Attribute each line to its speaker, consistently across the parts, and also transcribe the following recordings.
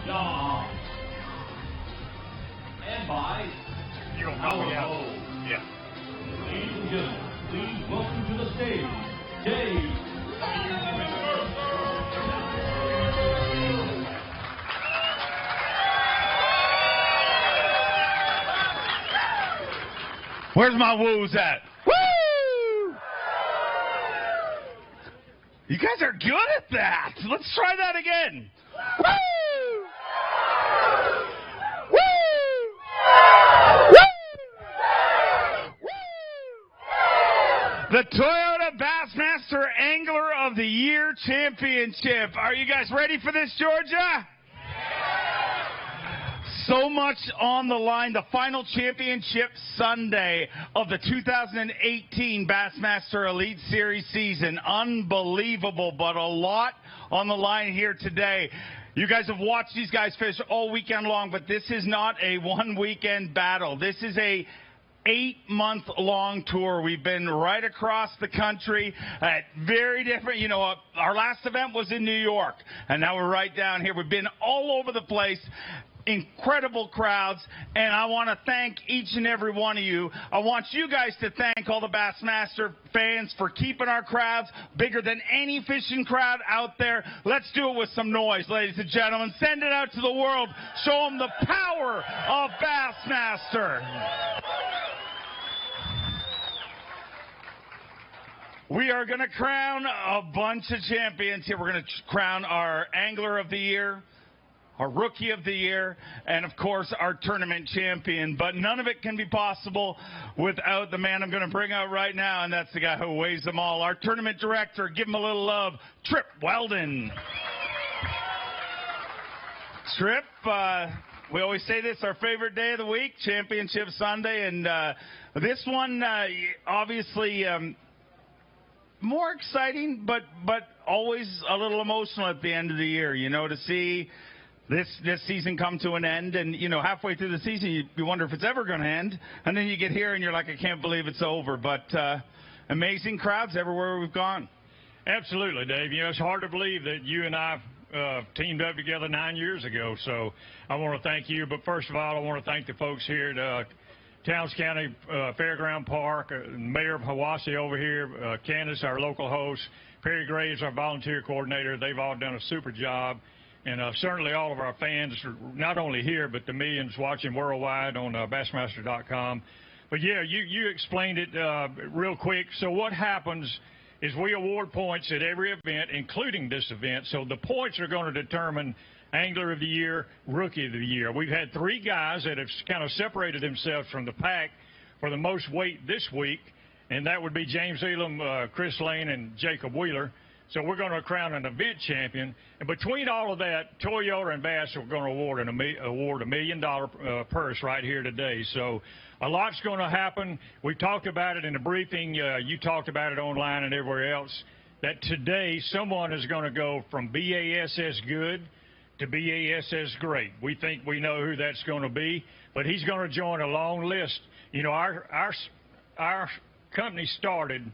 Speaker 1: John. And by
Speaker 2: you don't know me out. Yeah.
Speaker 1: Ladies and gentlemen, please welcome to the stage, Dave.
Speaker 3: Where's my woos at? Woo! You guys are good at that. Let's try that again. Woo! Woo! Woo! Woo! The Toyota Bassmaster Angler of the Year Championship. Are you guys ready for this, Georgia? So much on the line. The final championship Sunday of the 2018 Bassmaster Elite Series season. Unbelievable, but a lot on the line here today. You guys have watched these guys fish all weekend long, but this is not a one-weekend battle. This is a 8-month-long tour. We've been right across the country at very different, our last event was in New York, and now we're right down here. We've been all over the place. Incredible crowds, and I want to thank each and every one of you. I want you guys to thank all the Bassmaster fans for keeping our crowds bigger than any fishing crowd out there. Let's do it with some noise, ladies and gentlemen. Send it out to the world. Show them the power of Bassmaster. We are going to crown a bunch of champions here. We're going to crown our Angler of the Year, our Rookie of the Year, and, of course, our tournament champion. But none of it can be possible without the man I'm going to bring out right now, and that's the guy who weighs them all. Our tournament director, give him a little love, Trip Weldon. Trip, we always say this, our favorite day of the week, Championship Sunday, and this one, obviously, more exciting, but always a little emotional at the end of the year, to see this season come to an end, and halfway through the season you wonder if it's ever going to end, and then you get here and you're like, I can't believe it's over. But amazing crowds everywhere we've gone.
Speaker 2: Absolutely, Dave. It's hard to believe that you and I teamed up together 9 years ago, so I want to thank you. But first of all, I want to thank the folks here at Towns County Fairground Park, Mayor of Hiwassee over here, Candace, our local host, Perry Graves, our volunteer coordinator. They've all done a super job. And certainly all of our fans, not only here, but the millions watching worldwide on Bassmaster.com. But, yeah, you explained it real quick. So what happens is we award points at every event, including this event. So the points are going to determine Angler of the Year, Rookie of the Year. We've had 3 guys that have kind of separated themselves from the pack for the most weight this week, and that would be James Elam, Chris Lane, and Jacob Wheeler. So we're going to crown an event champion. And between all of that, Toyota and Bass are going to award a $1 million purse right here today. So a lot's going to happen. We talked about it in the briefing. You talked about it online and everywhere else, that today someone is going to go from BASS good to BASS great. We think we know who that's going to be, but he's going to join a long list. Our company started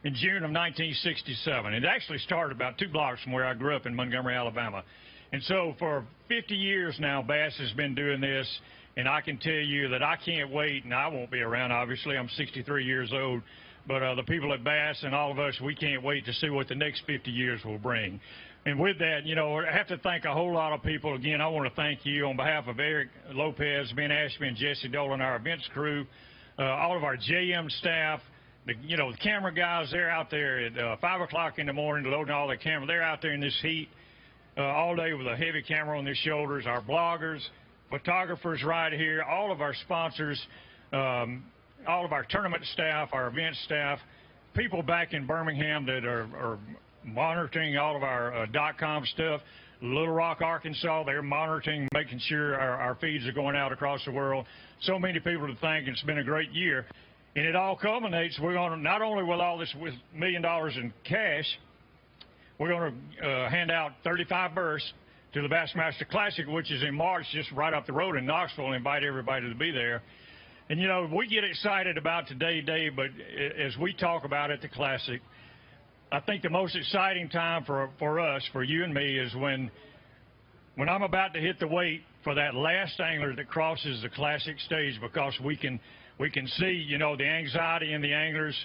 Speaker 2: in June of 1967. It actually started about 2 blocks from where I grew up in Montgomery, Alabama. And so for 50 years now, Bass has been doing this, and I can tell you that I can't wait, and I won't be around, obviously. I'm 63 years old. But the people at Bass and all of us, we can't wait to see what the next 50 years will bring. And with that, I have to thank a whole lot of people. Again, I want to thank you on behalf of Eric Lopez, Ben Ashby, and Jesse Dolan, our events crew, all of our JM staff, the camera guys. They're out there at 5 o'clock in the morning loading all the camera. They're out there in this heat all day with a heavy camera on their shoulders. Our bloggers, photographers right here, all of our sponsors, all of our tournament staff, our event staff, people back in Birmingham that are monitoring all of our .com stuff. Little Rock, Arkansas, they're monitoring, making sure our feeds are going out across the world. So many people to thank. It's been a great year. And it all culminates, we're going to, not only with all this with $1 million in cash, we're going to hand out 35 berths to the Bassmaster Classic, which is in March, just right up the road in Knoxville, and invite everybody to be there. And, we get excited about today, Dave, but as we talk about it, the Classic, I think the most exciting time for us, for you and me, is when when I'm about to hit the weight for that last angler that crosses the classic stage, because we can see, you know, the anxiety in the anglers,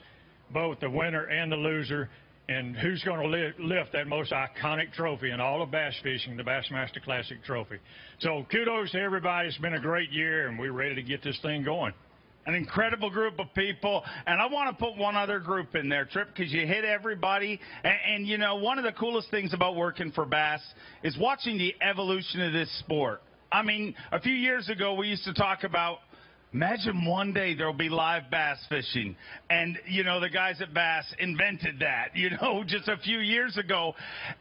Speaker 2: both the winner and the loser, and who's going to lift that most iconic trophy in all of bass fishing, the Bassmaster Classic Trophy. So kudos to everybody. It's been a great year, and we're ready to get this thing going.
Speaker 3: An incredible group of people, and I want to put one other group in there, Trip, because you hit everybody. And, you know, one of the coolest things about working for Bass is watching the evolution of this sport. I mean, a few years ago, we used to talk about, imagine one day there'll be live bass fishing. And, you know, the guys at Bass invented that, you know, just a few years ago.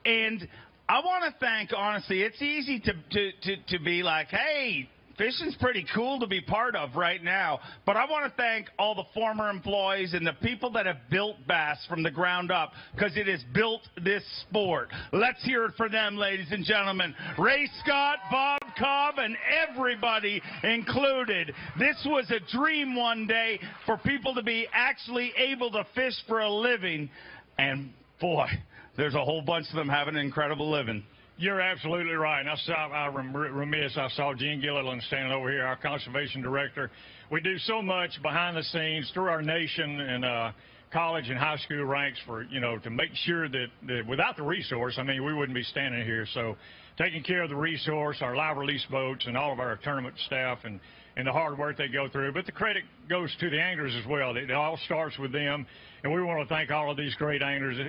Speaker 3: And I want to thank, honestly, it's easy to be like, hey, fishing's pretty cool to be part of right now, but I want to thank all the former employees and the people that have built Bass from the ground up, because it has built this sport. Let's hear it for them, ladies and gentlemen. Ray Scott, Bob Cobb, and everybody included. This was a dream one day for people to be actually able to fish for a living, and boy, there's a whole bunch of them having an incredible living.
Speaker 2: You're absolutely right. And I'm remiss. I saw Gene Gilliland standing over here, our conservation director. We do so much behind the scenes through our nation and college and high school ranks for, you know, to make sure that without the resource, I mean, we wouldn't be standing here. So taking care of the resource, our live release boats, and all of our tournament staff and the hard work they go through. But the credit goes to the anglers as well. It all starts with them. And we want to thank all of these great anglers.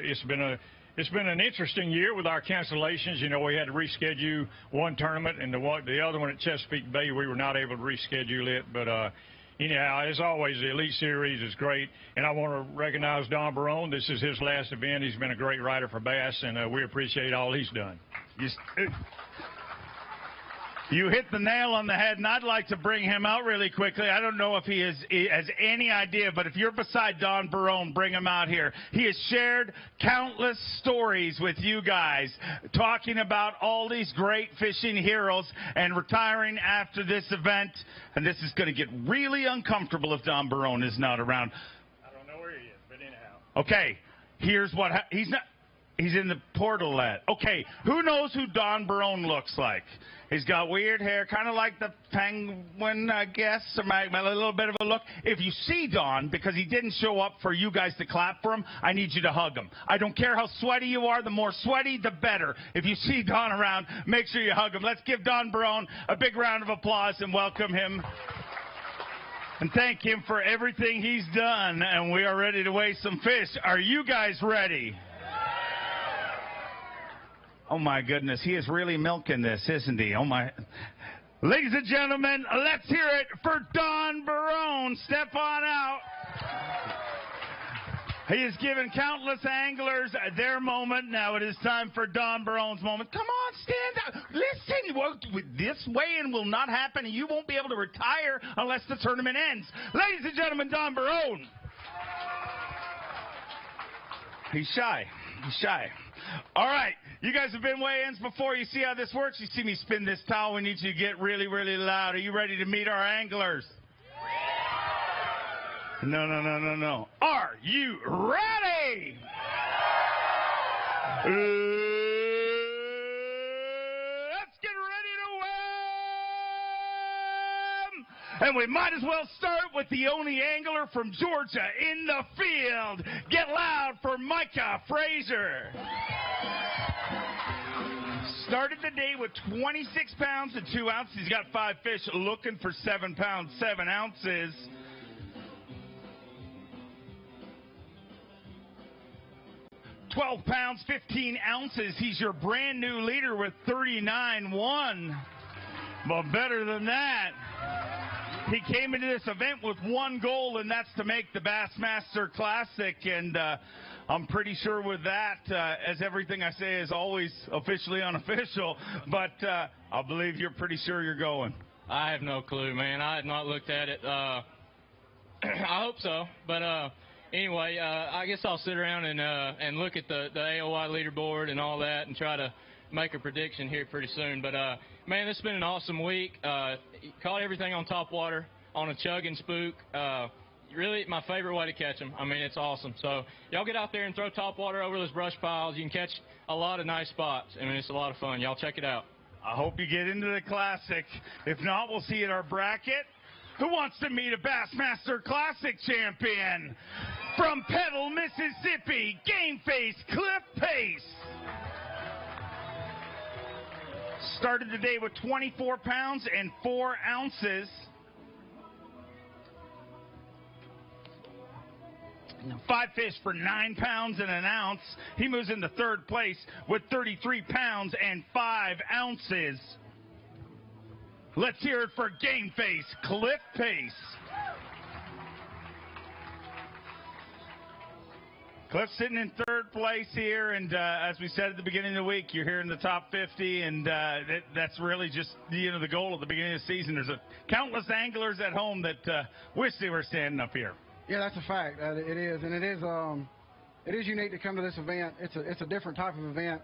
Speaker 2: It's been an interesting year with our cancellations. You know, we had to reschedule one tournament, and the other one at Chesapeake Bay, we were not able to reschedule it. But anyhow, as always, the Elite Series is great. And I want to recognize Don Barone. This is his last event. He's been a great rider for Bass, and we appreciate all he's done.
Speaker 3: You hit the nail on the head, and I'd like to bring him out really quickly. I don't know if he has any idea, but if you're beside Don Barone, bring him out here. He has shared countless stories with you guys, talking about all these great fishing heroes and retiring after this event. And this is going to get really uncomfortable if Don Barone is not around.
Speaker 2: I don't know where he is, but anyhow.
Speaker 3: Okay, here's what he's not. He's in the portal. Okay, who knows who Don Barone looks like? He's got weird hair, kind of like the penguin, I guess, or a little bit of a look. If you see Don, because he didn't show up for you guys to clap for him, I need you to hug him. I don't care how sweaty you are. The more sweaty, the better. If you see Don around, make sure you hug him. Let's give Don Barone a big round of applause and welcome him. And thank him for everything he's done. And we are ready to weigh some fish. Are you guys ready? Oh, my goodness. He is really milking this, isn't he? Oh, my. Ladies and gentlemen, let's hear it for Don Barone. Step on out. He has given countless anglers their moment. Now it is time for Don Barone's moment. Come on, stand up. Listen, this weigh-in will not happen, and you won't be able to retire unless the tournament ends. Ladies and gentlemen, Don Barone. He's shy. He's shy. All right. You guys have been weigh-ins before. You see how this works? You see me spin this towel. We need you to get really, really loud. Are you ready to meet our anglers? No. Are you ready? Let's get ready to weigh. And we might as well start with the only angler from Georgia in the field. Get loud for Micah Fraser. Started the day with 26 pounds and 2 ounces. He's got 5 fish, looking for 7 pounds, 7 ounces. £12, 15 ounces. He's your brand new leader with 39.1. But better than that, he came into this event with one goal, and that's to make the Bassmaster Classic. And I'm pretty sure with that, as everything I say is always officially unofficial, but I believe you're pretty sure you're going.
Speaker 4: I have no clue, man. I had not looked at it. I hope so, but anyway, I guess I'll sit around and look at the AOY leaderboard and all that and try to make a prediction here pretty soon. But, man, this has been an awesome week. Caught everything on top water on a chugging spook. Really my favorite way to catch them. I mean, it's awesome. So y'all get out there and throw top water over those brush piles. You can catch a lot of nice spots. I mean, it's a lot of fun. Y'all check it out.
Speaker 3: I hope you get into the Classic. If not, we'll see you at our bracket. Who wants to meet a Bassmaster Classic champion? From Petal, Mississippi, Game Face Cliff Pace. Started the day with 24 pounds and 4 ounces. 5 fish for 9 pounds and an ounce. He moves into third place with 33 pounds and 5 ounces. Let's hear it for Game Face Cliff Pace. Cliff sitting in third place here, and as we said at the beginning of the week, you're here in the top 50, and that's really just the goal at the beginning of the season. There's countless anglers at home that wish they were standing up here.
Speaker 5: Yeah, that's a fact. It is, and it is unique to come to this event. It's a different type of event.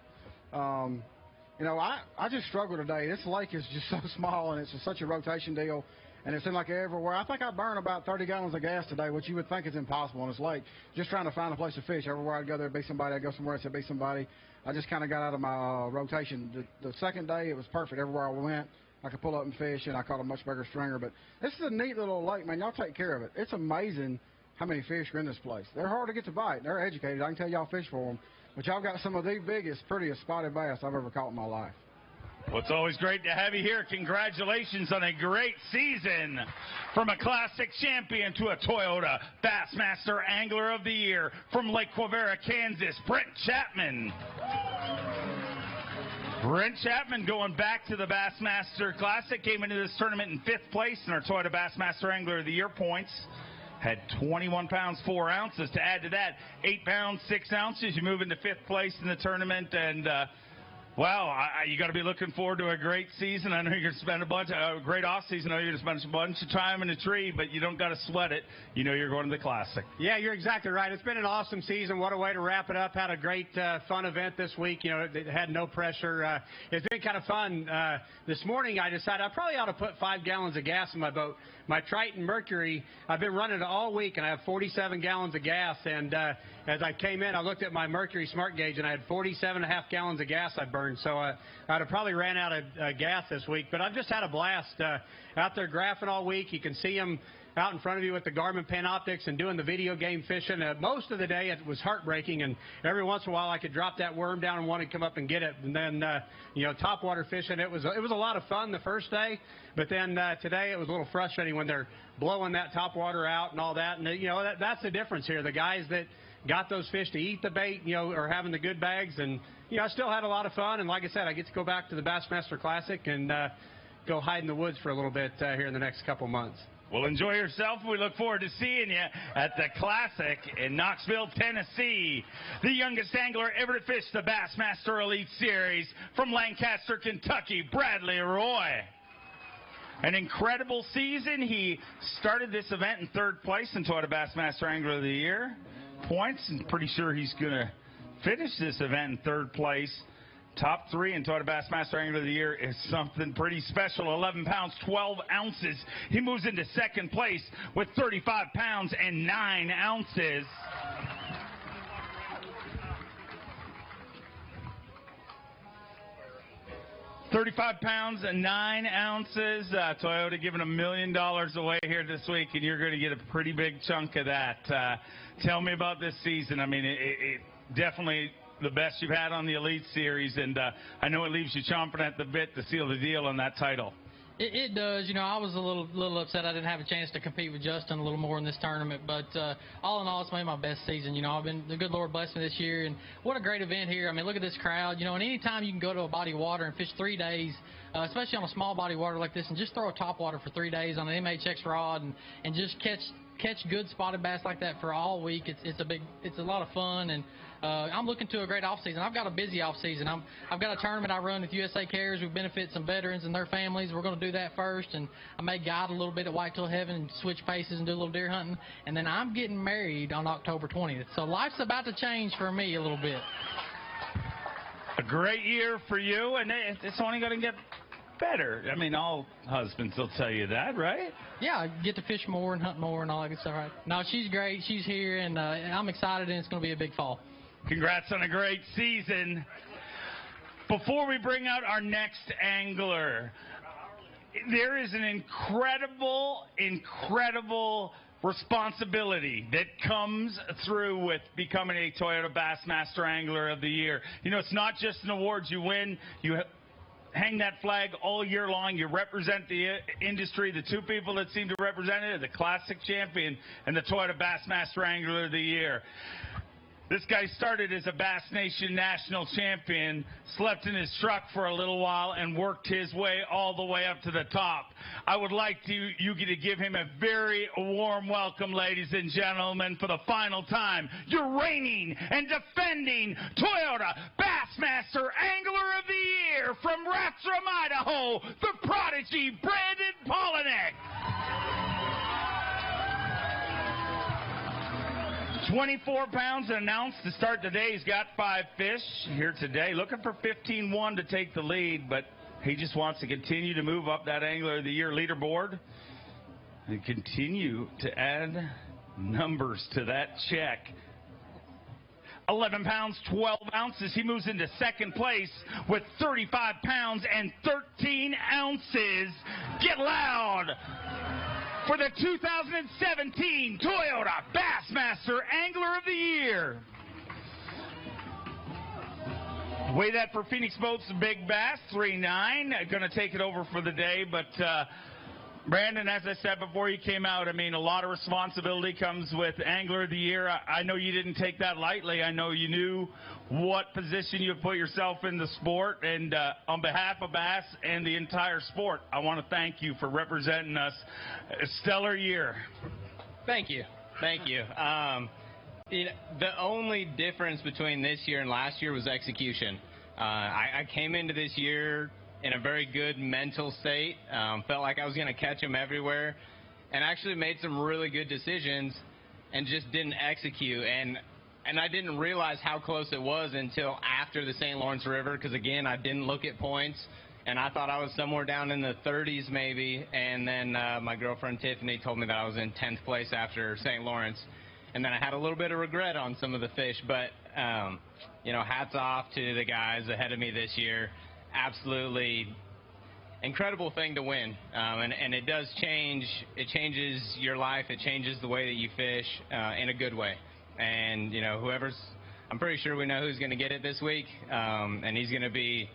Speaker 5: I just struggle today. This lake is just so small, and it's just such a rotation deal. And it seemed like everywhere. I think I burned about 30 gallons of gas today, which you would think is impossible on this lake. Just trying to find a place to fish. Everywhere I'd go, there'd be somebody. I'd go somewhere else, there'd be somebody. I just kind of got out of my rotation. The second day, it was perfect. Everywhere I went, I could pull up and fish, and I caught a much bigger stringer. But this is a neat little lake, man. Y'all take care of it. It's amazing how many fish are in this place. They're hard to get to bite. They're educated. I can tell y'all fish for them. But y'all got some of the biggest, prettiest spotted bass I've ever caught in my life.
Speaker 3: Well, it's always great to have you here. Congratulations on a great season. From a Classic champion to a Toyota Bassmaster Angler of the Year. From Lake Quivira, Kansas, Brent Chapman. Brent Chapman going back to the Bassmaster Classic. Came into this tournament in 5th place in our Toyota Bassmaster Angler of the Year points. Had 21 pounds, 4 ounces. To add to that, 8 pounds, 6 ounces. You move into 5th place in the tournament, and you got to be looking forward to a great season. I know you're going to spend a great off season. I know you're going to spend a bunch of time in a tree, but you don't got to sweat it. You know you're going to the Classic.
Speaker 6: Yeah, you're exactly right. It's been an awesome season. What a way to wrap it up. Had a great, fun event this week. It had no pressure. It's been kind of fun. This morning I decided I probably ought to put 5 gallons of gas in my boat. My Triton Mercury, I've been running it all week, and I have 47 gallons of gas. And as I came in, I looked at my Mercury Smart Gauge, and I had 47.5 gallons of gas I burned. So I'd have probably ran out of gas this week. But I've just had a blast out there graphing all week. You can see them out in front of you with the Garmin Panoptics and doing the video game fishing. Most of the day it was heartbreaking, and every once in a while I could drop that worm down and want to come up and get it. And then, topwater fishing, it was a lot of fun the first day, but then today it was a little frustrating when they're blowing that topwater out and all that. And, that's the difference here. The guys that got those fish to eat the bait, are having the good bags. And, I still had a lot of fun. And like I said, I get to go back to the Bassmaster Classic and go hide in the woods for a little bit here in the next couple months.
Speaker 3: Well, enjoy yourself. We look forward to seeing you at the Classic in Knoxville, Tennessee. The youngest angler ever to fish the Bassmaster Elite Series from Lancaster, Kentucky, Bradley Roy. An incredible season. He started this event in 3rd place in Toyota Bassmaster Angler of the Year points, and pretty sure he's going to finish this event in 3rd place. Top 3 in Toyota Bassmaster Angler of the Year is something pretty special. 11 pounds, 12 ounces. He moves into 2nd place with 35 pounds and 9 ounces. $35 pounds and 9 ounces. Toyota giving $1 million away here this week, and you're going to get a pretty big chunk of that. Tell me about this season. I mean, it definitely the best you've had on the Elite Series, and I know it leaves you chomping at the bit to seal the deal on that title.
Speaker 7: It does. I was a little upset I didn't have a chance to compete with Justin a little more in this tournament, but all in all, it's made my best season. The good Lord blessed me this year, and what a great event here. I mean, look at this crowd. And anytime you can go to a body of water and fish 3 days, especially on a small body of water like this, and just throw a topwater for 3 days on an MHX rod and just catch good spotted bass like that for all week. It's a lot of fun, and I'm looking to a great off season. I've got a busy off season. I've got a tournament I run with USA Cares. We benefit some veterans and their families. We're going to do that first, and I may guide a little bit at Whitetail Heaven and switch paces and do a little deer hunting. And then I'm getting married on October 20th. So life's about to change for me a little bit.
Speaker 3: A great year for you, and it's only going to get better. I mean, all husbands will tell you that, right?
Speaker 7: Yeah, I get to fish more and hunt more and all that good stuff. Right? No, she's great. She's here, and I'm excited, and it's going to be a big fall.
Speaker 3: Congrats on a great season. Before we bring out our next angler, there is an incredible responsibility that comes through with becoming a Toyota Bassmaster Angler of the Year. You know, it's not just an award you win. You hang that flag all year long. You represent the industry. The two people that seem to represent it are the Classic Champion and the Toyota Bassmaster Angler of the Year. This guy started as a Bass Nation National Champion, slept in his truck for a little while, and worked his way all the way up to the top. I would like you to give him a very warm welcome, ladies and gentlemen, for the final time. Your reigning and defending Toyota Bassmaster Angler of the Year from Rathdrum, Idaho, the prodigy Brandon Polinick. 24 pounds and an ounce to start the day. He's got 5 fish here today. Looking for 15-1 to take the lead, but he just wants to continue to move up that Angler of the Year leaderboard and continue to add numbers to that check. 11 pounds, 12 ounces. He moves into second place with 35 pounds and 13 ounces. Get loud for the 2017 Toyota Bassmaster Angler of the Year. Weigh that for Phoenix Boats Big Bass, 3.9. Going to take it over for the day, but Brandon, as I said before you came out, I mean, a lot of responsibility comes with Angler of the Year. I know you didn't take that lightly. I know you knew what position you put yourself in the sport, and on behalf of Bass and the entire sport, I want to thank you for representing us. A stellar year.
Speaker 4: Thank you. Thank you. The only difference between this year and last year was execution. I came into this year in a very good mental state, felt like I was going to catch them everywhere, and actually made some really good decisions and just didn't execute. And I didn't realize how close it was until after the St. Lawrence River, because, again, I didn't look at points, and I thought I was somewhere down in the 30s maybe, and then my girlfriend Tiffany told me that I was in 10th place after St. Lawrence, and then I had a little bit of regret on some of the fish, but, you know, hats off to the guys ahead of me this year. Absolutely incredible thing to win, and it does change. It changes your life. It changes the way that you fish in a good way. And, you know, I'm pretty sure we know who's going to get it this week, and he's going to be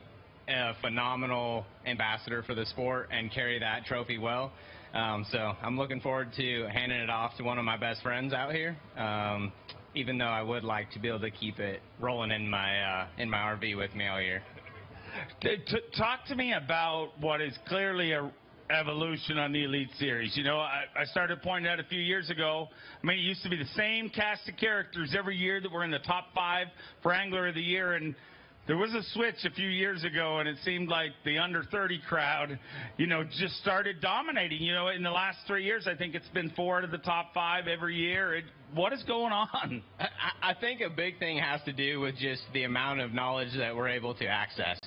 Speaker 4: a phenomenal ambassador for the sport and carry that trophy well. So I'm looking forward to handing it off to one of my best friends out here, even though I would like to be able to keep it rolling in my RV with me all year.
Speaker 3: Talk to me about what is clearly a evolution on the Elite Series. You know, I started pointing out a few years ago, I mean, it used to be the same cast of characters every year that were in the top 5 for Angler of the Year, and there was a switch a few years ago, and it seemed like the under 30 crowd, you know, just started dominating. You know, in the last 3 years, I think it's been 4 out of the top 5 every year. What is going on?
Speaker 4: I think a big thing has to do with just the amount of knowledge that we're able to access.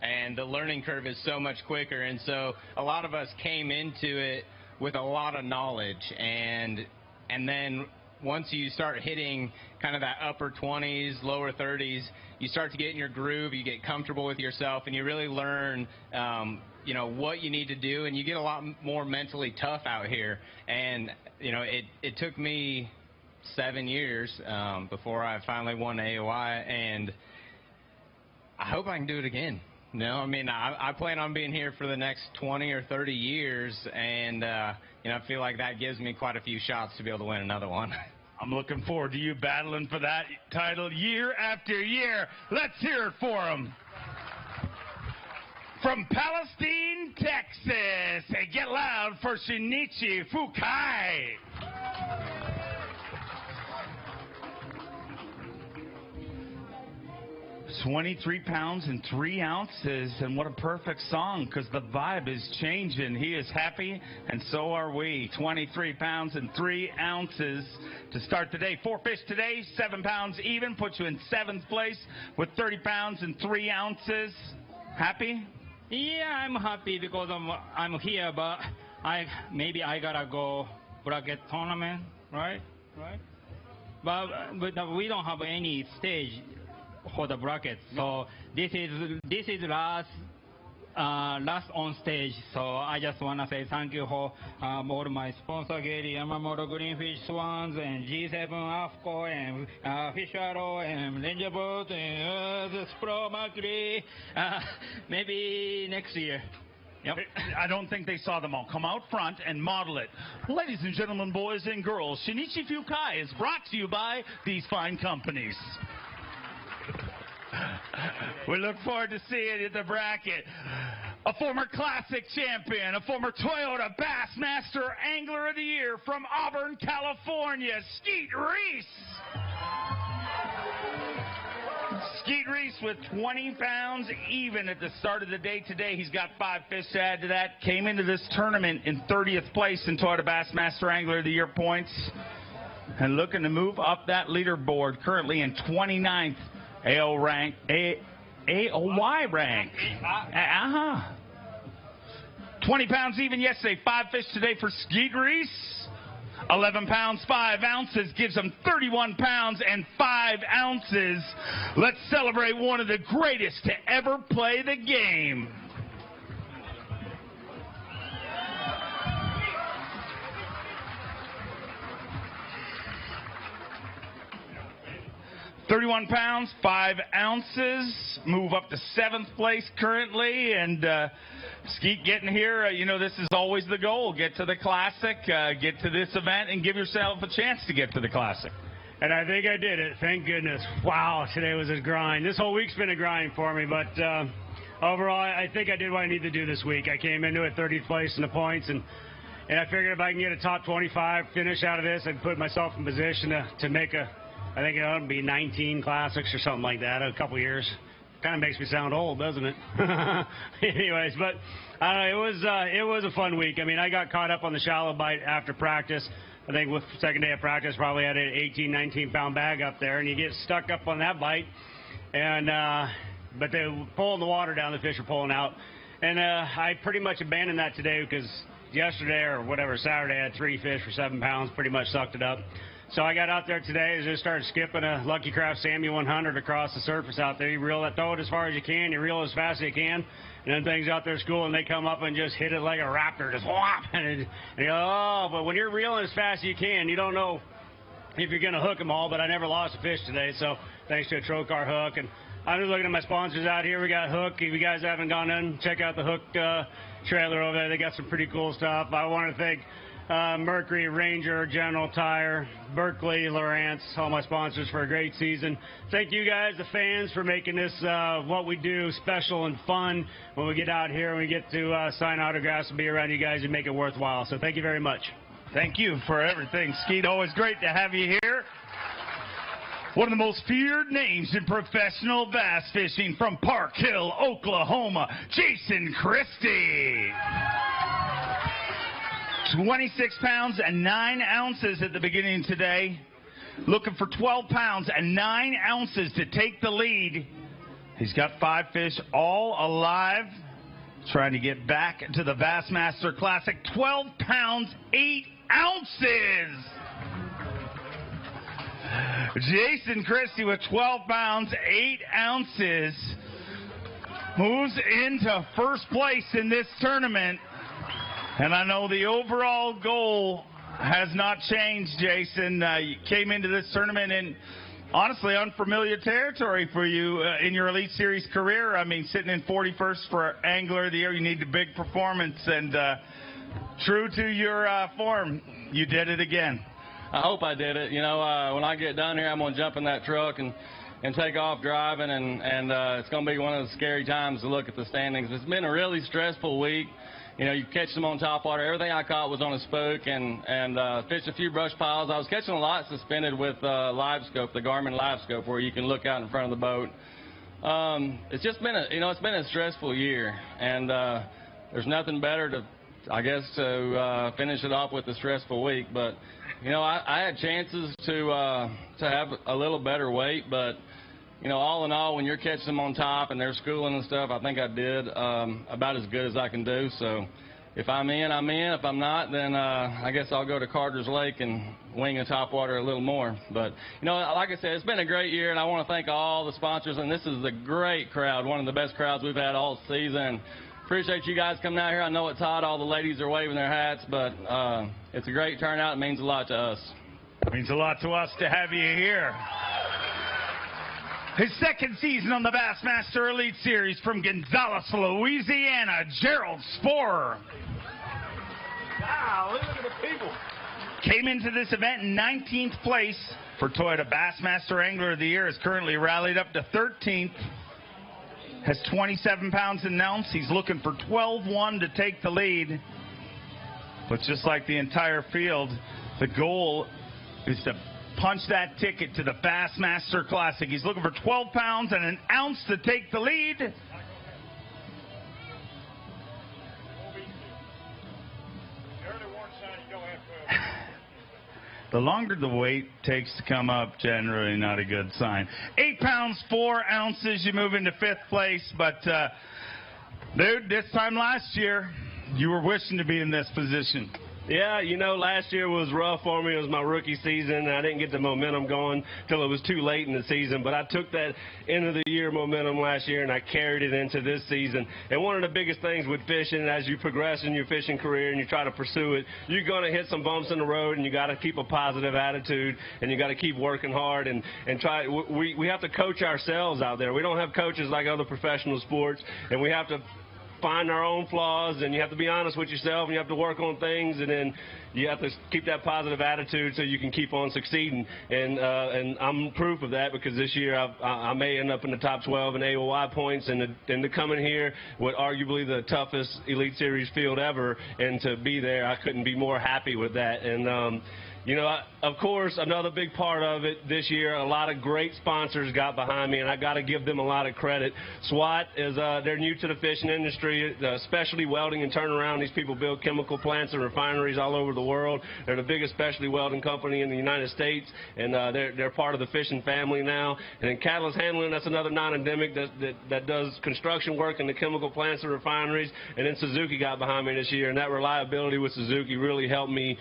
Speaker 4: And the learning curve is so much quicker, and so a lot of us came into it with a lot of knowledge, and then once you start hitting kind of that upper 20s, lower 30s, you start to get in your groove, you get comfortable with yourself, and you really learn, you know, what you need to do, and you get a lot more mentally tough out here. And, you know, it took me 7 years before I finally won AOI, and I hope I can do it again. No, I mean, I plan on being here for the next 20 or 30 years, and, you know, I feel like that gives me quite a few shots to be able to win another one.
Speaker 3: I'm looking forward to you battling for that title year after year. Let's hear it for him. From Palestine, Texas, hey, get loud for Shinichi Fukai. 23 pounds and 3 ounces, and what a perfect song, because the vibe is changing. He is happy, and so are we. 23 pounds and 3 ounces to start the day. 4 fish today, 7 pounds even, puts you in 7th place with 30 pounds and 3 ounces. Happy?
Speaker 8: Yeah, I'm happy because I'm here, but maybe I gotta go bracket tournament, right? But we don't have any stage for the bracket. So this is last on stage. So I just want to say thank you for all my sponsor, Gary Yamamoto, Greenfish Swans, and G7 AFCO, and Fish Arrow, and Ranger Boat, and the Pro Mercury. Maybe next year. Yep.
Speaker 3: I don't think they saw them all. Come out front and model it. Ladies and gentlemen, boys and girls, Shinichi Fukai is brought to you by these fine companies. We look forward to seeing you at the bracket. A former Classic champion, a former Toyota Bassmaster Angler of the Year from Auburn, California, Skeet Reese. Skeet Reese with 20 pounds even at the start of the day today. He's got 5 fish to add to that. Came into this tournament in 30th place in Toyota Bassmaster Angler of the Year points. And looking to move up that leaderboard, currently in 29th AOY rank. 20 pounds even yesterday. 5 fish today for Skeet Reese. 11 pounds 5 ounces gives him 31 pounds and 5 ounces. Let's celebrate one of the greatest to ever play the game. £31 pounds, 5 ounces, move up to 7th place currently, and Skeet getting here, you know, this is always the goal. Get to the Classic, get to this event, and give yourself a chance to get to the Classic.
Speaker 6: And I think I did it, thank goodness. Wow, today was a grind. This whole week's been a grind for me, but overall, I think I did what I needed to do this week. I came into it 30th place in the points, and I figured if I can get a top 25 finish out of this, I'd put myself in position to make I think it'll be 19 Classics or something like that in a couple years. Kind of makes me sound old, doesn't it? Anyways, but it was a fun week. I mean, I got caught up on the shallow bite after practice. I think with second day of practice, probably had an 18, 19-pound bag up there, and you get stuck up on that bite. And but they're pulling the water down, the fish are pulling out. And I pretty much abandoned that today because yesterday or whatever, Saturday, I had 3 fish for 7 pounds, pretty much sucked it up. So I got out there today and just started skipping a Lucky Craft Sammy 100 across the surface out there. You reel that, throw it as far as you can, you reel as fast as you can, and then things out there school and they come up and just hit it like a raptor, just whop, and you go, oh, but when you're reeling as fast as you can, you don't know if you're going to hook them all, but I never lost a fish today, so thanks to a Trocar hook. And I'm just looking at my sponsors out here. We got Hook. If you guys haven't gone in, check out the Hook trailer over there. They got some pretty cool stuff. I want to thank Mercury, Ranger, General Tire, Berkeley, Lowrance, all my sponsors for a great season. Thank you guys, the fans, for making this what we do special and fun when we get out here and we get to sign autographs and be around you guys and make it worthwhile. So thank you very much.
Speaker 3: Thank you for everything, Skeet. Always great to have you here. One of the most feared names in professional bass fishing from Park Hill, Oklahoma, Jason Christie. 26 pounds and 9 ounces at the beginning today. Looking for 12 pounds and 9 ounces to take the lead. He's got 5 fish all alive. Trying to get back to the Bassmaster Classic. 12 pounds, 8 ounces. Jason Christie with 12 pounds, 8 ounces. Moves into first place in this tournament. And I know the overall goal has not changed, Jason. You came into this tournament in, honestly, unfamiliar territory for you in your Elite Series career. I mean, sitting in 41st for Angler of the Year, you need a big performance. And true to your form, you did it again.
Speaker 9: I hope I did it. You know, when I get done here, I'm going to jump in that truck and take off driving. And it's going to be one of the scary times to look at the standings. It's been a really stressful week. You know, you catch them on top water. Everything I caught was on a spook and fished a few brush piles. I was catching a lot suspended with live scope, the Garmin live scope, where you can look out in front of the boat. It's just been it's been a stressful year, and there's nothing better to, I guess, to finish it off with a stressful week. But you know, I had chances to have a little better weight, but you know, all in all, when you're catching them on top and they're schooling and stuff, I think I did about as good as I can do. So if I'm in, I'm in. If I'm not, then I guess I'll go to Carter's Lake and wing the topwater a little more. But, you know, like I said, it's been a great year, and I want to thank all the sponsors. And this is a great crowd, one of the best crowds we've had all season. Appreciate you guys coming out here. I know it's hot. All the ladies are waving their hats, but it's a great turnout. It means a lot to us.
Speaker 3: It means a lot to us to have you here. His second season on the Bassmaster Elite Series from Gonzales, Louisiana, Gerald Sporer. Wow, look at the people. Came into this event in 19th place for Toyota Bassmaster Angler of the Year. Is currently rallied up to 13th. Has 27 pounds an ounce. He's looking for 12-1 to take the lead. But just like the entire field, the goal is to punch that ticket to the Bassmaster Classic. He's looking for 12 pounds and an ounce to take the lead. The longer the weight takes to come up, generally not a good sign. 8 pounds, 4 ounces, you move into 5th place. But, dude, this time last year, you were wishing to be in this position.
Speaker 10: Yeah, you know, last year was rough for me. It was my rookie season, and I didn't get the momentum going till it was too late in the season. But I took that end of the year momentum last year, and I carried it into this season. And one of the biggest things with fishing, as you progress in your fishing career and you try to pursue it, you're going to hit some bumps in the road, and you got to keep a positive attitude, and you got to keep working hard and try. We have to coach ourselves out there. We don't have coaches like other professional sports, and we have to find our own flaws, and you have to be honest with yourself, and you have to work on things, and then you have to keep that positive attitude so you can keep on succeeding. And I'm proof of that, because this year I may end up in the top 12 in AOY points, and to come in here with arguably the toughest Elite Series field ever, and to be there, I couldn't be more happy with that. And you know, of course, another big part of it this year, a lot of great sponsors got behind me, and I got to give them a lot of credit. SWAT is they're new to the fishing industry, specialty welding and turnaround. These people build chemical plants and refineries all over the world. They're the biggest specialty welding company in the United States, and they're part of the fishing family now. And then Catalyst Handling, that's another non-endemic that does construction work in the chemical plants and refineries. And then Suzuki got behind me this year, and that reliability with Suzuki really helped me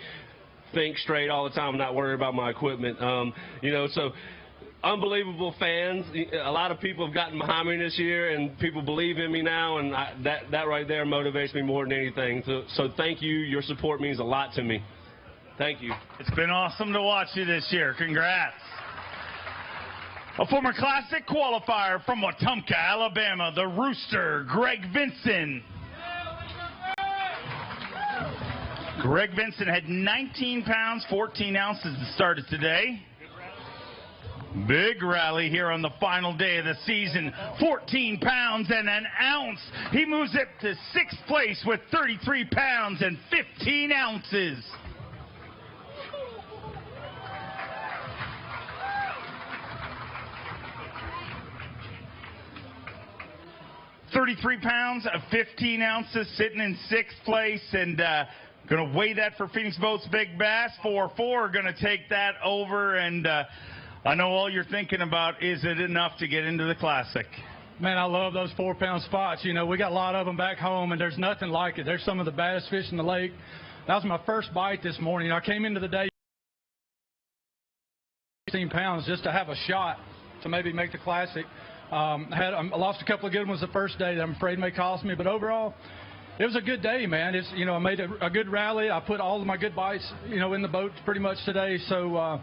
Speaker 10: think straight all the time, not worry about my equipment. You know, so unbelievable fans. A lot of people have gotten behind me this year, and people believe in me now, and that right there motivates me more than anything. So thank you. Your support means a lot to me. Thank you.
Speaker 3: It's been awesome to watch you this year. Congrats. A former Classic qualifier from Wetumpka, Alabama, the Rooster, Greg Vinson. Greg Vinson had 19 pounds, 14 ounces to start it today. Big rally here on the final day of the season. 14 pounds and an ounce. He moves it to 6th place with 33 pounds and 15 ounces. £33 of 15 ounces, sitting in 6th place, and going to weigh that for Phoenix Boats Big Bass. 4-4 going to take that over, and I know all you're thinking about, is it enough to get into the Classic?
Speaker 11: Man, I love those 4-pound spots. You know, we got a lot of them back home, and there's nothing like it. There's some of the baddest fish in the lake. That was my first bite this morning. I came into the day 16 pounds just to have a shot to maybe make the Classic. I lost a couple of good ones the first day that I'm afraid may cost me, but overall, it was a good day, man. It's, you know, I made a good rally. I put all of my good bites, you know, in the boat pretty much today. So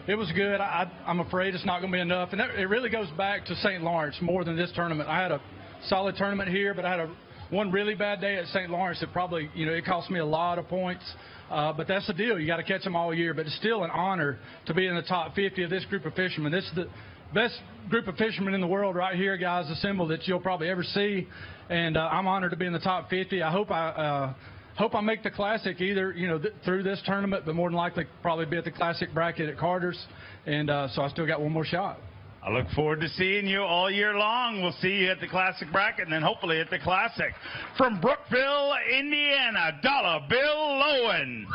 Speaker 11: it was good. I'm afraid it's not going to be enough. And it really goes back to St. Lawrence more than this tournament. I had a solid tournament here, but I had one really bad day at St. Lawrence that probably, you know, it cost me a lot of points. But that's the deal. You got to catch them all year. But it's still an honor to be in the top 50 of this group of fishermen. This is the best group of fishermen in the world right here, guys, assembled that you'll probably ever see. And I'm honored to be in the top 50. I hope I make the Classic either, you know, through this tournament, but more than likely probably be at the Classic bracket at Carter's. And so I still got one more shot.
Speaker 3: I look forward to seeing you all year long. We'll see you at the Classic bracket and then hopefully at the Classic. From Brookville, Indiana, Dollar Bill Lowen.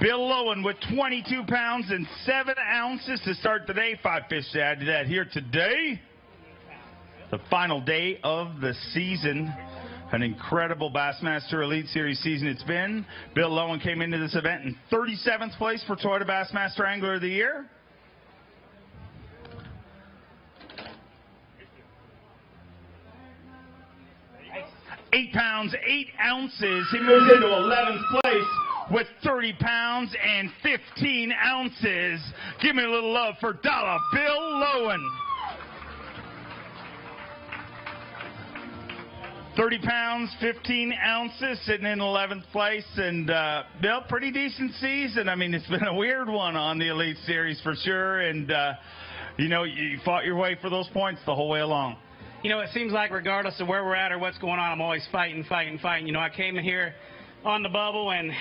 Speaker 3: Bill Lowen with 22 pounds and 7 ounces to start the day. 5 fish to add to that here today. the final day of the season. An incredible Bassmaster Elite Series season it's been. Bill Lowen came into this event in 37th place for Toyota Bassmaster Angler of the Year. £8, 8 ounces. He moves into 11th place with 30 pounds and 15 ounces. Give me a little love for Dollar Bill Lowen. 30 pounds, 15 ounces, sitting in 11th place. And, Bill, pretty decent season. I mean, it's been a weird one on the Elite Series for sure. And, you know, you fought your way for those points the whole way along.
Speaker 6: You know, it seems like regardless of where we're at or what's going on, I'm always fighting. You know, I came in here on the bubble, and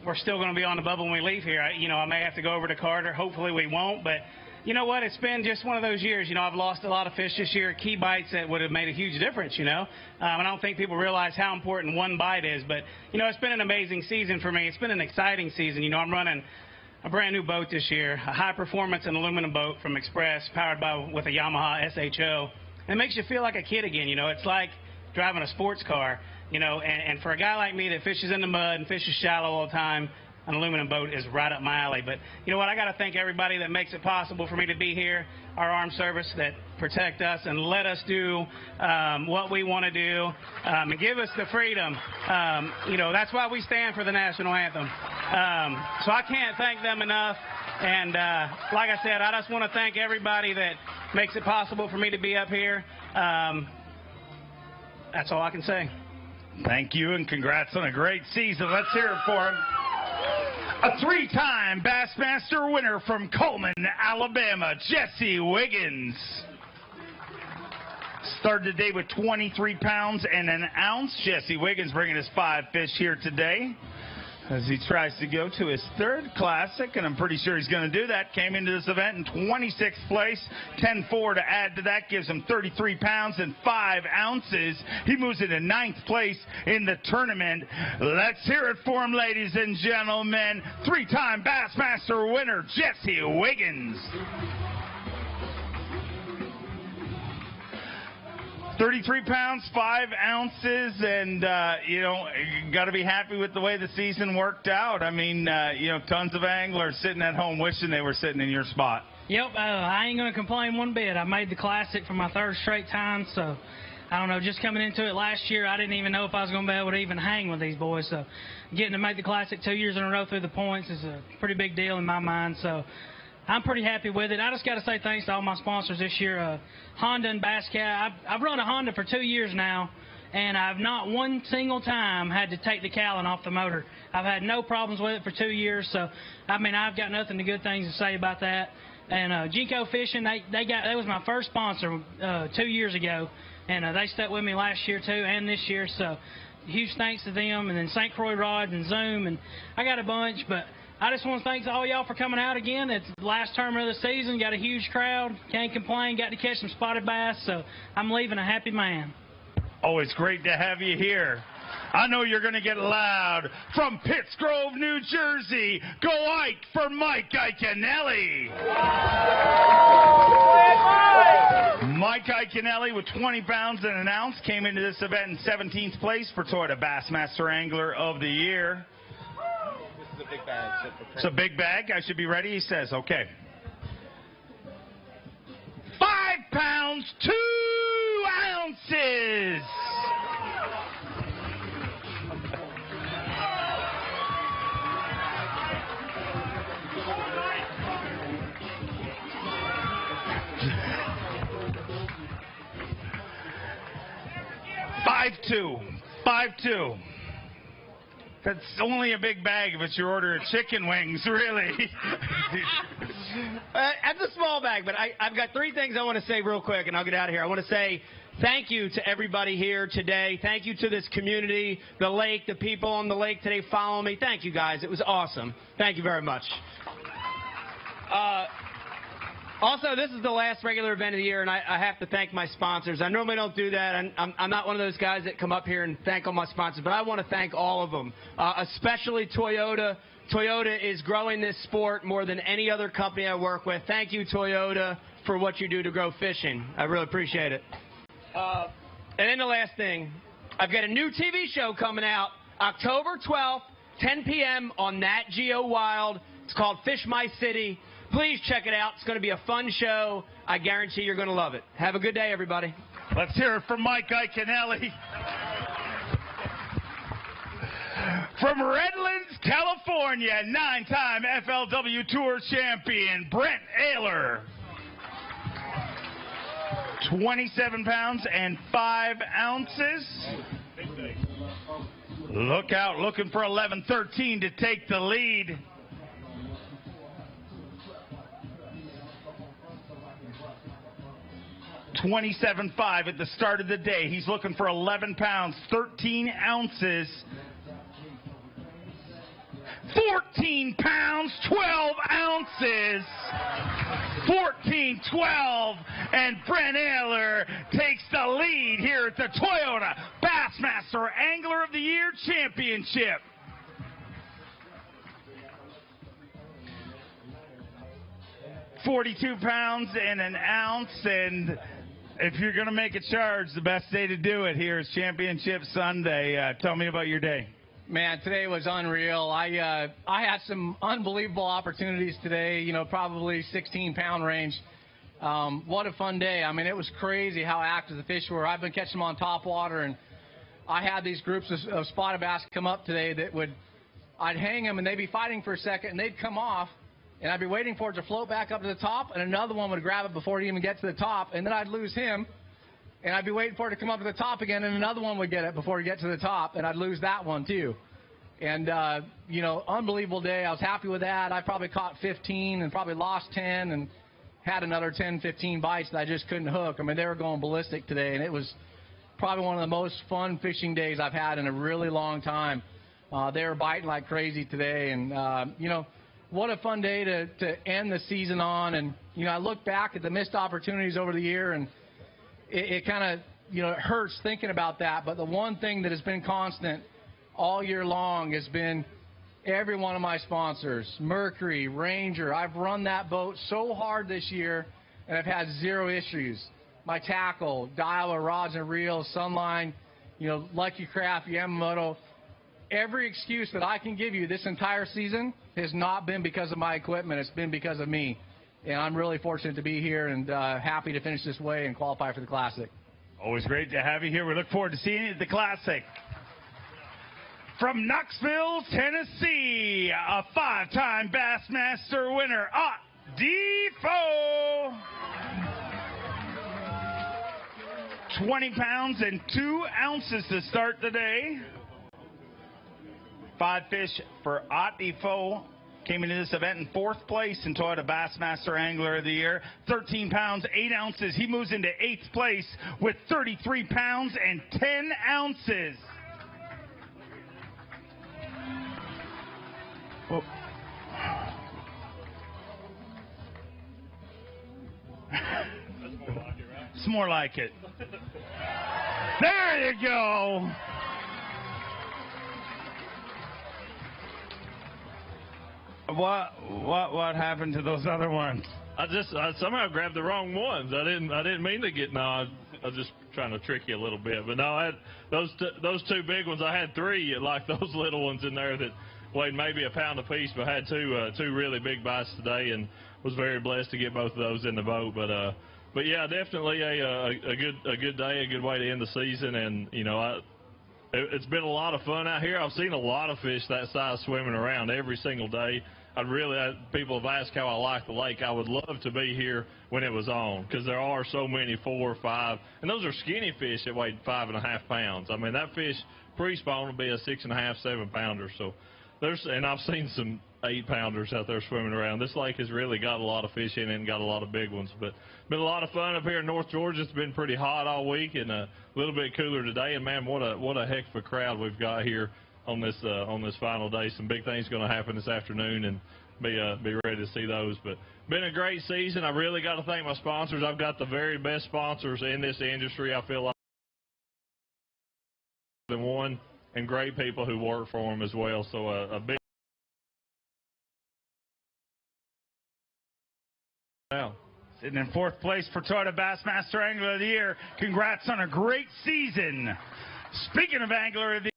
Speaker 6: we're still going to be on the bubble when we leave here. I may have to go over to Carter. Hopefully we won't. But you know what? It's been just one of those years. You know, I've lost a lot of fish this year, key bites that would have made a huge difference, you know. And I don't think people realize how important one bite is. But, you know, it's been an amazing season for me. It's been an exciting season. You know, I'm running a brand new boat this year, a high-performance and aluminum boat from Express, powered with a Yamaha SHO. And it makes you feel like a kid again, you know. It's like driving a sports car, you know. And for a guy like me that fishes in the mud and fishes shallow all the time, an aluminum boat is right up my alley. But you know what? I got to thank everybody that makes it possible for me to be here, our armed service that protect us and let us do what we want to do and give us the freedom. You know, that's why we stand for the national anthem. So I can't thank them enough. And like I said, I just want to thank everybody that makes it possible for me to be up here. That's all I can say.
Speaker 3: Thank you, and congrats on a great season. Let's hear it for him. A 3-time Bassmaster winner from Coleman, Alabama, Jesse Wiggins. Started the day with 23 pounds and an ounce. Jesse Wiggins bringing us 5 fish here today as he tries to go to his 3rd classic, and I'm pretty sure he's going to do that. Came into this event in 26th place, 10-4 to add to that, gives him 33 pounds and 5 ounces. He moves into 9th place in the tournament. Let's hear it for him, ladies and gentlemen. 3-time Bassmaster winner, Jesse Wiggins. 33 pounds, 5 ounces, and, you know, you got to be happy with the way the season worked out. I mean, you know, tons of anglers sitting at home wishing they were sitting in your spot.
Speaker 7: Yep, I ain't going to complain one bit. I made the Classic for my 3rd straight time, so I don't know, just coming into it last year, I didn't even know if I was going to be able to even hang with these boys. So getting to make the Classic 2 years in a row through the points is a pretty big deal in my mind. So I'm pretty happy with it. I just got to say thanks to all my sponsors this year, Honda and Basscat. I've run a Honda for 2 years now, and I've not one single time had to take the cowling off the motor. I've had no problems with it for 2 years, so, I mean, I've got nothing but good things to say about that. And Jinko Fishing, that was my first sponsor 2 years ago, and they stuck with me last year, too, and this year, so huge thanks to them. And then St. Croix Rod and Zoom, and I got a bunch, but I just want to thank all y'all for coming out again. It's the last tournament of the season. Got a huge crowd. Can't complain. Got to catch some spotted bass, so I'm leaving a happy man.
Speaker 3: Always great to have you here. I know you're going to get loud. From Pittsgrove, New Jersey, go Ike for Mike Iaconelli. Mike Iaconelli with 20 pounds and an ounce came into this event in 17th place for Toyota Bassmaster Angler of the Year.
Speaker 12: This is a big bag.
Speaker 3: It's a big bag. I should be ready, he says. Okay. 5 pounds, 2 ounces. $5.2. That's only a big bag if it's your order of chicken wings, really.
Speaker 12: That's a small bag, but I've got 3 things I want to say real quick, and I'll get out of here. I want to say thank you to everybody here today. Thank you to this community, the lake, the people on the lake today following me. Thank you, guys. It was awesome. Thank you very much. Also, this is the last regular event of the year, and I have to thank my sponsors. I normally don't do that. I'm not one of those guys that come up here and thank all my sponsors, but I want to thank all of them, especially Toyota. Toyota is growing this sport more than any other company I work with. Thank you, Toyota, for what you do to grow fishing. I really appreciate it. And then the last thing, I've got a new TV show coming out October 12th, 10 p.m. on Nat Geo Wild. It's called Fish My City. Please check it out. It's going to be a fun show. I guarantee you're going to love it. Have a good day, everybody.
Speaker 3: Let's hear it from Mike Iaconelli. From Redlands, California, 9-time FLW Tour champion, Brent Ayler. 27 pounds and 5 ounces. Look out, looking for 11-13 to take the lead. $27.5 at the start of the day. He's looking for 11 pounds, 13 ounces. 14 pounds, 12 ounces. 14-12, and Brent Ayler takes the lead here at the Toyota Bassmaster Angler of the Year Championship. $42 pounds and an ounce, and if you're going to make a charge, the best day to do it here is Championship Sunday. Tell me about your day.
Speaker 13: Man, today was unreal. I had some unbelievable opportunities today, you know, probably 16-pound range. What a fun day. I mean, it was crazy how active the fish were. I've been catching them on top water, and I had these groups of spotted bass come up today that I'd hang them, and they'd be fighting for a second, and they'd come off, and I'd be waiting for it to float back up to the top, and another one would grab it before it even get to the top, and then I'd lose him. And I'd be waiting for it to come up to the top again, and another one would get it before it get to the top, and I'd lose that one too. And, you know, unbelievable day. I was happy with that. I probably caught 15 and probably lost 10 and had another 10, 15 bites that I just couldn't hook. I mean, they were going ballistic today, and it was probably one of the most fun fishing days I've had in a really long time. They were biting like crazy today, and, you know, what a fun day to end the season on. And, you know, I look back at the missed opportunities over the year, and it kind of, you know, it hurts thinking about that. But the one thing that has been constant all year long has been every one of my sponsors, Mercury, Ranger. I've run that boat so hard this year, and I've had zero issues. My tackle, Daiwa rods and reels, Sunline, you know, Lucky Craft, Yamamoto. Every excuse that I can give you this entire season has not been because of my equipment. It's been because of me. And I'm really fortunate to be here and happy to finish this way and qualify for the Classic.
Speaker 3: Always great to have you here. We look forward to seeing you at the Classic. From Knoxville, Tennessee, a 5-time Bassmaster winner, Ott Defoe. 20 pounds and 2 ounces to start the day. 5 fish for Ott Defoe. Came into this event in 4th place in Toyota Bassmaster Angler of the Year. 13 pounds, 8 ounces. He moves into 8th place with 33 pounds and 10 ounces. Oh. It's more like it. There you go. What happened to those other ones?
Speaker 14: I somehow grabbed the wrong ones. I didn't mean to get. No, I was just trying to trick you a little bit. But no, I had those 2 big ones. I had 3 like those little ones in there that weighed maybe a pound apiece. But I had two really big bites today, and was very blessed to get both of those in the boat. But yeah, definitely a good day, a good way to end the season. And you know, it's been a lot of fun out here. I've seen a lot of fish that size swimming around every single day. People have asked how I like the lake. I would love to be here when it was on, because there are so many 4 or 5, and those are skinny fish that weighed 5.5 pounds. I mean, that fish pre-spawn will be a 6.5, 7 pounder. So and I've seen some 8 pounders out there swimming around. This lake has really got a lot of fish in it and got a lot of big ones. But been a lot of fun up here in North Georgia. It's been pretty hot all week and a little bit cooler today. And man, what a heck of a crowd we've got here on this final day. Some big things going to happen this afternoon, and be ready to see those. But been a great season. I really got to thank my sponsors. I've got the very best sponsors in this industry. I feel like than one, and great people who work for them as well. So a big now.
Speaker 3: Sitting in fourth place for Toyota Bassmaster Angler of the Year. Congrats on a great season. Speaking of Angler of the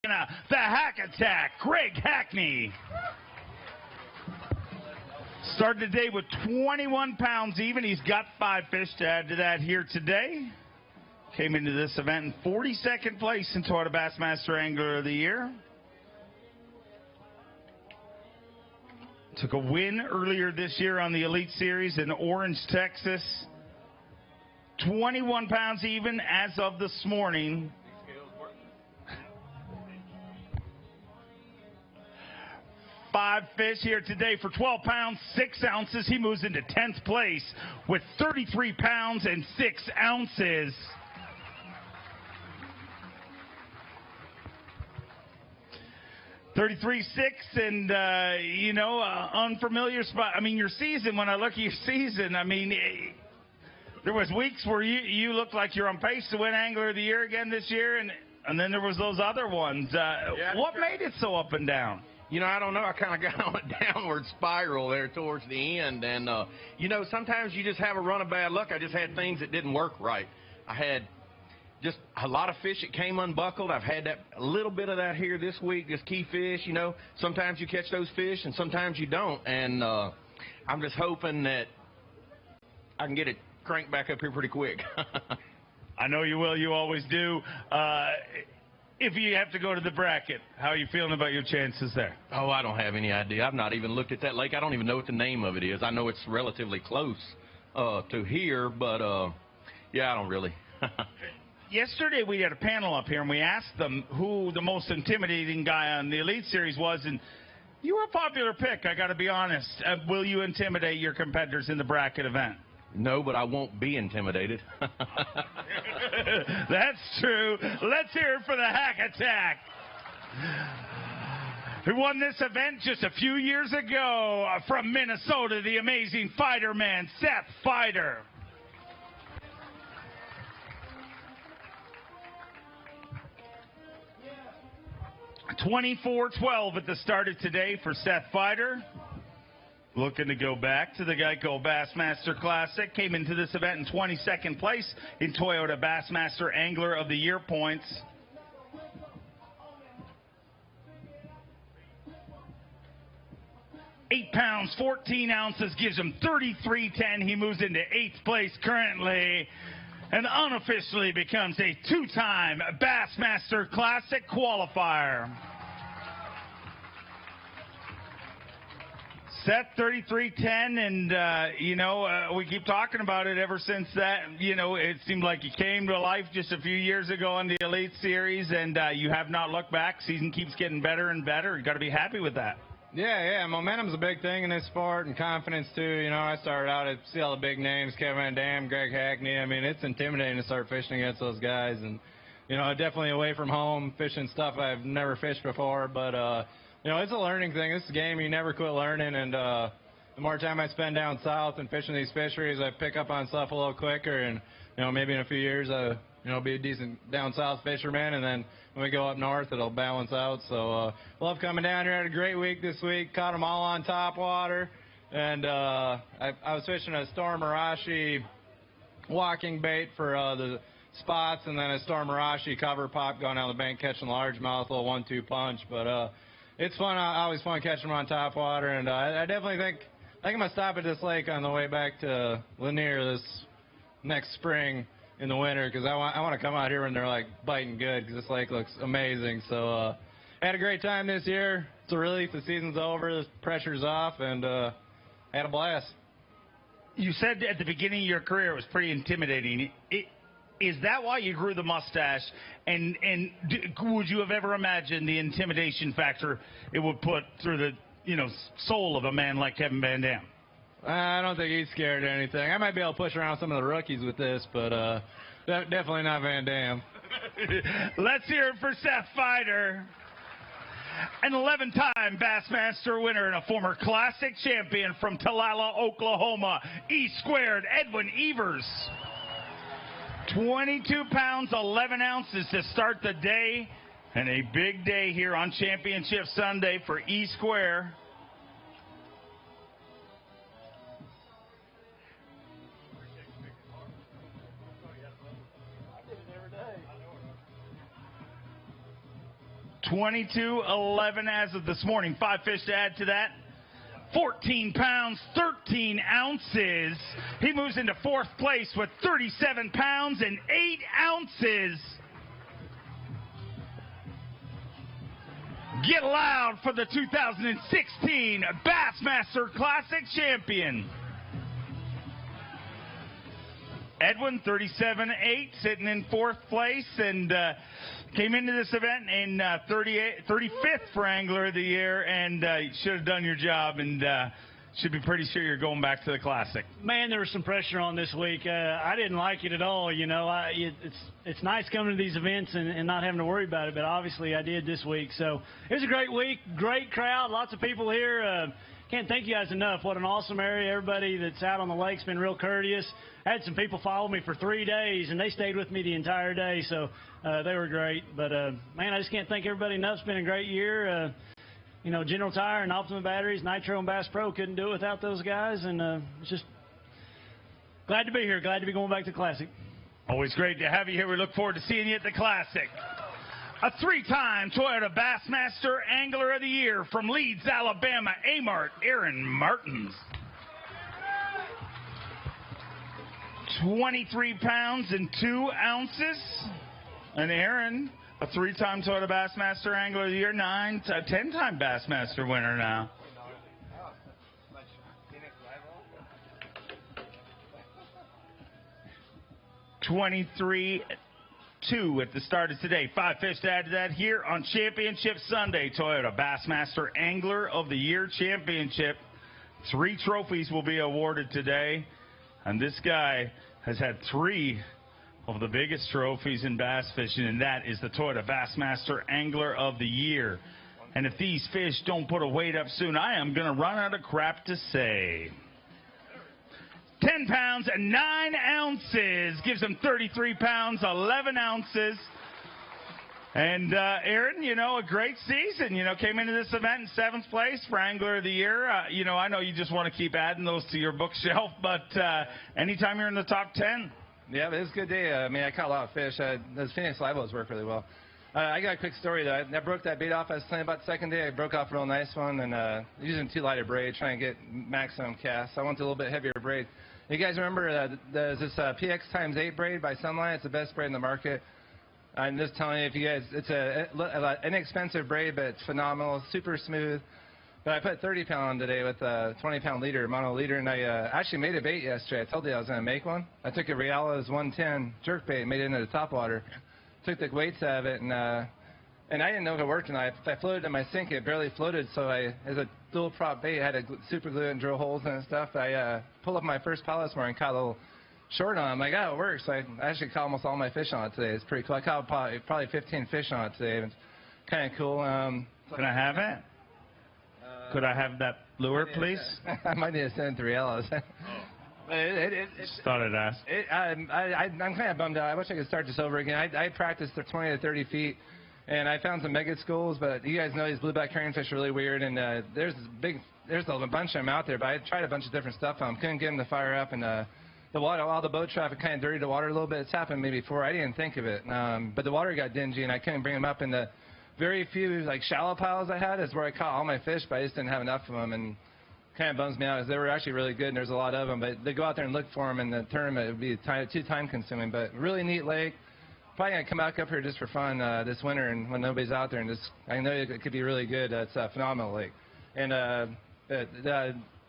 Speaker 3: Year, the Hack Attack, Greg Hackney. Started the day with 21 pounds even. He's got 5 fish to add to that here today. Came into this event in 42nd place in Toyota Bassmaster Angler of the Year. Took a win earlier this year on the Elite Series in Orange, Texas. 21 pounds even as of this morning. Five fish here today for 12 pounds, 6 ounces. He moves into 10th place with 33 pounds and 6 ounces. $33.6 and, unfamiliar spot. I mean, your season, when I look at your season, I mean, there was weeks where you looked like you're on pace to win Angler of the Year again this year, and then there was those other ones. What made it so up and down?
Speaker 15: I don't know. I kind of got on a downward spiral there towards the end. And, sometimes you just have a run of bad luck. I just had things that didn't work right. I had just a lot of fish that came unbuckled. I've had a little bit of that here this week, just key fish. Sometimes you catch those fish and sometimes you don't. And I'm just hoping that I can get it cranked back up here pretty quick.
Speaker 3: I know you will. You always do. If you have to go to the bracket, how are you feeling about your chances there?
Speaker 15: Oh, I don't have any idea. I've not even looked at that lake. I don't even know what the name of it is. I know it's relatively close to here, but, I don't really.
Speaker 3: Yesterday we had a panel up here, and we asked them who the most intimidating guy on the Elite Series was, and you were a popular pick, I got to be honest. Will you intimidate your competitors in the bracket event?
Speaker 15: No, but I won't be intimidated.
Speaker 3: That's true. Let's hear it for the Hack Attack, who won this event just a few years ago from Minnesota, the amazing fighter man, Seth Fighter. $24.12 at the start of today for Seth Fighter. Looking to go back to the Geico Bassmaster Classic. Came into this event in 22nd place in Toyota Bassmaster Angler of the Year points. £8, 14 ounces gives him 33.10. He moves into 8th place currently and unofficially becomes a 2-time Bassmaster Classic qualifier. Seth, 33.10, and, we keep talking about it ever since that. It seemed like you came to life just a few years ago on the Elite Series, and you have not looked back. Season keeps getting better and better. You got to be happy with that.
Speaker 16: Yeah, momentum's a big thing in this sport, and confidence too. I started out, I see all the big names, Kevin Van Dam, Greg Hackney. I mean, it's intimidating to start fishing against those guys, and, definitely away from home, fishing stuff I've never fished before, but, it's a learning thing. This is a game you never quit learning, and the more time I spend down south and fishing these fisheries, I pick up on stuff a little quicker, and, maybe in a few years, be a decent down south fisherman, and then when we go up north, it'll balance out. So love coming down here. Had a great week this week. Caught them all on top water, and I was fishing a Storm Arashi walking bait for the spots, and then a Storm Arashi cover pop going down the bank catching largemouth, little 1-2 punch, but it's fun. Always fun catching them on top water, and I definitely think I'm going to stop at this lake on the way back to Lanier this next spring in the winter, because I want to come out here when they're like biting good, because this lake looks amazing. So had a great time this year. It's a relief. The season's over. The pressure's off, and had a blast.
Speaker 3: You said at the beginning of your career it was pretty intimidating. Is that why you grew the mustache? And would you have ever imagined the intimidation factor it would put through the soul of a man like Kevin Van Dam?
Speaker 16: I don't think he's scared of anything. I might be able to push around some of the rookies with this, but definitely not Van Dam.
Speaker 3: Let's hear it for Seth Fighter. An 11-time Bassmaster winner and a former Classic champion from Talala, Oklahoma, E-squared Edwin Evers. 22 pounds, 11 ounces to start the day, and a big day here on Championship Sunday for E-square. 22-11 as of this morning. 5 fish to add to that. 14 pounds, 13 ounces. He moves into 4th place with 37 pounds and 8 ounces. Get loud for the 2016 Bassmaster Classic champion. Edwin, 37.8, sitting in 4th place, and came into this event in 35th for Angler of the Year, and you should have done your job, and should be pretty sure you're going back to the Classic.
Speaker 17: Man, there was some pressure on this week. I didn't like it at all. You know, it's nice coming to these events and not having to worry about it, but obviously I did this week. So it was a great week, great crowd, lots of people here. Can't thank you guys enough. What an awesome area. Everybody that's out on the lake's been real courteous. I had some people follow me for 3 days, and they stayed with me the entire day, so they were great. But, man, I just can't thank everybody enough. It's been a great year. You know, General Tire and Optimum Batteries, Nitro and Bass Pro couldn't do it without those guys, and it's just glad to be here. Glad to be going back to the Classic.
Speaker 3: Always great to have you here. We look forward to seeing you at the Classic. A 3-time Toyota Bassmaster Angler of the Year from Leeds, Alabama, Amart Aaron Martins. 23 pounds and 2 ounces. And Aaron, a 3-time Toyota Bassmaster Angler of the Year, 10-time Bassmaster winner now. $23.2 at the start of today. 5 fish to add to that here on Championship Sunday. Toyota Bassmaster Angler of the Year Championship. 3 trophies will be awarded today. And this guy has had 3 of the biggest trophies in bass fishing, and that is the Toyota Bassmaster Angler of the Year. And if these fish don't put a weight up soon, I am going to run out of crap to say. 10 pounds and 9 ounces gives him 33 pounds, 11 ounces. And Aaron, you know, a great season. You know, came into this event in 7th place for Angler of the Year. You know, I know you just want to keep adding those to your bookshelf, but anytime you're in the top 10.
Speaker 16: Yeah, it was a good day. I mean, I caught a lot of fish. Those Phoenix live wells worked really well. I got a quick story, though. I broke that bait off. I was telling you about the 2nd day. I broke off a real nice one, and using too light a braid, trying to get maximum cast. So I went to a little bit heavier braid. You guys remember there's this PX times 8 braid by Sunline? It's the best braid in the market. I'm just telling you, if you guys, it's an inexpensive braid, but it's phenomenal, super smooth. But I put 30 pound on today with a 20-pound leader, mono leader, and I actually made a bait yesterday. I told you I was going to make one. I took a Reala's 110 jerk bait and made it into the topwater. Took the weights out of it, and I didn't know if it worked. And if I floated in my sink, it barely floated. So as a dual prop bait, I had to super glue it and drill holes and stuff. I pulled up my first pilot this morning, caught a little short on it. I'm like, oh, it works. So I actually caught almost all my fish on it today. It's pretty cool. I caught probably 15 fish on it today. It's kind of cool.
Speaker 3: Can I have it? Could I have that lure, please?
Speaker 16: I might need to send it to Riello's.
Speaker 3: Just thought I'd ask.
Speaker 16: I'm kind of bummed out. I wish I could start this over again. I practiced for 20 to 30 feet, and I found some mega schools, but you guys know these blueback herring fish are really weird, and there's a bunch of them out there, but I tried a bunch of different stuff on them. Couldn't get them to fire up, and the water, all the boat traffic kind of dirtied the water a little bit. It's happened maybe before. I didn't think of it, but the water got dingy, and I couldn't bring them up. In the very few like shallow piles I had is where I caught all my fish, but I just didn't have enough of them, and kind of bums me out because they were actually really good, and there's a lot of them. But they go out there and look for them in the tournament. It would be too time consuming, but really neat lake. Probably gonna come back up here just for fun this winter, and when nobody's out there, and just I know it could be really good. It's a phenomenal lake, and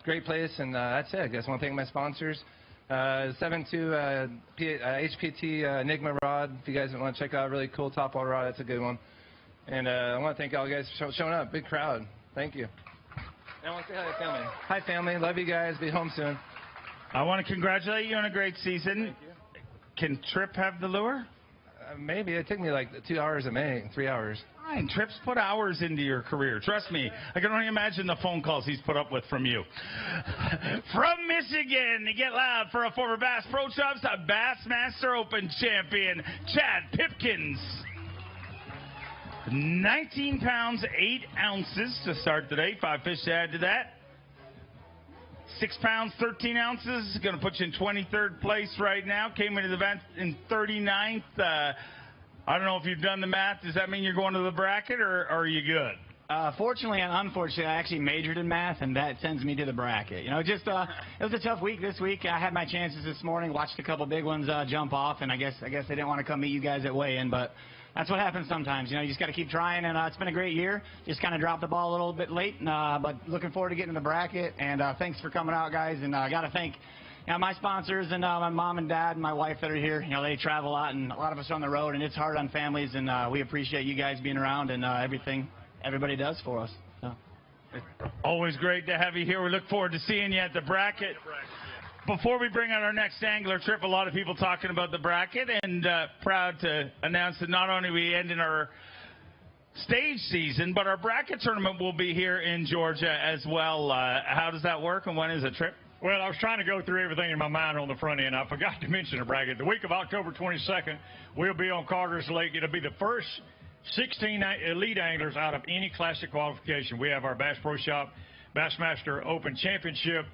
Speaker 16: great place, and that's it. I guess I want to thank my sponsors. 7.2 HPT Enigma rod. If you guys want to check out, really cool topwater rod. That's a good one. And I want to thank all you guys for showing up. Big crowd. Thank you. And I want to say hi to family. Hi, family. Love you guys. Be home soon.
Speaker 3: I want to congratulate you on a great season. Can Tripp have the lure?
Speaker 16: Maybe. It took me like 2 hours a make, 3 hours.
Speaker 3: Fine. Tripp's put hours into your career. Trust me. I can only imagine the phone calls he's put up with from you. From Michigan, to get loud for a former Bass Pro Shops, a Bassmaster Open champion, Chad Pipkins. 19 pounds, 8 ounces to start today. 5 fish to add to that. 6 pounds, 13 ounces. Going to put you in 23rd place right now. Came into the event in 39th. I don't know if you've done the math. Does that mean you're going to the bracket, or are you good?
Speaker 18: Fortunately and unfortunately, I actually majored in math, and that sends me to the bracket. You know, just it was a tough week this week. I had my chances this morning, watched a couple big ones jump off, and I guess they didn't want to come meet you guys at weigh-in, but that's what happens sometimes. You know, you just got to keep trying, and it's been a great year. Just kind of dropped the ball a little bit late, but looking forward to getting to the bracket, and thanks for coming out, guys, and I got to thank my sponsors and my mom and dad and my wife that are here. You know, they travel a lot, and a lot of us are on the road, and it's hard on families, and we appreciate you guys being around and everything everybody does for us. So.
Speaker 3: Always great to have you here. We look forward to seeing you at the bracket. Before we bring on our next angler trip, a lot of people talking about the bracket, and proud to announce that not only are we ending our stage season, but our bracket tournament will be here in Georgia as well. How does that work, and when is the trip?
Speaker 2: Well, I was trying to go through everything in my mind on the front end. I forgot to mention the bracket. The week of October 22nd, we'll be on Carter's Lake. It'll be the first 16 elite anglers out of any classic qualification. We have our Bass Pro Shop Bassmaster Open Championship.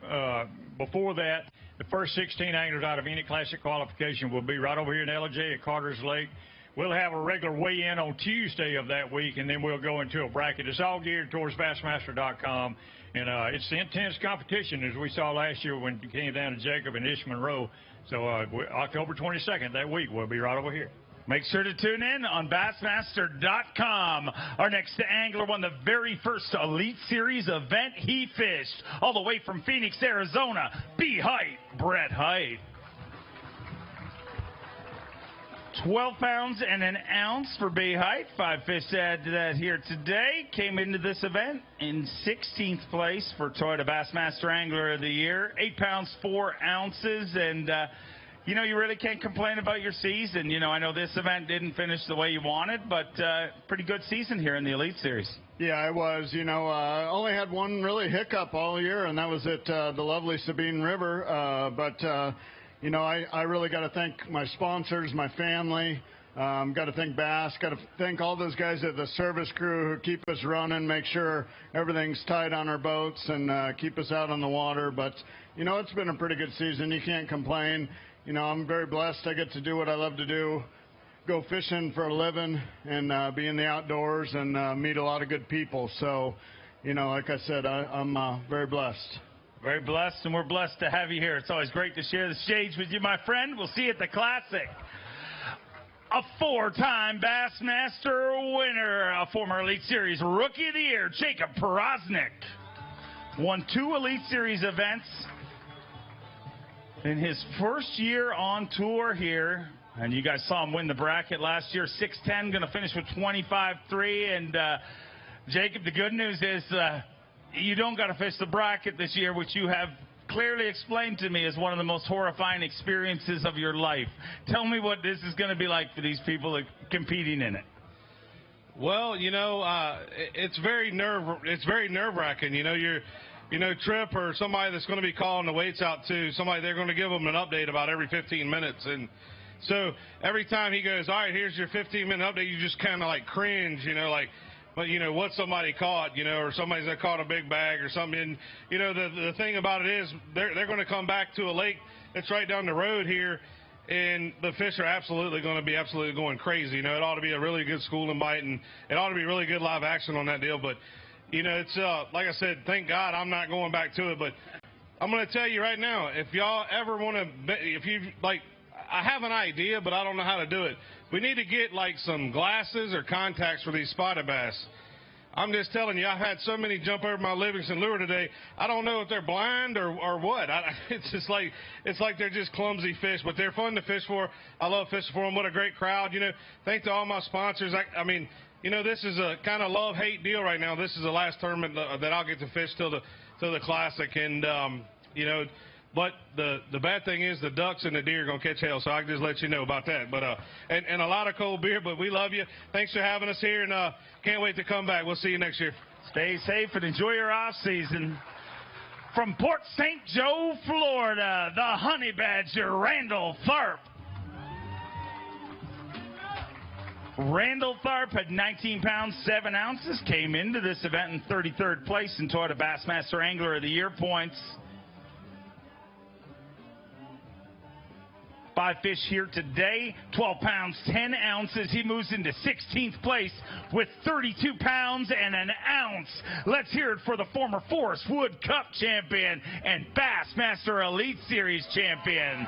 Speaker 2: Before that, the first 16 anglers out of any classic qualification will be right over here in LJ at Carter's Lake. We'll have a regular weigh-in on Tuesday of that week, and then we'll go into a bracket. It's all geared towards Bassmaster.com, and it's the intense competition as we saw last year when it came down to Jacob and Ish Monroe. So October 22nd, that week, we'll be right over here.
Speaker 3: Make sure to tune in on Bassmaster.com. Our next angler won the very first Elite Series event he fished, all the way from Phoenix, Arizona. B. Height, Brett Height. 12 pounds and an ounce for B. Height. 5 fish to add to that here today. Came into this event in 16th place for Toyota Bassmaster Angler of the Year. 8 pounds, 4 ounces, and you know, you really can't complain about your season. You know, I know this event didn't finish the way you wanted, but pretty good season here in the Elite Series.
Speaker 19: Yeah, it was. You know, I only had one really hiccup all year, and that was at the lovely Sabine River. You know, I really got to thank my sponsors, my family. Got to thank Bass. Got to thank all those guys at the service crew who keep us running, make sure everything's tight on our boats, and keep us out on the water. But, you know, it's been a pretty good season. You can't complain. You know, I'm very blessed. I get to do what I love to do, go fishing for a living, and be in the outdoors and meet a lot of good people. So, you know, like I said, I'm very blessed.
Speaker 3: Very blessed, and we're blessed to have you here. It's always great to share the stage with you, my friend. We'll see you at the Classic. A 4-time Bassmaster winner, a former Elite Series Rookie of the Year, Jacob Porosnik. Won 2 Elite Series events in his first year on tour here, and you guys saw him win the bracket last year, 6'10", going to finish with 25.3. And Jacob, the good news is you don't got to fish the bracket this year, which you have clearly explained to me as one of the most horrifying experiences of your life. Tell me what this is going to be like for these people competing in it.
Speaker 10: Well, you know, it's very nerve-wracking. You know, Trip or somebody that's going to be calling the weights out too, somebody they're going to give them an update about every 15 minutes. And so every time he goes, all right, here's your 15-minute update, you just kind of like cringe, you know, like, but, you know, what somebody caught, you know, or somebody's that caught a big bag or something. And, you know, the thing about it is they're going to come back to a lake that's right down the road here, and the fish are absolutely going to be going crazy. You know, it ought to be a really good schooling bite, and it ought to be really good live action on that deal. But, you know, it's like I said, thank God I'm not going back to it. But I'm going to tell you right now, if y'all ever want to, if you like, I have an idea, but I don't know how to do it. We need to get like some glasses or contacts for these spotted bass. I'm just telling you, I've had so many jump over my Livingston lure today. I don't know if they're blind or what. It's just like, it's like they're just clumsy fish, but they're fun to fish for. I love fishing for them. What a great crowd. You know, thanks to all my sponsors. I mean, you know, this is a kind of love-hate deal right now. This is the last tournament that I'll get to fish till the Classic, and you know, but the bad thing is the ducks and the deer are gonna catch hell. So I can just let you know about that. But and a lot of cold beer. But we love you. Thanks for having us here, and can't wait to come back. We'll see you next year.
Speaker 3: Stay safe and enjoy your off season. From Port St. Joe, Florida, the Honey Badger, Randall Tharp. Randall Tharp had 19 pounds, 7 ounces, came into this event in 33rd place in Toyota Bassmaster Angler of the Year points. 5 fish here today, 12 pounds, 10 ounces. He moves into 16th place with 32 pounds and an ounce. Let's hear it for the former Forest Wood Cup champion and Bassmaster Elite Series champion.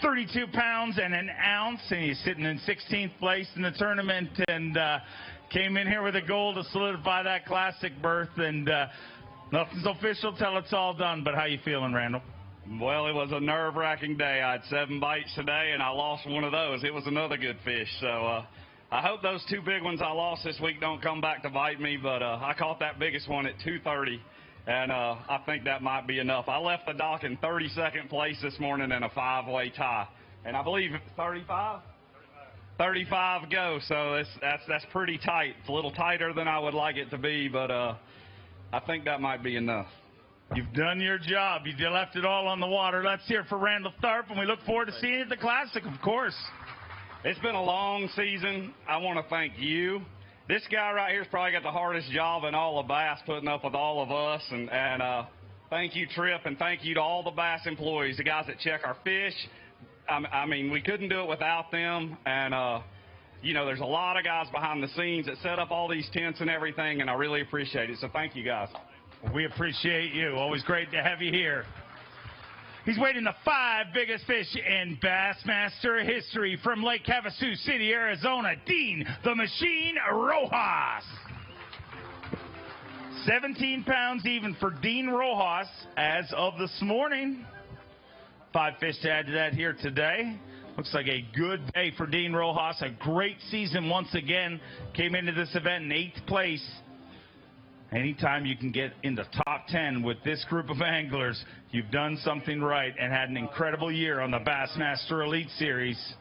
Speaker 3: $32 pounds and an ounce, and he's sitting in 16th place in the tournament, and came in here with a goal to solidify that classic berth. And nothing's official till it's all done. But how you feeling, Randall?
Speaker 20: Well, it was a nerve-wracking day. I had 7 bites today, and I lost one of those. It was another good fish. So I hope those 2 big ones I lost this week don't come back to bite me. But I caught that biggest one at 2:30. And I think that might be enough. I left the dock in 32nd place this morning in a 5-way tie. And I believe 35? 35 go, so that's pretty tight. It's a little tighter than I would like it to be, but I think that might be enough.
Speaker 3: You've done your job. You left it all on the water. Let's hear it for Randall Tharp, and we look forward to seeing you at the Classic, of course.
Speaker 20: It's been a long season. I want to thank you. This guy right here's probably got the hardest job in all of bass, putting up with all of us. And thank you, Tripp, and thank you to all the bass employees, the guys that check our fish. I mean, we couldn't do it without them. And, you know, there's a lot of guys behind the scenes that set up all these tents and everything, and I really appreciate it. So thank you, guys.
Speaker 3: We appreciate you. Always great to have you here. He's weighing the 5 biggest fish in Bassmaster history from Lake Havasu City, Arizona, Dean the Machine Rojas. 17 pounds even for Dean Rojas as of this morning. 5 fish to add to that here today. Looks like a good day for Dean Rojas. A great season once again. Came into this event in 8th place. Anytime you can get in the top 10 with this group of anglers, you've done something right and had an incredible year on the Bassmaster Elite Series.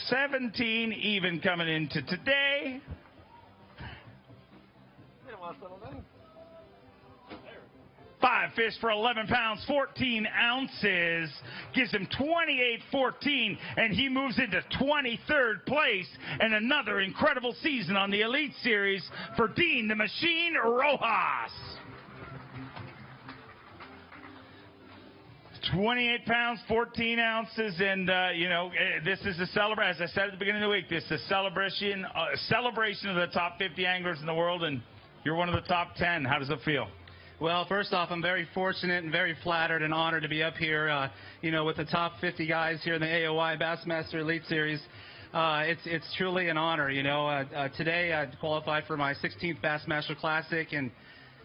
Speaker 3: 17 even coming into today. 5 fish for 11 pounds, 14 ounces. Gives him 28-14, and he moves into 23rd place. And another incredible season on the Elite Series for Dean the Machine Rojas. 28 pounds, 14 ounces, and, you know, this is a celebration. As I said at the beginning of the week, this is a celebration of the top 50 anglers in the world, and you're one of the top 10. How does it feel?
Speaker 13: Well, first off, I'm very fortunate and very flattered and honored to be up here, you know, with the top 50 guys here in the AOY Bassmaster Elite Series. It's truly an honor, you know. Today I qualified for my 16th Bassmaster Classic, and,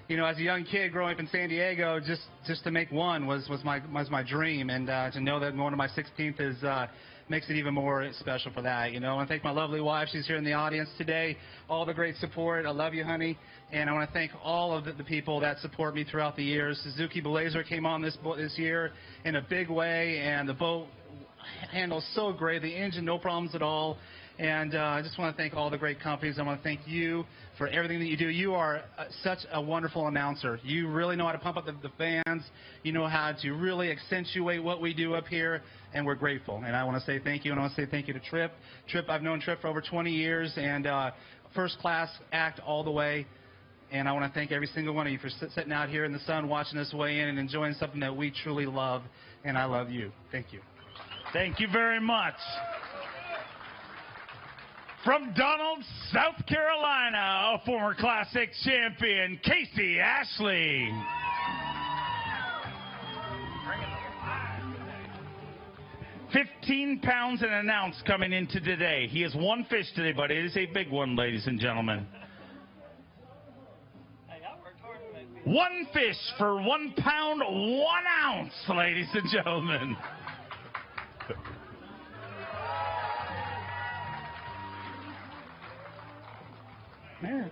Speaker 13: you know, as a young kid growing up in San Diego, just to make one was my dream, and to know that going to my 16th is makes it even more special for that. You know, I want to thank my lovely wife. She's here in the audience today. All the great support. I love you, honey. And I want to thank all of the people that support me throughout the years. Suzuki Blazer came on this year in a big way, and the boat handles so great. The engine, no problems at all. And I just want to thank all the great companies. I want to thank you for everything that you do. You are such a wonderful announcer. You really know how to pump up the fans. You know how to really accentuate what we do up here, and we're grateful. And I want to say thank you, and I want to say thank you to Tripp. Tripp, I've known Tripp for over 20 years, and first class act all the way. And I want to thank every single one of you for sitting out here in the sun, watching us weigh in and enjoying something that we truly love. And I love you. Thank you.
Speaker 3: Thank you very much. From Donald, South Carolina, a former Classic champion, Casey Ashley. $15 pounds and an ounce coming into today. He has 1 fish today, but it is a big one, ladies and gentlemen. 1 fish for 1 pound, 1 ounce, ladies and gentlemen. Man,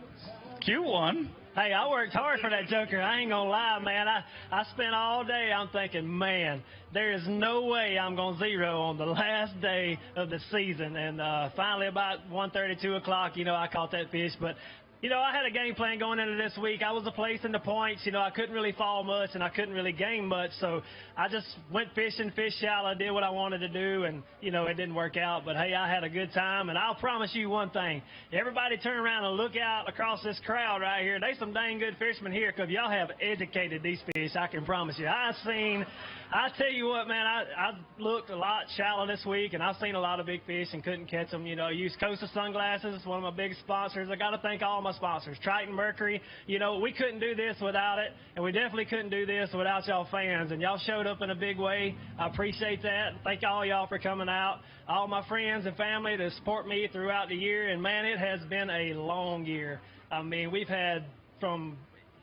Speaker 3: cute one.
Speaker 21: Hey, I worked hard for that joker. I ain't gonna lie, man. I spent all day, I'm thinking, man, there is no way I'm gonna zero on the last day of the season. And finally, about 1:30, 2 o'clock, you know, I caught that fish. But You know, I had a game plan going into this week. I was a place in the points. You know, I couldn't really fall much, and I couldn't really gain much. So I just went fishing, fish shallow, did what I wanted to do, and, you know, it didn't work out. But, hey, I had a good time, and I'll promise you one thing. Everybody turn around and look out across this crowd right here. There's some dang good fishermen here because y'all have educated these fish, I can promise you. I tell you what, man, I looked a lot shallow this week, and I've seen a lot of big fish and couldn't catch them. You know, I used Costa Sunglasses, one of my biggest sponsors. I got to thank all my sponsors. Triton Mercury, you know, we couldn't do this without it, and we definitely couldn't do this without y'all fans, and y'all showed up in a big way. I appreciate that. Thank all y'all for coming out. All my friends and family that support me throughout the year, and, man, it has been a long year. I mean, we've had from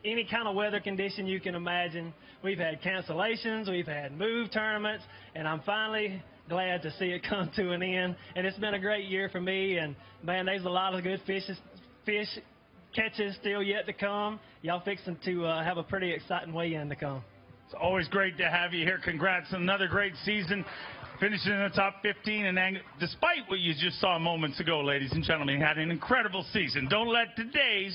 Speaker 21: any kind of weather condition you can imagine. We've had cancellations, we've had move tournaments, and I'm finally glad to see it come to an end. And it's been a great year for me, and, man, there's a lot of good fish catches still yet to come. Y'all fixing to have a pretty exciting weigh-in to come.
Speaker 3: It's always great to have you here. Congrats on another great season. Finishing in the top 15, and despite what you just saw moments ago, ladies and gentlemen, you had an incredible season. Don't let today's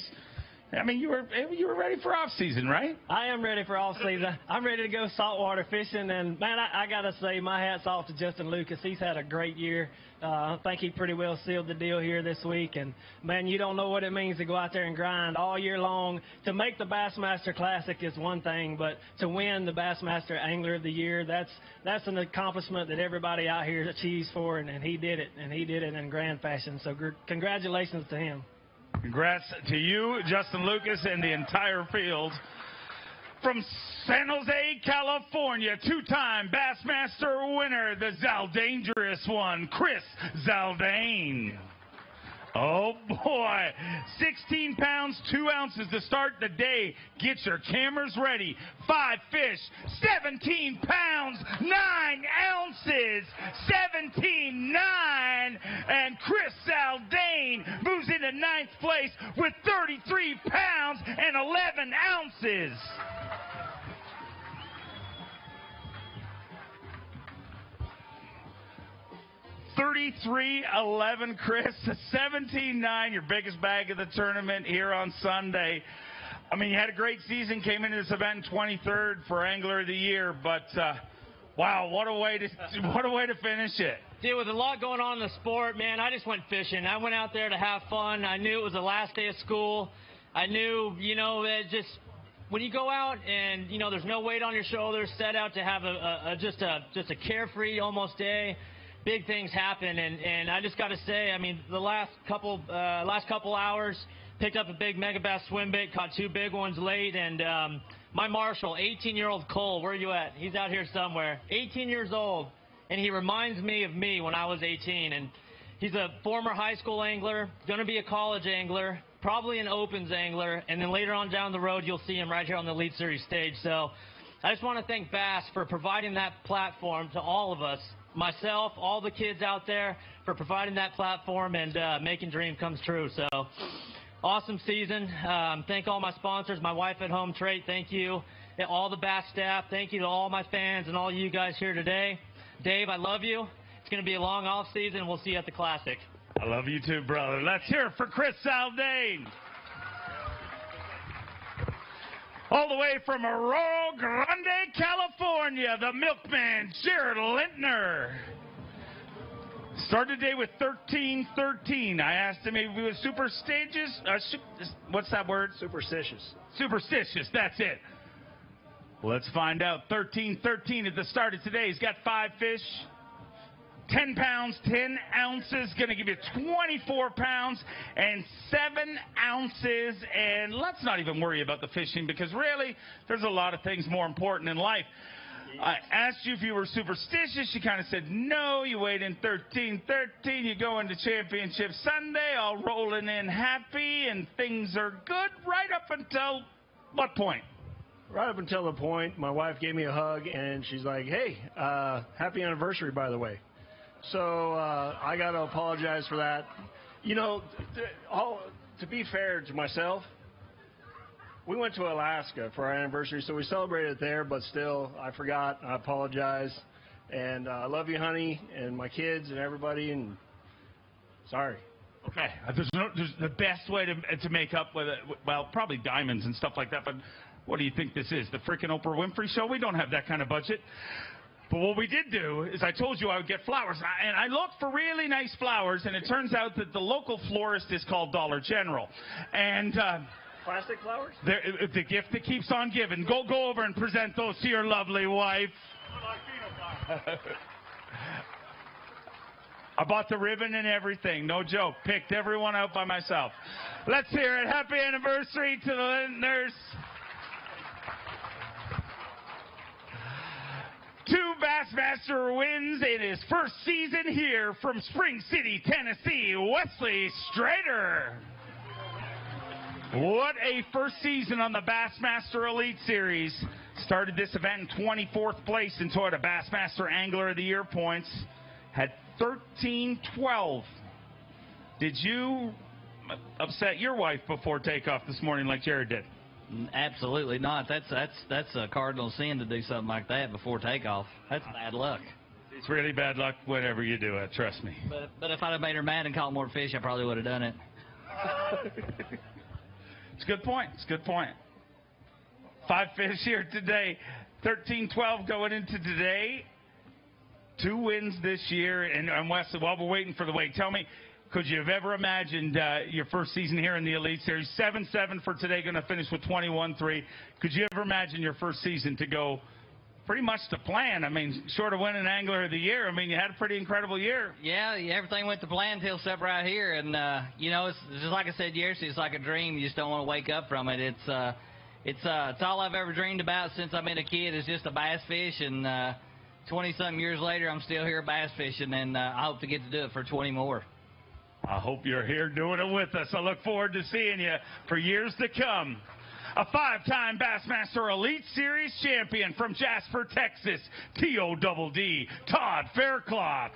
Speaker 3: I mean, you were ready for off season, right?
Speaker 21: I am ready for off season. I'm ready to go saltwater fishing, and, man, I got to say my hat's off to Justin Lucas. He's had a great year. I think he pretty well sealed the deal here this week, and, man, you don't know what it means to go out there and grind all year long. To make the Bassmaster Classic is one thing, but to win the Bassmaster Angler of the Year, that's an accomplishment that everybody out here achieves for, and he did it, and he did it in grand fashion. So congratulations to him.
Speaker 3: Congrats to you, Justin Lucas, and the entire field. From San Jose, California, two-time Bassmaster winner, the Zaldangerous one, Chris Zaldane. Oh, boy. 16 pounds, 2 ounces to start the day. Get your cameras ready. 5 fish, 17 pounds, 9 ounces. 17-9. And Chris Zaldane moves into 9th place with 33 pounds and 11 ounces. $33.11, Chris. 17.9, your biggest bag of the tournament here on Sunday. I mean, you had a great season, came into this event in 23rd for Angler of the Year, but wow, what a way to finish it.
Speaker 1: Dude, with a lot going on in the sport, man, I just went fishing. I went out there to have fun. I knew it was the last day of school. I knew, you know, that just when you go out and, you know, there's no weight on your shoulders, set out to have just a carefree almost day. Big things happen, and I just got to say, I mean, the last couple hours, picked up a big megabass swim bait, caught 2 big ones late, and my marshal, 18-year-old Cole, where are you at? He's out here somewhere. 18 years old, and he reminds me of me when I was 18, and he's a former high school angler, going to be a college angler, probably an opens angler, and then later on down the road, you'll see him right here on the Elite Series stage. So I just want to thank Bass for providing that platform to all of us. Myself, all the kids out there, for providing that platform and making dreams come true. So, awesome season. Thank all my sponsors, my wife at home, Trey, thank you. All the Bass staff, thank you to all my fans and all you guys here today. Dave, I love you. It's going to be a long off season. We'll see you at the Classic.
Speaker 3: I love you too, brother. Let's hear it for Chris Zaldane. All the way from Arroyo Grande, California, the milkman, Jared Lintner. Started the day with 13-13. I asked him if he was superstitious. What's that word?
Speaker 21: Superstitious.
Speaker 3: Superstitious, that's it. Let's find out. 13-13 at the start of today. He's got 5 fish. 10 pounds, 10 ounces, going to give you 24 pounds and 7 ounces. And let's not even worry about the fishing because really there's a lot of things more important in life. I asked you if you were superstitious. You kind of said no. You weighed in 13-13. You go into Championship Sunday all rolling in happy and things are good right up until what point?
Speaker 21: Right up until the point my wife gave me a hug and she's like, hey, happy anniversary, by the way. So I got to apologize for that. You know, to be fair to myself, we went to Alaska for our anniversary, so we celebrated it there, but still, I forgot. I apologize. And I love you, honey, and my kids and everybody, and sorry.
Speaker 3: Okay, there's the best way to make up with it. Well, probably diamonds and stuff like that. But what do you think this is? The freaking Oprah Winfrey Show? We don't have that kind of budget. But what we did do is I told you I would get flowers. And I looked for really nice flowers, and it turns out that the local florist is called Dollar General. And
Speaker 21: Plastic flowers?
Speaker 3: the gift that keeps on giving. Go over and present those to your lovely wife. I bought the ribbon and everything. No joke. Picked everyone out by myself. Let's hear it. Happy anniversary to the Lindners. 2 Bassmaster wins in his first season here from Spring City, Tennessee, Wesley Strader. What a first season on the Bassmaster Elite Series. Started this event in 24th place in Toyota Bassmaster Angler of the Year points. Had 13-12. Did you upset your wife before takeoff this morning like Jared did?
Speaker 5: Absolutely not. That's a cardinal sin to do something like that before takeoff. That's bad luck.
Speaker 3: It's really bad luck whenever you do it, trust me.
Speaker 5: But if I'd have made her mad and caught more fish, I probably would have done it.
Speaker 3: It's a good point. It's a good point. 5 fish here today. 13-12 going into today. 2 wins this year. And Wesley, while we're waiting for the wait, tell me, could you have ever imagined your first season here in the Elite Series? 7-7 for today, going to finish with 21-3. Could you ever imagine your first season to go pretty much to plan? I mean, short of winning Angler of the Year, I mean, you had a pretty incredible year.
Speaker 5: Yeah, everything went to plan until except right here. And, it's just like I said yesterday, it's like a dream. You just don't want to wake up from it. It's all I've ever dreamed about since I've been a kid is just a bass fish. And 20-something years later, I'm still here bass fishing, and I hope to get to do it for 20 more.
Speaker 3: I hope you're here doing it with us. I look forward to seeing you for years to come. A 5-time Bassmaster Elite Series champion from Jasper, Texas, T-O-double-D, Todd Faircloth.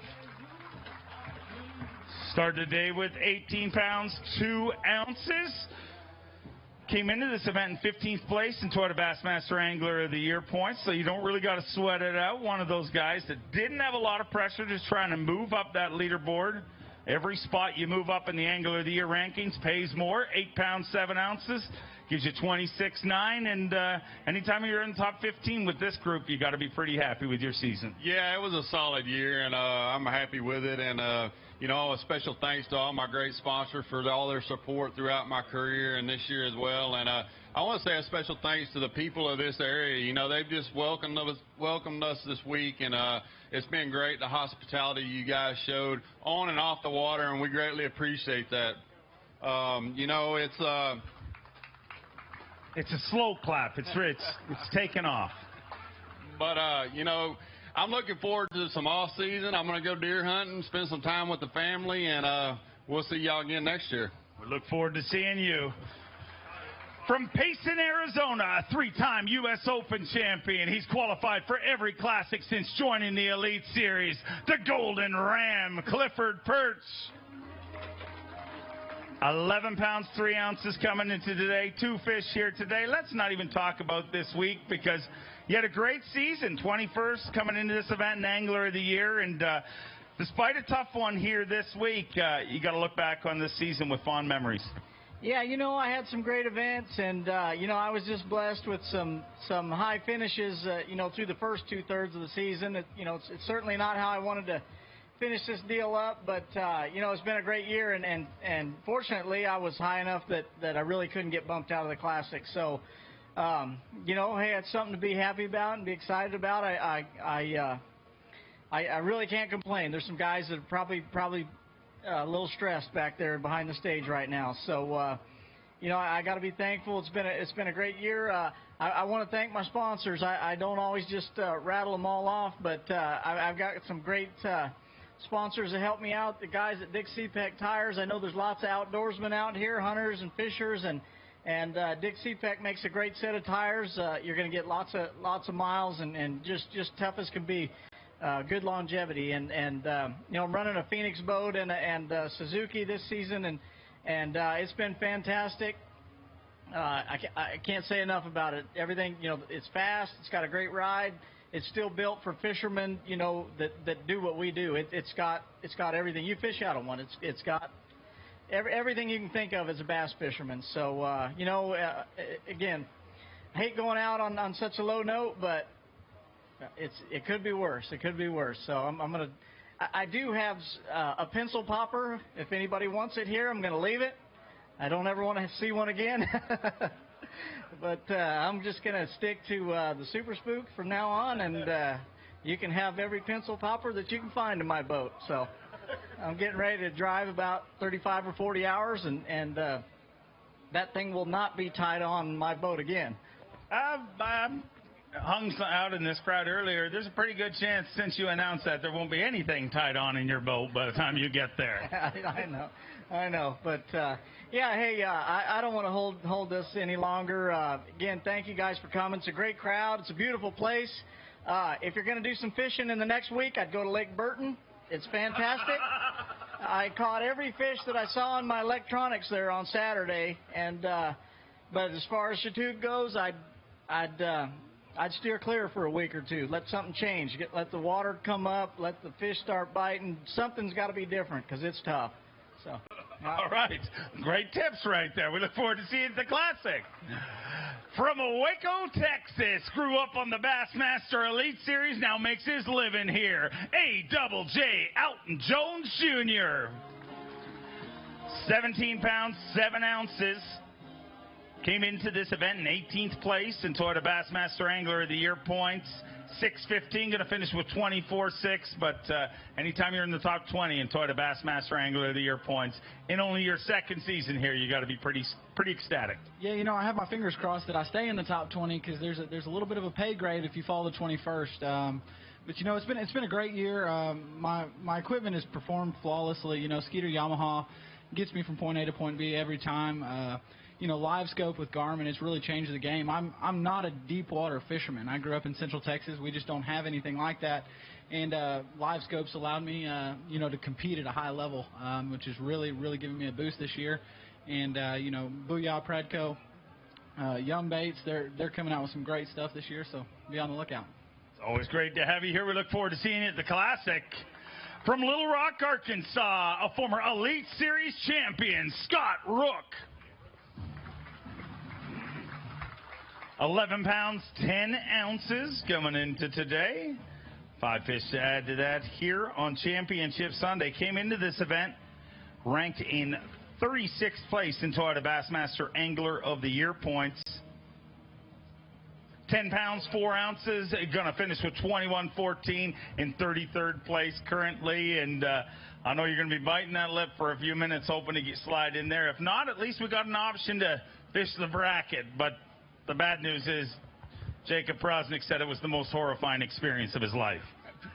Speaker 3: Started the day with 18 pounds, 2 ounces. Came into this event in 15th place in Toyota Bassmaster Angler of the Year points, so you don't really got to sweat it out. One of those guys that didn't have a lot of pressure, just trying to move up that leaderboard. Every spot you move up in the Angler of the Year rankings pays more. 8 pounds, 7 ounces. Gives you 26.9, and anytime you're in the top 15 with this group, you got to be pretty happy with your season.
Speaker 22: Yeah, it was a solid year, and I'm happy with it. And, a special thanks to all my great sponsors for all their support throughout my career and this year as well. And I want to say a special thanks to the people of this area. They've just welcomed us this week, and it's been great, the hospitality you guys showed on and off the water, and we greatly appreciate that.
Speaker 3: It's a slow clap. It's taken off.
Speaker 22: But, I'm looking forward to some off season. I'm going to go deer hunting, spend some time with the family, and we'll see y'all again next year.
Speaker 3: We look forward to seeing you. From Payson, Arizona, a 3-time U.S. Open champion. He's qualified for every classic since joining the Elite Series. The Golden Ram, Clifford Perch. 11 pounds, 3 ounces coming into today. 2 fish here today. Let's not even talk about this week because you had a great season. 21st coming into this event in Angler of the Year. And despite a tough one here this week, you got to look back on this season with fond memories.
Speaker 7: Yeah, I had some great events, and, I was just blessed with some high finishes, through the first 2/3 of the season. It's certainly not how I wanted to finish this deal up, but, it's been a great year, and fortunately I was high enough that I really couldn't get bumped out of the Classic. So, hey, it's something to be happy about and be excited about. I really can't complain. There's some guys that are probably a little stressed back there behind the stage right now. So, I got to be thankful. It's been a great year. I want to thank my sponsors. I don't always just rattle them all off, but I've got some great sponsors that help me out. The guys at Dick CPEC Tires. I know there's lots of outdoorsmen out here, hunters and fishers, and Dick CPEC makes a great set of tires. You're going to get lots of miles and just tough as can be. Good longevity, and I'm running a Phoenix boat and Suzuki this season, and it's been fantastic. I can't say enough about it. Everything, it's fast. It's got a great ride. It's still built for fishermen, that do what we do. It's got everything. You fish out on one. It's got
Speaker 4: everything you can think of as a bass fisherman. So, you know, again, I hate going out on such a low note, but it could be worse. It could be worse. So I do have a pencil popper. If anybody wants it here, I'm going to leave it. I don't ever want to see one again. But I'm just going to stick to the Super Spook from now on, and you can have every pencil popper that you can find in my boat. So I'm getting ready to drive about 35 or 40 hours, and that thing will not be tied on my boat again.
Speaker 3: I hung out in this crowd earlier. There's a pretty good chance, since you announced that, there won't be anything tied on in your boat by the time you get there.
Speaker 4: I know. But, yeah, hey, I don't want to hold this any longer. Again, thank you guys for coming. It's a great crowd. It's a beautiful place. If you're going to do some fishing in the next week, I'd go to Lake Burton. It's fantastic. I caught every fish that I saw on my electronics there on Saturday. And but as far as Chatoot goes, I'd steer clear for a week or two. Let something change. Let the water come up. Let the fish start biting. Something's got to be different because it's tough. So.
Speaker 3: All right. Great tips right there. We look forward to seeing the Classic. From Waco, Texas, grew up on the Bassmaster Elite Series, now makes his living here. A-double-J Alton Jones Jr. 17 pounds, 7 ounces. Came into this event in 18th place in Toyota Bassmaster Angler of the Year points. 6:15, going to finish with 24.6, but anytime you're in the top 20 in Toyota Bassmaster Angler of the Year points, in only your second season here, you got to be pretty ecstatic.
Speaker 7: Yeah, you know, I have my fingers crossed that I stay in the top 20 because there's a little bit of a pay grade if you fall the 21st. But you know, it's been a great year. My equipment has performed flawlessly. You know, Skeeter Yamaha gets me from point A to point B every time. You know, live scope with Garmin, it's really changed the game. I'm not a deep water fisherman. I grew up in Central Texas. We just don't have anything like that. And live scopes allowed me, you know, to compete at a high level, which is really giving me a boost this year. And you know, Booyah Pradco, Yum Baits, they're coming out with some great stuff this year. So be on the lookout.
Speaker 3: It's always great to have you here. We look forward to seeing you at the Classic. From Little Rock, Arkansas, a former Elite Series champion, Scott Rook. 11 pounds, 10 ounces coming into today. 5 fish to add to that here on Championship Sunday. Came into this event ranked in 36th place in Toyota Bassmaster Angler of the Year points. 10 pounds, 4 ounces. Going to finish with 21.14 in 33rd place currently. And I know you're going to be biting that lip for a few minutes, hoping to slide in there. If not, at least we got an option to fish the bracket. But the bad news is Jacob Prosnick said it was the most horrifying experience of his life.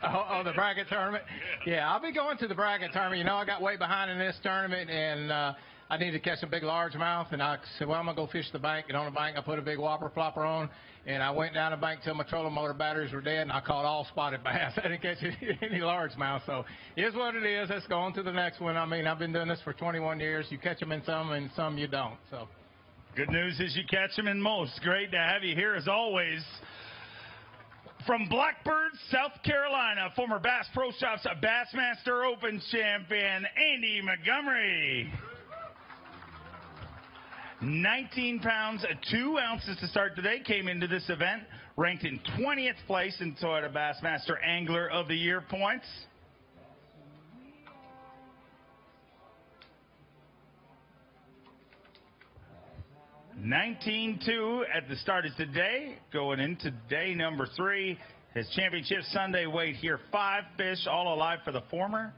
Speaker 13: Oh, the bracket tournament? Yeah, I'll be going to the bracket tournament. You know, I got way behind in this tournament, and I needed to catch a big largemouth, and I said, well, I'm going to go fish the bank. And on the bank, I put a big whopper flopper on, and I went down the bank till my trolling motor batteries were dead, and I caught all spotted bass. I didn't catch any largemouth, so it is what it is. Let's go on to the next one. I mean, I've been doing this for 21 years. You catch them in some, and some you don't, so.
Speaker 3: Good news is you catch them in most. Great to have you here as always. From Blackbird, South Carolina, former Bass Pro Shops Bassmaster Open champion, Andy Montgomery. 19 pounds, 2 ounces to start today. Came into this event ranked in 20th place in Toyota Bassmaster Angler of the Year points. $19.2 at the start of today. Going into day number 3. His Championship Sunday weight here. 5 fish, all alive for the former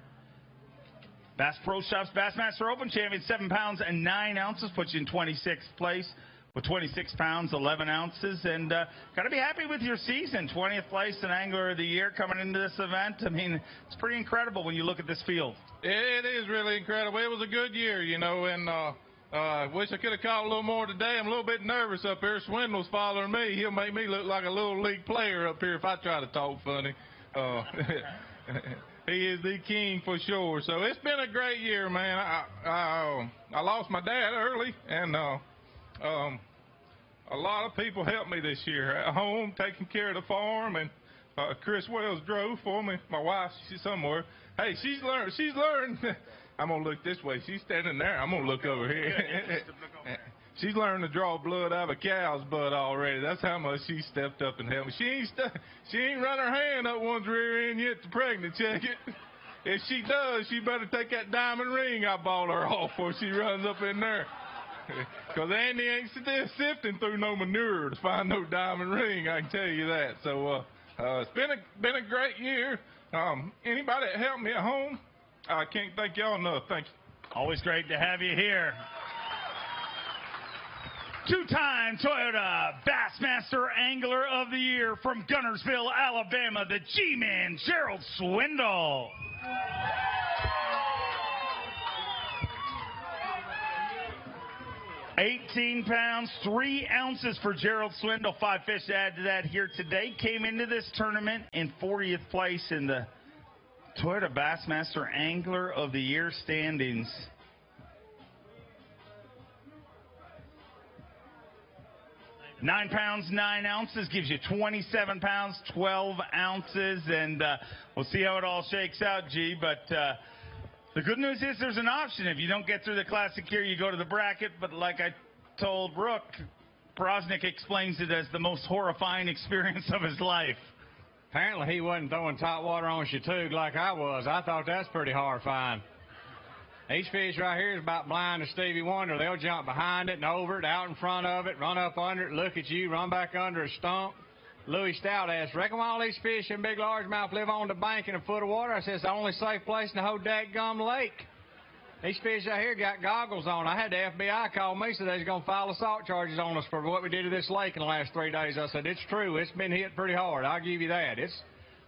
Speaker 3: Bass Pro Shops Bassmaster Open champion. 7 pounds and 9 ounces. Puts you in 26th place with 26 pounds, 11 ounces. And got to be happy with your season. 20th place in Angler of the Year coming into this event. I mean, it's pretty incredible when you look at this field.
Speaker 22: It is really incredible. It was a good year, you know, and wish I could have caught a little more today. I'm a little bit nervous up here. Swindle's following me. He'll make me look like a little league player up here if I try to talk funny. He is the king for sure. So it's been a great year, man. I lost my dad early, and a lot of people helped me this year at home, taking care of the farm, and Chris Wells drove for me. My wife, she's somewhere. Hey, she's learned.
Speaker 8: I'm going to look this way. She's standing there. I'm going to look over here. She's learned to draw blood out of a cow's butt already. That's how much she stepped up and helped me. She ain't run her hand up one's rear end yet to pregnant check it. If she does, she better take that diamond ring I bought her off before she runs up in there. Because Andy ain't sifting through no manure to find no diamond ring, I can tell you that. So it's been a great year. Anybody that helped me at home, I can't thank y'all enough. Thank you.
Speaker 3: Always great to have you here. Two-time Toyota Bassmaster Angler of the Year from Gunnersville, Alabama, the G-Man, Gerald Swindle. £18, 3 ounces for Gerald Swindle. 5 fish to add to that here today. Came into this tournament in 40th place in the Toyota Bassmaster Angler of the Year standings. £9, 9 ounces gives you 27 pounds, 12 ounces, and we'll see how it all shakes out, G. But the good news is there's an option. If you don't get through the Classic here, you go to the bracket. But like I told Brooke, Prosnick explains it as the most horrifying experience of his life.
Speaker 11: Apparently he wasn't throwing top water on Chautauqua like I was. I thought that's pretty horrifying. These fish right here is about blind as Stevie Wonder. They'll jump behind it and over it, out in front of it, run up under it, look at you, run back under a stump. Louis Stout asked, reckon why all these fish in big largemouth live on the bank in a foot of water? I said, it's the only safe place in the whole dadgum lake. These fish out here got goggles on. I had the FBI call me, so they was going to file assault charges on us for what we did to this lake in the last 3 days. I said, it's true. It's been hit pretty hard. I'll give you that. It's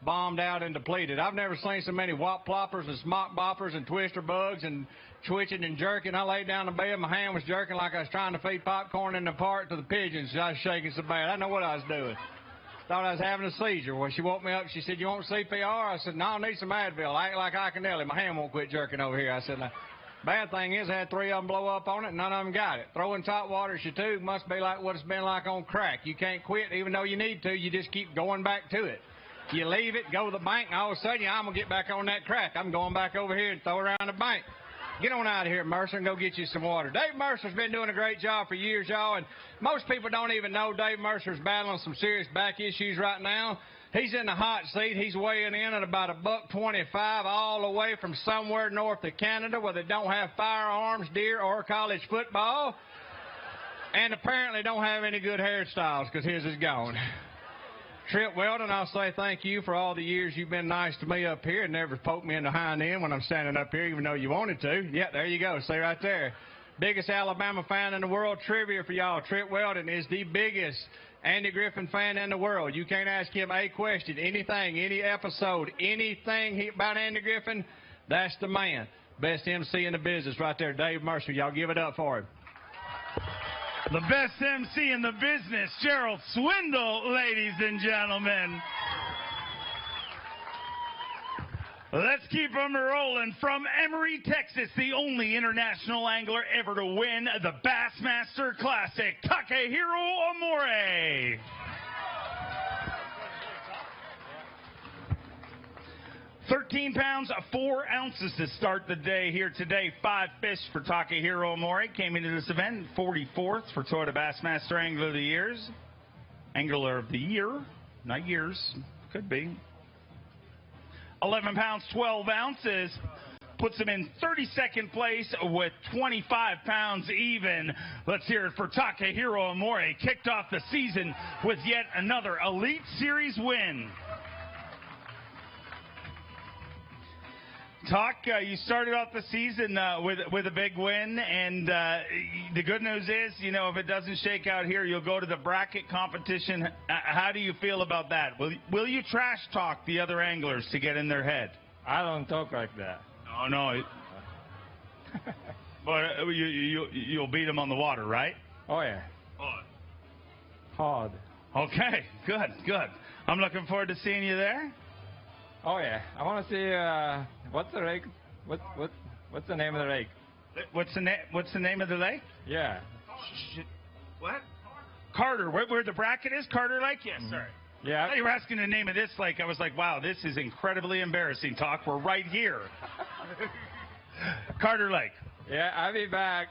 Speaker 11: bombed out and depleted. I've never seen so many wop ploppers and smock boppers and twister bugs and twitching and jerking. I laid down in the bed. My hand was jerking like I was trying to feed popcorn in the park to the pigeons. I was shaking so bad. I know what I was doing. Thought I was having a seizure. Well, she woke me up. She said, you want CPR? I said, no, I need some Advil. I act like I can nail it. My hand won't quit jerking over here. I said, now, bad thing is I had 3 of them blow up on it, and none of them got it. Throwing top water at Chautauqua must be like what it's been like on crack. You can't quit even though you need to. You just keep going back to it. You leave it, go to the bank, and all of a sudden, I'm going to get back on that crack. I'm going back over here and throw it around the bank. Get on out of here, Mercer, and go get you some water. Dave Mercer's been doing a great job for years, y'all, and most people don't even know Dave Mercer's battling some serious back issues right now. He's in the hot seat. He's weighing in at about $125 all the way from somewhere north of Canada where they don't have firearms, deer, or college football, and apparently don't have any good hairstyles because his is gone. Trip Weldon, I'll say thank you for all the years you've been nice to me up here and never poked me in the hind end when I'm standing up here, even though you wanted to. Yeah, there you go. See right there. Biggest Alabama fan in the world. Trivia for y'all. Trip Weldon is the biggest Andy Griffin fan in the world. You can't ask him a question, anything, any episode, anything about Andy Griffin. That's the man. Best MC in the business right there, Dave Mercer. Y'all give it up for him.
Speaker 3: The best MC in the business, Gerald Swindle, ladies and gentlemen. Let's keep them rolling. From Emory, Texas, the only international angler ever to win the Bassmaster Classic, Takehiro Omori. £13, 4 ounces to start the day here today. 5 fish for Takehiro Omori. Came into this event 44th for Toyota Bassmaster Angler of the Years. Angler of the Year, not years, could be. 11 pounds, 12 ounces. Puts him in 32nd place with 25 pounds even. Let's hear it for Takehiro Omori. Kicked off the season with yet another Elite Series win. You started off the season with a big win, and the good news is, you know, if it doesn't shake out here, you'll go to the bracket competition. How do you feel about that? Will you trash talk the other anglers to get in their head?
Speaker 14: I don't talk like that.
Speaker 3: Oh, no. But you'll beat them on the water, right?
Speaker 14: Oh, yeah. Hard.
Speaker 3: Okay, good. I'm looking forward to seeing you there.
Speaker 14: Oh yeah, I want to see what's the lake? What's the name of the lake?
Speaker 3: What's the name of the lake?
Speaker 14: Yeah.
Speaker 3: What? Carter. Where the bracket is? Carter Lake? Yes, sir.
Speaker 14: Yeah.
Speaker 3: I thought you were asking the name of this lake. I was like, wow, this is incredibly embarrassing. Talk. We're right here. Carter Lake.
Speaker 6: Yeah, I'll be back.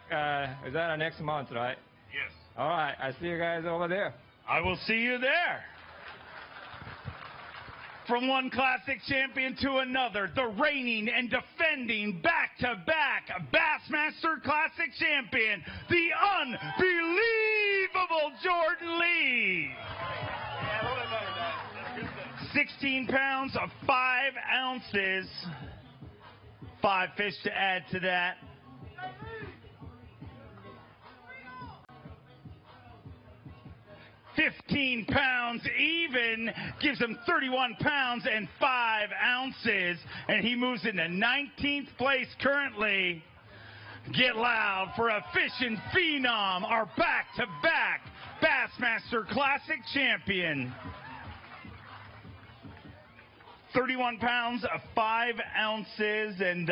Speaker 6: Is that next month, right?
Speaker 3: Yes.
Speaker 6: All right. I see you guys over there.
Speaker 3: I will see you there. From one classic champion to another, the reigning and defending back-to-back Bassmaster Classic champion, the unbelievable Jordan Lee. 16 pounds of 5 ounces. 5 fish to add to that. $15 pounds even, gives him 31 pounds and 5 ounces, and he moves into 19th place currently. Get loud for a fishing phenom, our back-to-back Bassmaster Classic champion. 31 pounds of 5 ounces, and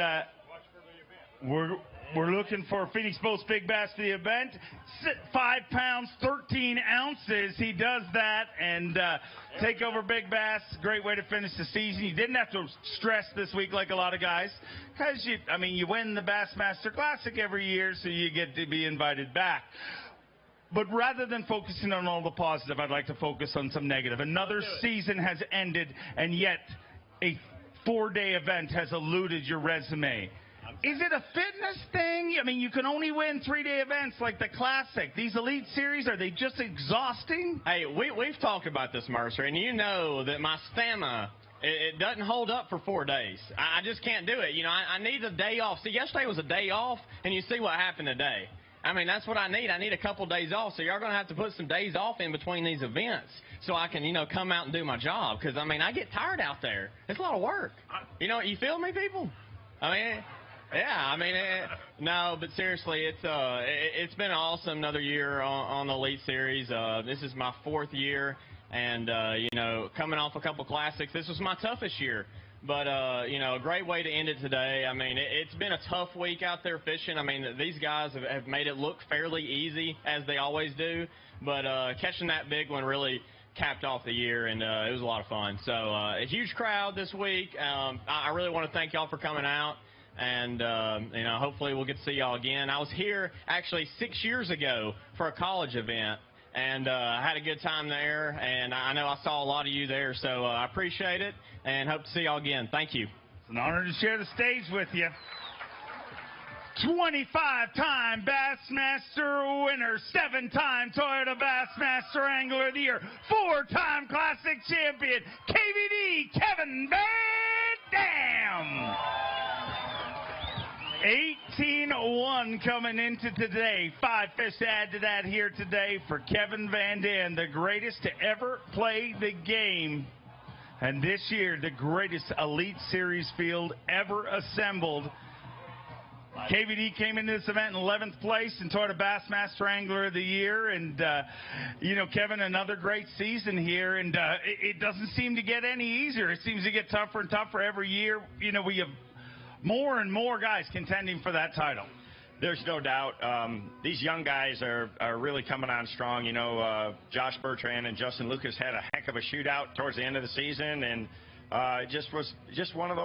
Speaker 3: we're looking for Phoenix Boats Big Bass for the event. 5 pounds, 13 ounces. He does that and take over Big Bass. Great way to finish the season. You didn't have to stress this week like a lot of guys because, you win the Bassmaster Classic every year, so you get to be invited back. But rather than focusing on all the positive, I'd like to focus on some negative. Another season has ended, and yet a 4-day event has eluded your resume. Is it a fitness thing? You can only win 3-day events like the Classic. These Elite Series, are they just exhausting?
Speaker 12: Hey, we've talked about this, Mercer, and you know that my stamina, it doesn't hold up for 4 days. I just can't do it. I need a day off. See, yesterday was a day off, and you see what happened today. That's what I need. I need a couple days off, so y'all going to have to put some days off in between these events so I can, come out and do my job, because, I get tired out there. It's a lot of work. You feel me, people? Yeah, no, but seriously, it's been awesome. Another year on the Elite Series. This is my 4th year, and coming off a couple classics, this was my toughest year. But a great way to end it today. It's been a tough week out there fishing. These guys have made it look fairly easy, as they always do. But catching that big one really capped off the year, and it was a lot of fun. So a huge crowd this week. I really want to thank y'all for coming out. And, hopefully we'll get to see y'all again. I was here actually 6 years ago for a college event, and I had a good time there, and I know I saw a lot of you there, so I appreciate it, and hope to see y'all again. Thank you.
Speaker 3: It's an honor to share the stage with you. 25-time Bassmaster winner, 7-time Toyota Bassmaster Angler of the Year, 4-time Classic champion, KVD Kevin Van Dam. 18-1 coming into today. 5 fish to add to that here today for Kevin Van Dam, the greatest to ever play the game. And this year, the greatest Elite Series field ever assembled. KVD came into this event in 11th place and Toyota Bassmaster Angler of the Year. And, Kevin, another great season here. And it doesn't seem to get any easier. It seems to get tougher and tougher every year. We have more and more guys contending for that title.
Speaker 9: There's no doubt. These young guys are really coming on strong. Josh Bertrand and Justin Lucas had a heck of a shootout towards the end of the season, and it just was one of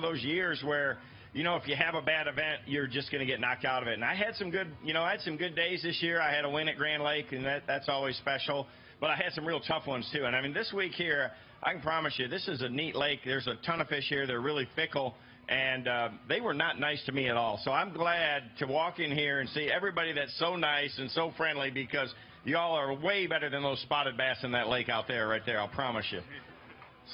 Speaker 9: those years where, if you have a bad event, you're just going to get knocked out of it. And I had some good days this year. I had a win at Grand Lake, and that's always special. But I had some real tough ones too. And this week here, I can promise you, this is a neat lake. There's a ton of fish here. They're really fickle. And they were not nice to me at all. So I'm glad to walk in here and see everybody that's so nice and so friendly, because y'all are way better than those spotted bass in that lake out there, right there, I'll promise you.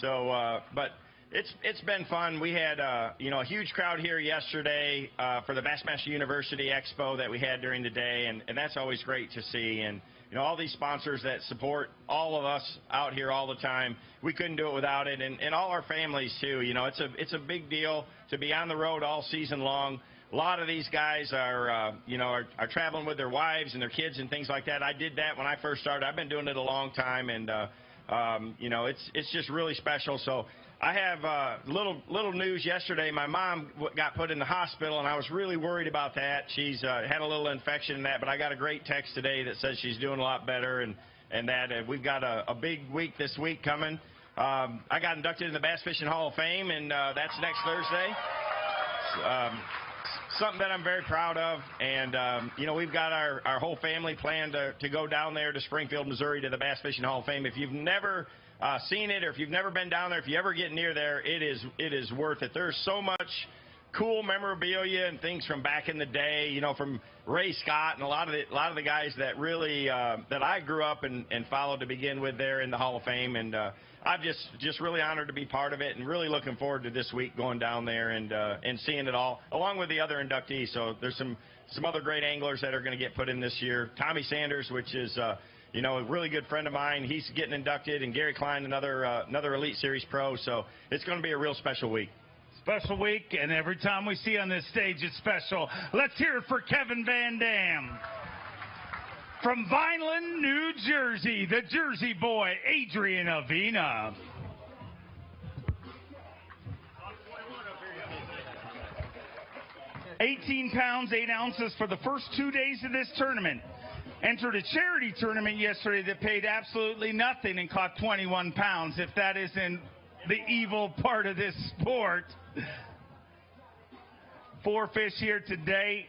Speaker 9: So, but it's been fun. We had, a huge crowd here yesterday for the Bassmaster University Expo that we had during the day, and that's always great to see. And, all these sponsors that support all of us out here all the time, we couldn't do it without it, and all our families too. It's a big deal to be on the road all season long. A lot of these guys are traveling with their wives and their kids and things like that. I did that when I first started. I've been doing it a long time, and it's just really special. So I have little news yesterday. My mom got put in the hospital, and I was really worried about that. She's had a little infection in that, but I got a great text today that says she's doing a lot better, and that we've got a big week this week coming. I got inducted in the Bass Fishing Hall of Fame, and that's next Thursday. something that I'm very proud of. And, you know, we've got our whole family planned to go down there to Springfield, Missouri to the Bass Fishing Hall of Fame. If you've never seen it, or if you've never been down there, if you ever get near there, it is worth it. There's so much cool memorabilia and things from back in the day, you know, from Ray Scott and a lot of the guys that really that I grew up and followed to begin with there in the Hall of Fame. And I'm just really honored to be part of it, and really looking forward to this week going down there and seeing it all, along with the other inductees. So there's some other great anglers that are going to get put in this year. Tommy Sanders, which is you know, a really good friend of mine, he's getting inducted, and Gary Klein, another Elite Series pro. So it's going to be a real special week.
Speaker 3: Special week, and every time we see on this stage, it's special. Let's hear it for Kevin Van Dam. From Vineland, New Jersey, the Jersey boy, Adrian Avina. £18, 8 ounces for the first 2 days of this tournament. Entered a charity tournament yesterday that paid absolutely nothing and caught 21 pounds. If that isn't the evil part of this sport. 4 fish here today.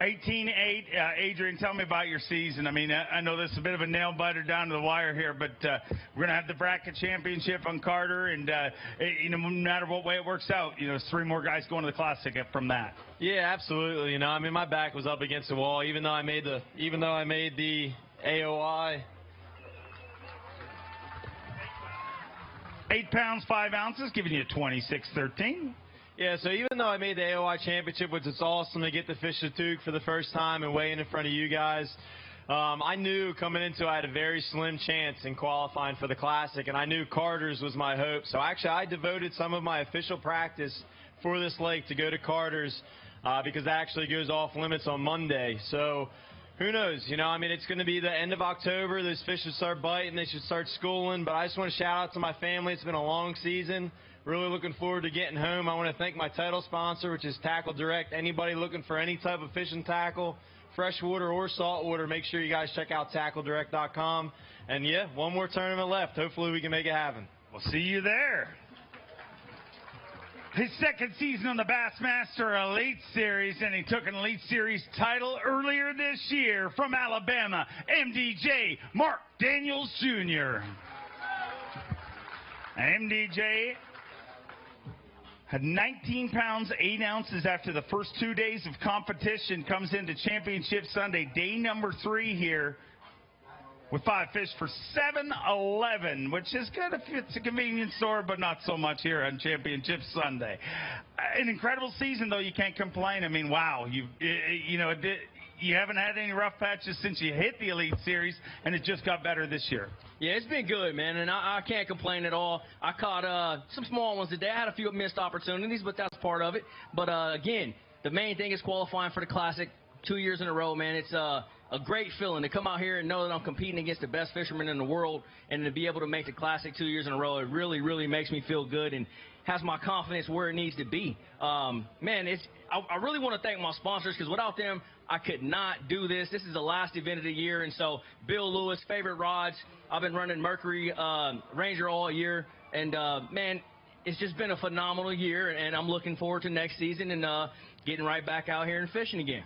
Speaker 3: 18-8. Adrian, tell me about your season. I mean, I know this is a bit of a nail biter down to the wire here, but we're going to have the bracket championship on Carter, and you know, no matter what way it works out, you know, there's 3 more guys going to the Classic from that.
Speaker 6: Yeah, absolutely. You know, I mean, my back was up against the wall, even though I made the AOI.
Speaker 3: 8 pounds, 5 ounces, giving you 26-13.
Speaker 6: Yeah, so even though I made the AOI championship, which is awesome to get to fish the Tuke for the first time and weigh in front of you guys, I knew coming into it I had a very slim chance in qualifying for the Classic, and I knew Carter's was my hope. So actually I devoted some of my official practice for this lake to go to Carter's because that actually goes off limits on Monday. So who knows? You know, I mean, it's going to be the end of October. Those fish should start biting. They should start schooling. But I just want to shout out to my family. It's been a long season. Really looking forward to getting home. I want to thank my title sponsor, which is Tackle Direct. Anybody looking for any type of fishing tackle, freshwater or saltwater, make sure you guys check out TackleDirect.com. And, yeah, 1 more tournament left. Hopefully we can make it happen.
Speaker 3: We'll see you there. His second season on the Bassmaster Elite Series, and he took an Elite Series title earlier this year from Alabama, MDJ Mark Daniels Jr. MDJ had 19 pounds, 8 ounces after the first 2 days of competition, comes into Championship Sunday, day number 3 here, with 5 fish for $7.11, which is good if it's a convenience store, but not so much here on Championship Sunday. An incredible season, though. You can't complain. I mean, wow, you haven't had any rough patches since you hit the Elite Series, and it just got better this year.
Speaker 15: Yeah, it's been good, man, and I can't complain at all. I caught some small ones today. I had a few missed opportunities, but that's part of it. But, again, the main thing is qualifying for the Classic 2 years in a row, man. It's a great feeling to come out here and know that I'm competing against the best fishermen in the world, and to be able to make the Classic 2 years in a row, it really, really makes me feel good and has my confidence where it needs to be. Man, I really want to thank my sponsors, because without them, I could not do this. This is the last event of the year, and so Bill Lewis, Favorite Rods. I've been running Mercury Ranger all year, and, man, it's just been a phenomenal year, and I'm looking forward to next season and getting right back out here and fishing again.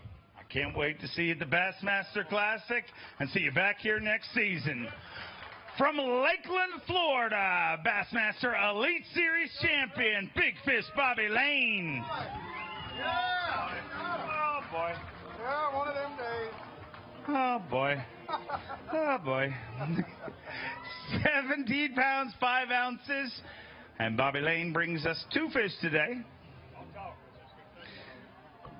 Speaker 3: Can't wait to see you at the Bassmaster Classic and see you back here next season. From Lakeland, Florida, Bassmaster Elite Series champion, Big Fish Bobby Lane.
Speaker 19: Yeah.
Speaker 3: Oh, boy.
Speaker 19: Yeah, one of them days.
Speaker 3: Oh, boy. Oh, boy. 17 pounds, 5 ounces. And Bobby Lane brings us 2 fish today.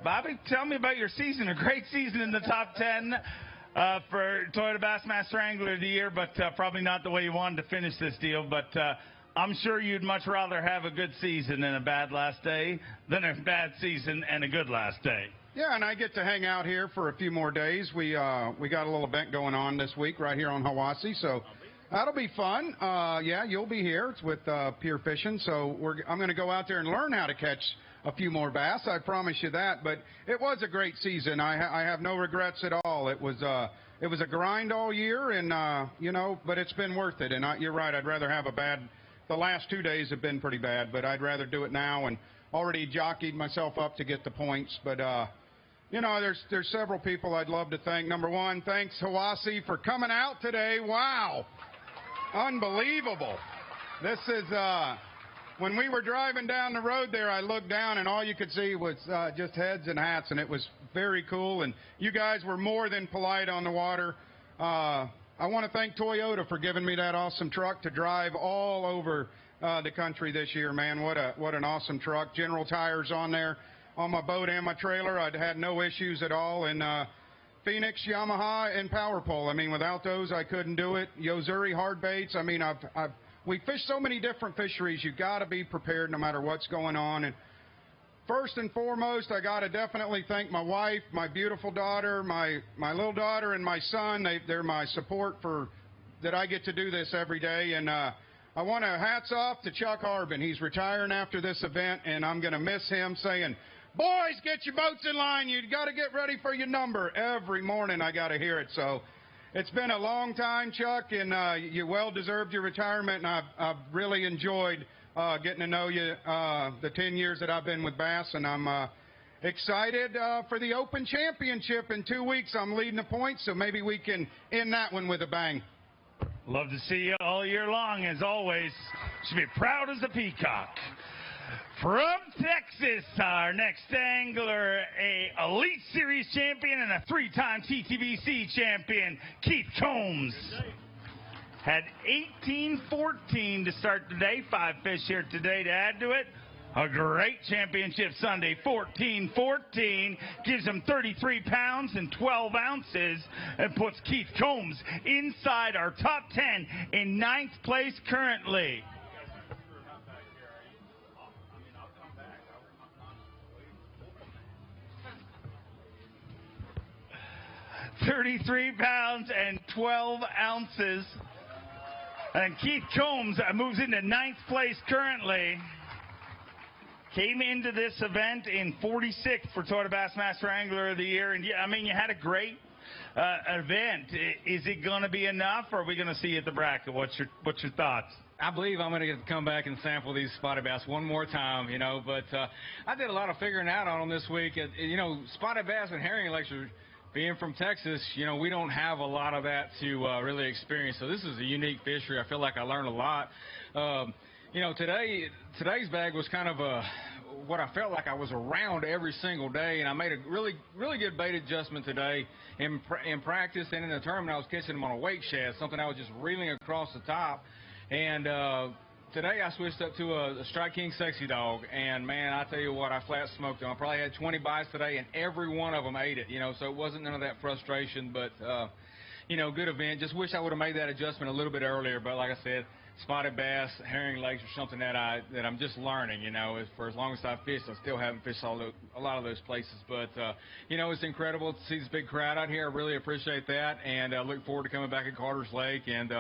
Speaker 3: Bobby, tell me about your season. A great season in the top 10 for Toyota Bassmaster Angler of the Year, but probably not the way you wanted to finish this deal. But I'm sure you'd much rather have a good season and a bad last day than a bad season and a good last day.
Speaker 22: Yeah, and I get to hang out here for a few more days. We got a little event going on this week right here on Hiwassee, so that'll be fun. Yeah, you'll be here. It's with Pier Fishing, so I'm going to go out there and learn how to catch a few more bass. I promise you that. But it was a great season. I have no regrets at all. It was a grind all year, and but it's been worth it. And you're right. I'd rather have a bad
Speaker 16: the last 2 days have been pretty bad, but I'd rather do it now, and already jockeyed myself up to get the points. But, you know, there's several people I'd love to thank. Number one, thanks Hawassi for coming out today. Wow. Unbelievable. This is, when we were driving down the road there, I looked down and all you could see was just heads and hats, and it was very cool. And you guys were more than polite on the water. I want to thank Toyota for giving me that awesome truck to drive all over the country this year, man. What an awesome truck. General Tires on there, on my boat and my trailer. I'd had no issues at all. And Phoenix, Yamaha, and Power Pole. I mean, without those, I couldn't do it. Yozuri hard baits. I mean, we fish so many different fisheries. You've got to be prepared no matter what's going on. And first and foremost, I got to definitely thank my wife, my beautiful daughter, my little daughter, and my son. They're my support for that I get to do this every day. And I want to hats off to Chuck Harbin. He's retiring after this event, and I'm going to miss him saying, "Boys, get your boats in line. You got to get ready for your number." Every morning I got to hear it. So it's been a long time, Chuck, and you well deserved your retirement, and I've really enjoyed getting to know you the 10 years that I've been with Bass, and I'm excited for the Open Championship in 2 weeks. I'm leading the points, so maybe we can end that one with a bang.
Speaker 3: Love to see you all year long, as always. Should be proud as a peacock. From Texas, our next angler, a Elite Series champion and a 3-time TTBC champion, Keith Combs. Had 18-14 to start today. 5 fish here today to add to it. A great championship Sunday, 14-14. Gives him 33 pounds and 12 ounces and puts Keith Combs inside our top 10 in 9th place currently. $33 and 12 ounces. And Keith Combs moves into 9th place currently. Came into this event in 46th for Toyota Bassmaster Angler of the Year. And, yeah, I mean, you had a great event. Is it going to be enough, or are we going to see you at the bracket? What's your thoughts?
Speaker 17: I believe I'm going to get to come back and sample these spotted bass one more time, you know. But I did a lot of figuring out on them this week. You know, spotted bass and herring lakes are, being from Texas, you know, we don't have a lot of that to really experience. So this is a unique fishery. I feel like I learned a lot. You know, today's bag was kind of what I felt like I was around every single day, and I made a really good bait adjustment today in practice, and in the tournament I was catching them on a wake shad, something I was just reeling across the top. And today I switched up to a Strike King Sexy Dog, and man, I tell you what, I flat smoked them. I probably had 20 bites today, and every one of them ate it, you know, so it wasn't none of that frustration, but, you know, good event. Just wish I would have made that adjustment a little bit earlier, but like I said, spotted bass, herring lakes are something that I'm just learning, you know. For as long as I've fished, I still haven't fished a lot of those places, but, you know, it's incredible to see this big crowd out here. I really appreciate that, and I look forward to coming back at Carter's Lake and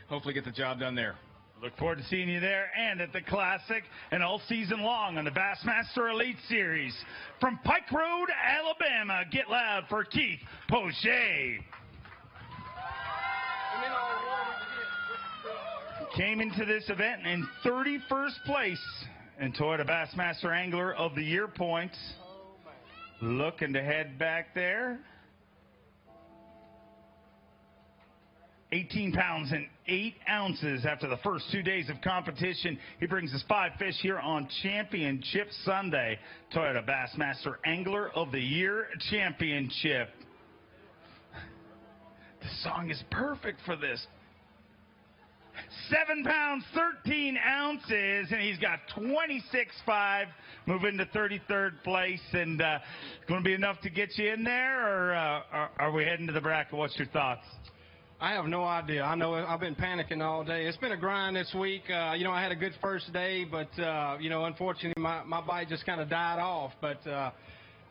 Speaker 17: hopefully get the job done there.
Speaker 3: Look forward to seeing you there and at the Classic and all season long on the Bassmaster Elite Series. From Pike Road, Alabama, get loud for Keith Poche. Came into this event in 31st place in Toyota Bassmaster Angler of the Year points. Looking to head back there. 18 pounds and 8 ounces after the first 2 days of competition. He brings us 5 fish here on Championship Sunday. Toyota Bassmaster Angler of the Year Championship. The song is perfect for this. 7 pounds, 13 ounces, and he's got 26.5, moving to 33rd place. And going to be enough to get you in there, or are we heading to the bracket? What's your thoughts?
Speaker 21: I have no idea. I know I've been panicking all day. It's been a grind this week. You know, I had a good first day, but, you know, unfortunately my bite just kind of died off. But I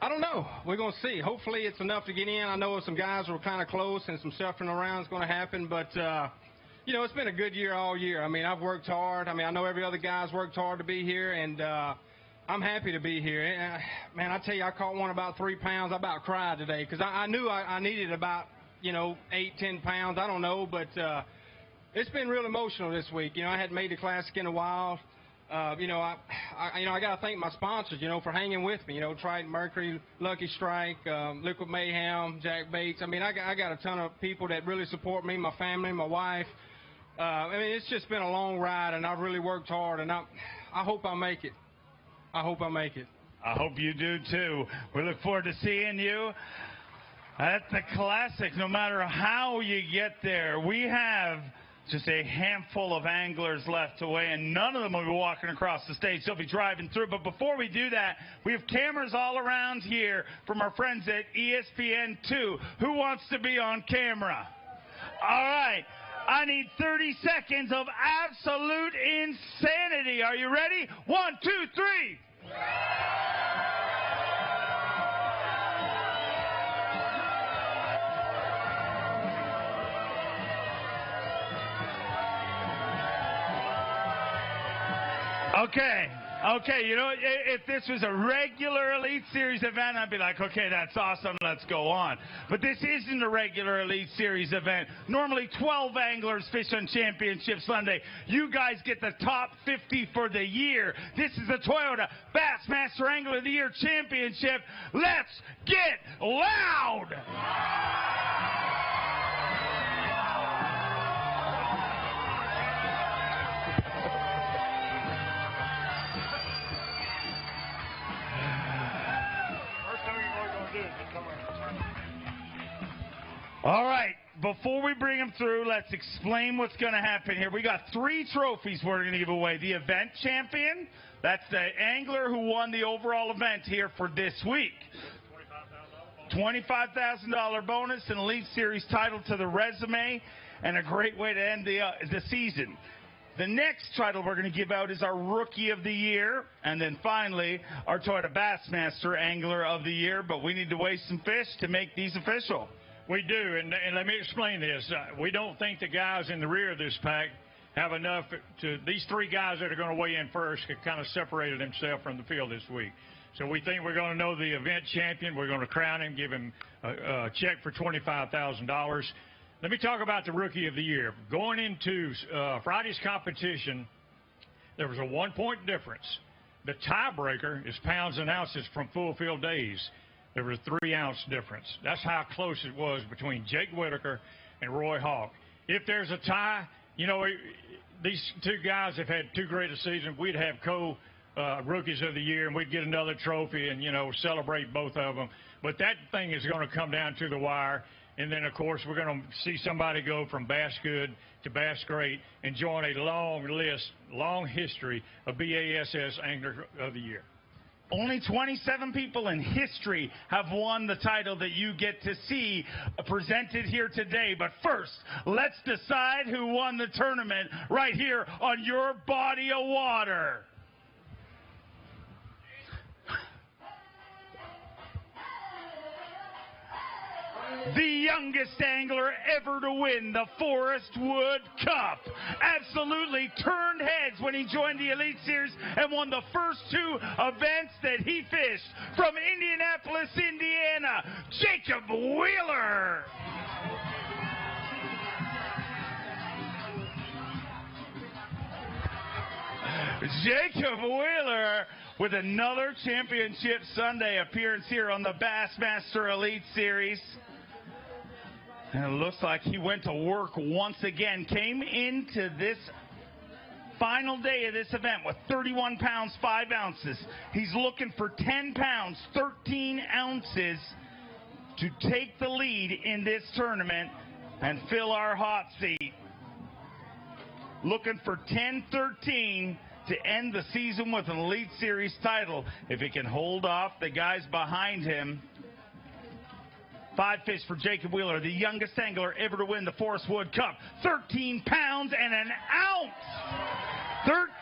Speaker 21: don't know. We're going to see. Hopefully it's enough to get in. I know some guys were kind of close and some shuffling around is going to happen. But, you know, it's been a good year all year. I mean, I've worked hard. I mean, I know every other guy's worked hard to be here, and I'm happy to be here. And, man, I tell you, I caught one about 3 pounds. I about cried today because I knew I needed about, you know, 8, 10 pounds. I don't know, but
Speaker 13: it's been real emotional this week. You know, I hadn't made the Classic in a while. You know, I got to thank my sponsors, you know, for hanging with me. You know, Triton Mercury, Lucky Strike, Liquid Mayhem, Jack Bates. I mean, I got a ton of people that really support me, my family, my wife. I mean, it's just been a long ride, and I've really worked hard, and I hope I make it. I hope I make it.
Speaker 3: I hope you do, too. We look forward to seeing you at the Classic, no matter how you get there. We have just a handful of anglers left to weigh, and none of them will be walking across the stage. They'll be driving through. But before we do that, we have cameras all around here from our friends at ESPN2. Who wants to be on camera? All right. I need 30 seconds of absolute insanity. Are you ready? 1, 2, 3. Okay, you know, if this was a regular Elite Series event, I'd be like, okay, that's awesome, let's go on. But this isn't a regular Elite Series event. Normally 12 anglers fish on Championship Sunday. You guys get the top 50 for the year. This is the Toyota Bassmaster Angler of the Year Championship. Let's get loud! All right, before we bring them through, let's explain what's going to happen here. We got 3 trophies we're going to give away. The event champion, that's the angler who won the overall event here for this week. $25,000 bonus, an Elite Series title to the resume, and a great way to end the season. The next title we're going to give out is our Rookie of the Year, and then finally, our Toyota Bassmaster Angler of the Year, but we need to weigh some fish to make these official.
Speaker 2: We do, and let me explain this. We don't think the guys in the rear of this pack have enough to, these 3 guys that are going to weigh in first kind of separated themselves from the field this week. So we think we're going to know the event champion. We're going to crown him, give him a check for $25,000. Let me talk about the Rookie of the Year. Going into Friday's competition, there was a 1-point difference. The tiebreaker is pounds and ounces from full field days. There was a 3-ounce difference. That's how close it was between Jake Whitaker and Roy Hawk. If there's a tie, you know, these 2 guys have had too great a season. We'd have Rookies of the Year, and we'd get another trophy and, you know, celebrate both of them. But that thing is going to come down to the wire. And then, of course, we're going to see somebody go from Bass Good to Bass Great and join a long history of BASS Angler of the Year.
Speaker 3: Only 27 people in history have won the title that you get to see presented here today. But first, let's decide who won the tournament right here on your body of water. The youngest angler ever to win the Forest Wood Cup. Absolutely turned heads when he joined the Elite Series and won the first 2 events that he fished. From Indianapolis, Indiana, Jacob Wheeler. Jacob Wheeler with another Championship Sunday appearance here on the Bassmaster Elite Series. And it looks like he went to work once again. Came into this final day of this event with 31 pounds, 5 ounces. He's looking for 10 pounds, 13 ounces to take the lead in this tournament and fill our hot seat. Looking for 10-13 to end the season with an Elite Series title. If he can hold off the guys behind him. 5 fish for Jacob Wheeler, the youngest angler ever to win the Forest Wood Cup. 13 pounds and an ounce.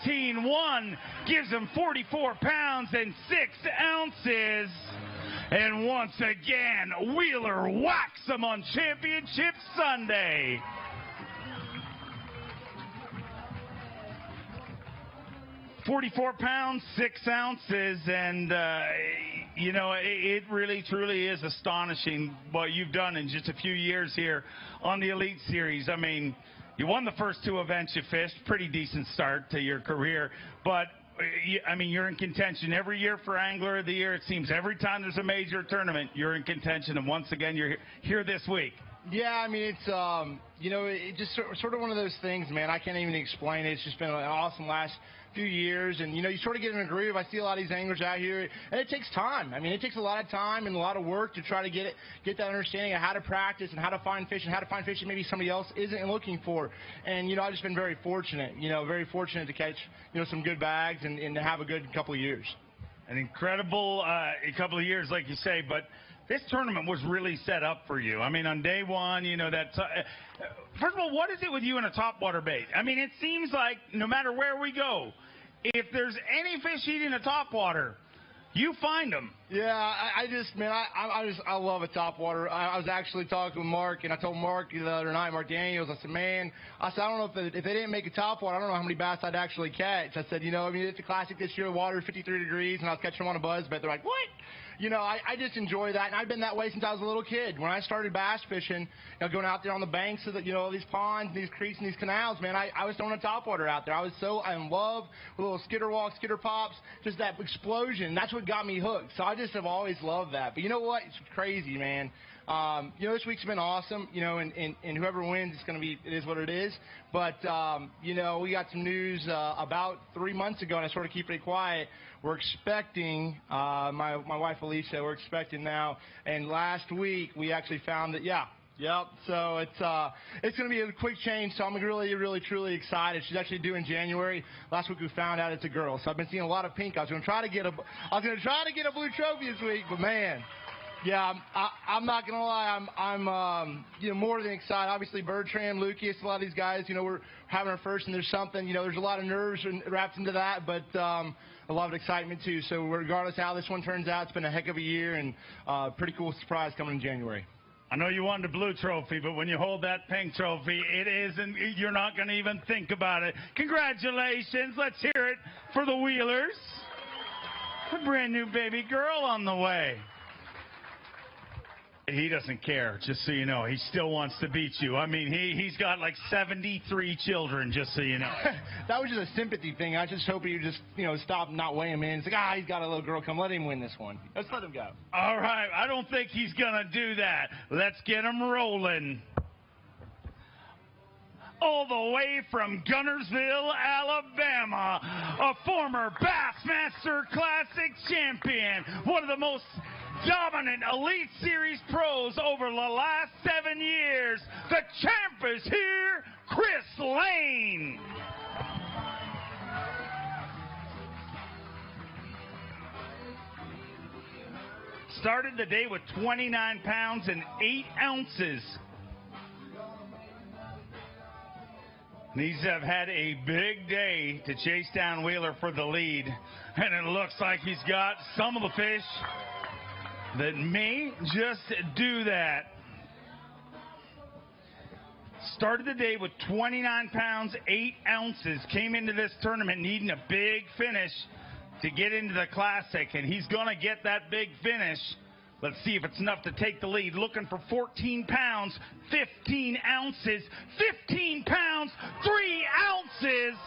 Speaker 3: 13-1 gives him 44 pounds and 6 ounces. And once again, Wheeler whacks him on Championship Sunday. $44 pounds, 6 ounces, and you know, it really, truly is astonishing what you've done in just a few years here on the Elite Series. I mean, You won the first 2 events you fished. Pretty decent start to your career. But, I mean, you're in contention every year for Angler of the Year. It seems every time there's a major tournament, you're in contention. And once again, you're here this week.
Speaker 10: Yeah, I mean, it's, you know, it just sort of one of those things, man. I can't even explain it. It's just been an awesome last few years. And, you know, you sort of get in a groove. I see a lot of these anglers out here, and it takes time. I mean, it takes a lot of time and a lot of work to try to get that understanding of how to practice and how to find fish and how to find fish that maybe somebody else isn't looking for. And, you know, I've just been very fortunate, to catch, you know, some good bags and to have a good couple of years.
Speaker 3: An incredible couple of years, like you say, but this tournament was really set up for you. I mean, on day one, you know, first of all, what is it with you and a topwater bait? I mean, it seems like no matter where we go, if there's any fish eating a topwater, you find them.
Speaker 10: Yeah, I love a topwater. I was actually talking with Mark, and I told Mark the other night, Mark Daniels, I said, man, I don't know if they didn't make a topwater, I don't know how many bass I'd actually catch. I said, you know, I mean, it's a classic this year, the water is 53 degrees, and I was catching them on a buzz bet. They're like, what? You know, I just enjoy that, and I've been that way since I was a little kid. When I started bass fishing, you know, going out there on the banks of these ponds, these creeks, and these canals, man, I was throwing a topwater out there. I was so in love with little skitter walks, skitter pops, just that explosion. That's what got me hooked. So I just have always loved that. But you know what? It's crazy, man. You know, this week's been awesome, you know, and whoever wins, it is what it is. But, you know, we got some news about 3 months ago, and I sort of keep it quiet. We're expecting, my wife Alicia, we're expecting now, and last week we actually found that, so it's going to be a quick change, so I'm really, really, truly excited. She's actually due in January. Last week we found out it's a girl, so I've been seeing a lot of pink. I was going to try to get a blue trophy this week, but man. Yeah, I'm not gonna lie. I'm you know, more than excited. Obviously, Bertrand, Lucas, a lot of these guys. You know, we're having our first, and there's something. You know, there's a lot of nerves wrapped into that, but a lot of excitement too. So regardless of how this one turns out, it's been a heck of a year, and pretty cool surprise coming in January.
Speaker 3: I know you wanted a blue trophy, but when you hold that pink trophy, it isn't. You're not going to even think about it. Congratulations! Let's hear it for the Wheelers. A brand new baby girl on the way. He doesn't care, just so you know. He still wants to beat you. I mean, he's got like 73 children, just so you know.
Speaker 10: That was just a sympathy thing. I just hope you just, you know, stop not weighing him in. It's like, he's got a little girl. Come, let him win this one. Let's let him go.
Speaker 3: All right. I don't think he's going to do that. Let's get him rolling. All the way from Gunnersville, Alabama, a former Bassmaster Classic champion, one of the most dominant Elite Series pros over the last 7 years. The champ is here, Chris Lane. Started the day with 29 pounds and 8 ounces. These have had a big day to chase down Wheeler for the lead. And it looks like he's got some of the fish that may just do that. Started the day with 29 pounds, 8 ounces. Came into this tournament needing a big finish to get into the Classic. And he's going to get that big finish. Let's see if it's enough to take the lead. Looking for 14 pounds, 15 ounces, 15 pounds, 3 ounces.